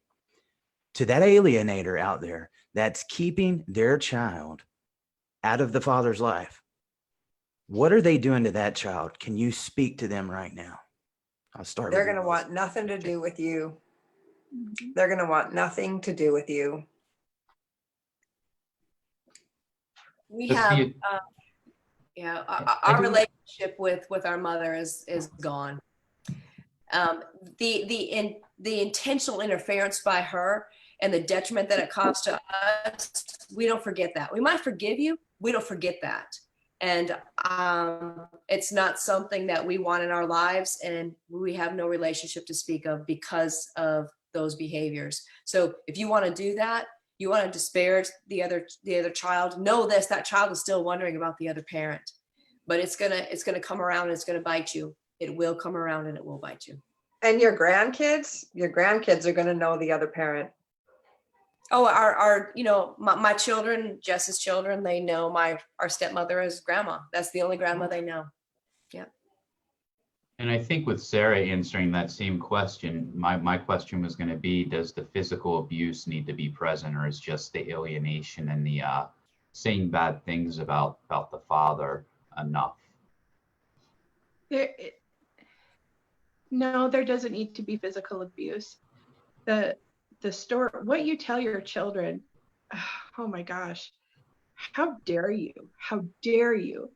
Speaker 2: To that alienator out there that's keeping their child out of the father's life, what are they doing to that child? Can you speak to them right now? I'll start.
Speaker 3: They're going to want nothing to do with you. They're going to want nothing to do with you.
Speaker 4: We have, our relationship with our mother is gone. The intentional interference by her and the detriment that it caused to us, we don't forget that. We might forgive you, we don't forget that. And it's not something that we want in our lives, and we have no relationship to speak of because of those behaviors. So if you want to do that, you want to disparage the other child, know this, that child is still wondering about the other parent, but it's gonna come around and it's gonna bite you. It will come around and it will bite you.
Speaker 3: And your grandkids are going to know the other parent.
Speaker 4: Oh, my children, Jess's children, they know our stepmother as grandma. That's the only grandma they know. Yeah.
Speaker 1: And I think with Sarah answering that same question, my question was going to be, does the physical abuse need to be present, or is just the alienation and the saying bad things about the father enough?
Speaker 5: No, there doesn't need to be physical abuse. The story, what you tell your children, oh my gosh, how dare you? How dare you?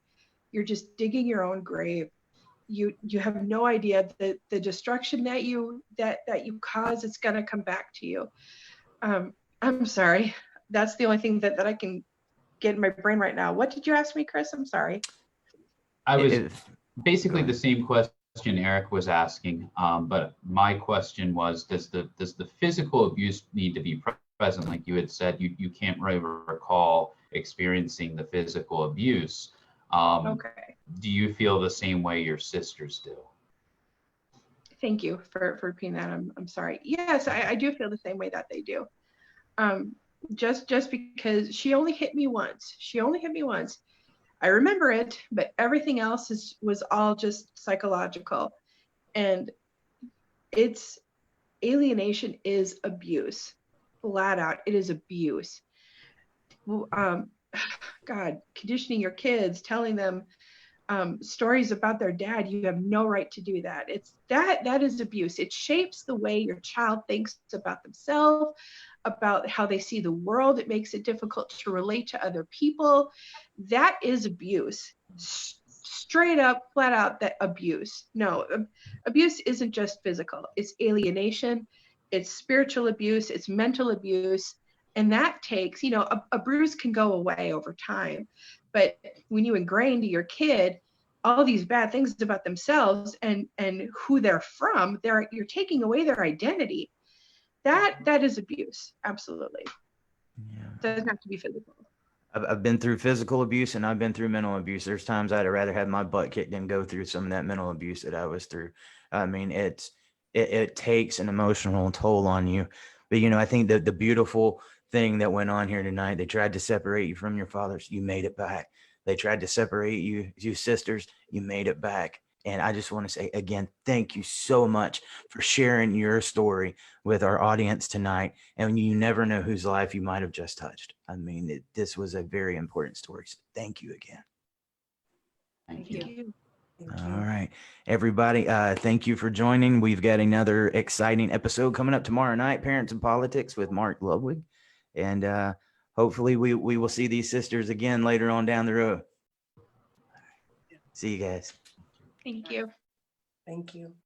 Speaker 5: You're just digging your own grave. You have no idea that the destruction that you cause, it's gonna come back to you. I'm sorry. That's the only thing that I can get in my brain right now. What did you ask me, Chris? I'm sorry.
Speaker 1: I was basically the same question Eric was asking, but my question was, does the physical abuse need to be present? Like you had said, you can't really recall experiencing the physical abuse.
Speaker 5: Okay.
Speaker 1: Do you feel the same way your sisters do?
Speaker 5: Thank you for repeating that. I'm sorry. Yes, I do feel the same way that they do. Just because she only hit me once. I remember it, but everything else was all just psychological. And alienation is abuse. Flat out, it is abuse. God, conditioning your kids, telling them stories about their dad, you have no right to do that. That is abuse. It shapes the way your child thinks about themselves, about how they see the world. It makes it difficult to relate to other people. That is abuse. Straight up, flat out, that abuse. No, abuse isn't just physical. It's alienation. It's spiritual abuse. It's mental abuse. And that takes, a bruise can go away over time. But when you ingrain to your kid all these bad things about themselves and who they're from, you're taking away their identity. That is abuse. Absolutely.
Speaker 2: Yeah.
Speaker 5: It doesn't have to be physical.
Speaker 2: I've been through physical abuse and I've been through mental abuse. There's times I'd rather have my butt kicked than go through some of that mental abuse that I was through. I mean, it takes an emotional toll on you. But, I think that the beautiful thing that went on here tonight, they tried to separate you from your fathers. You made it back. They tried to separate you sisters. You made it back. And I just want to say again, thank you so much for sharing your story with our audience tonight. And you never know whose life you might have just touched. I mean, this was a very important story. So thank you again.
Speaker 1: Thank you.
Speaker 5: Thank you.
Speaker 2: All right, everybody. Thank you for joining. We've got another exciting episode coming up tomorrow night, Parents in Politics with Mark Ludwig. And hopefully we will see these sisters again later on down the road. See you guys.
Speaker 5: Thank you.
Speaker 3: Thank you.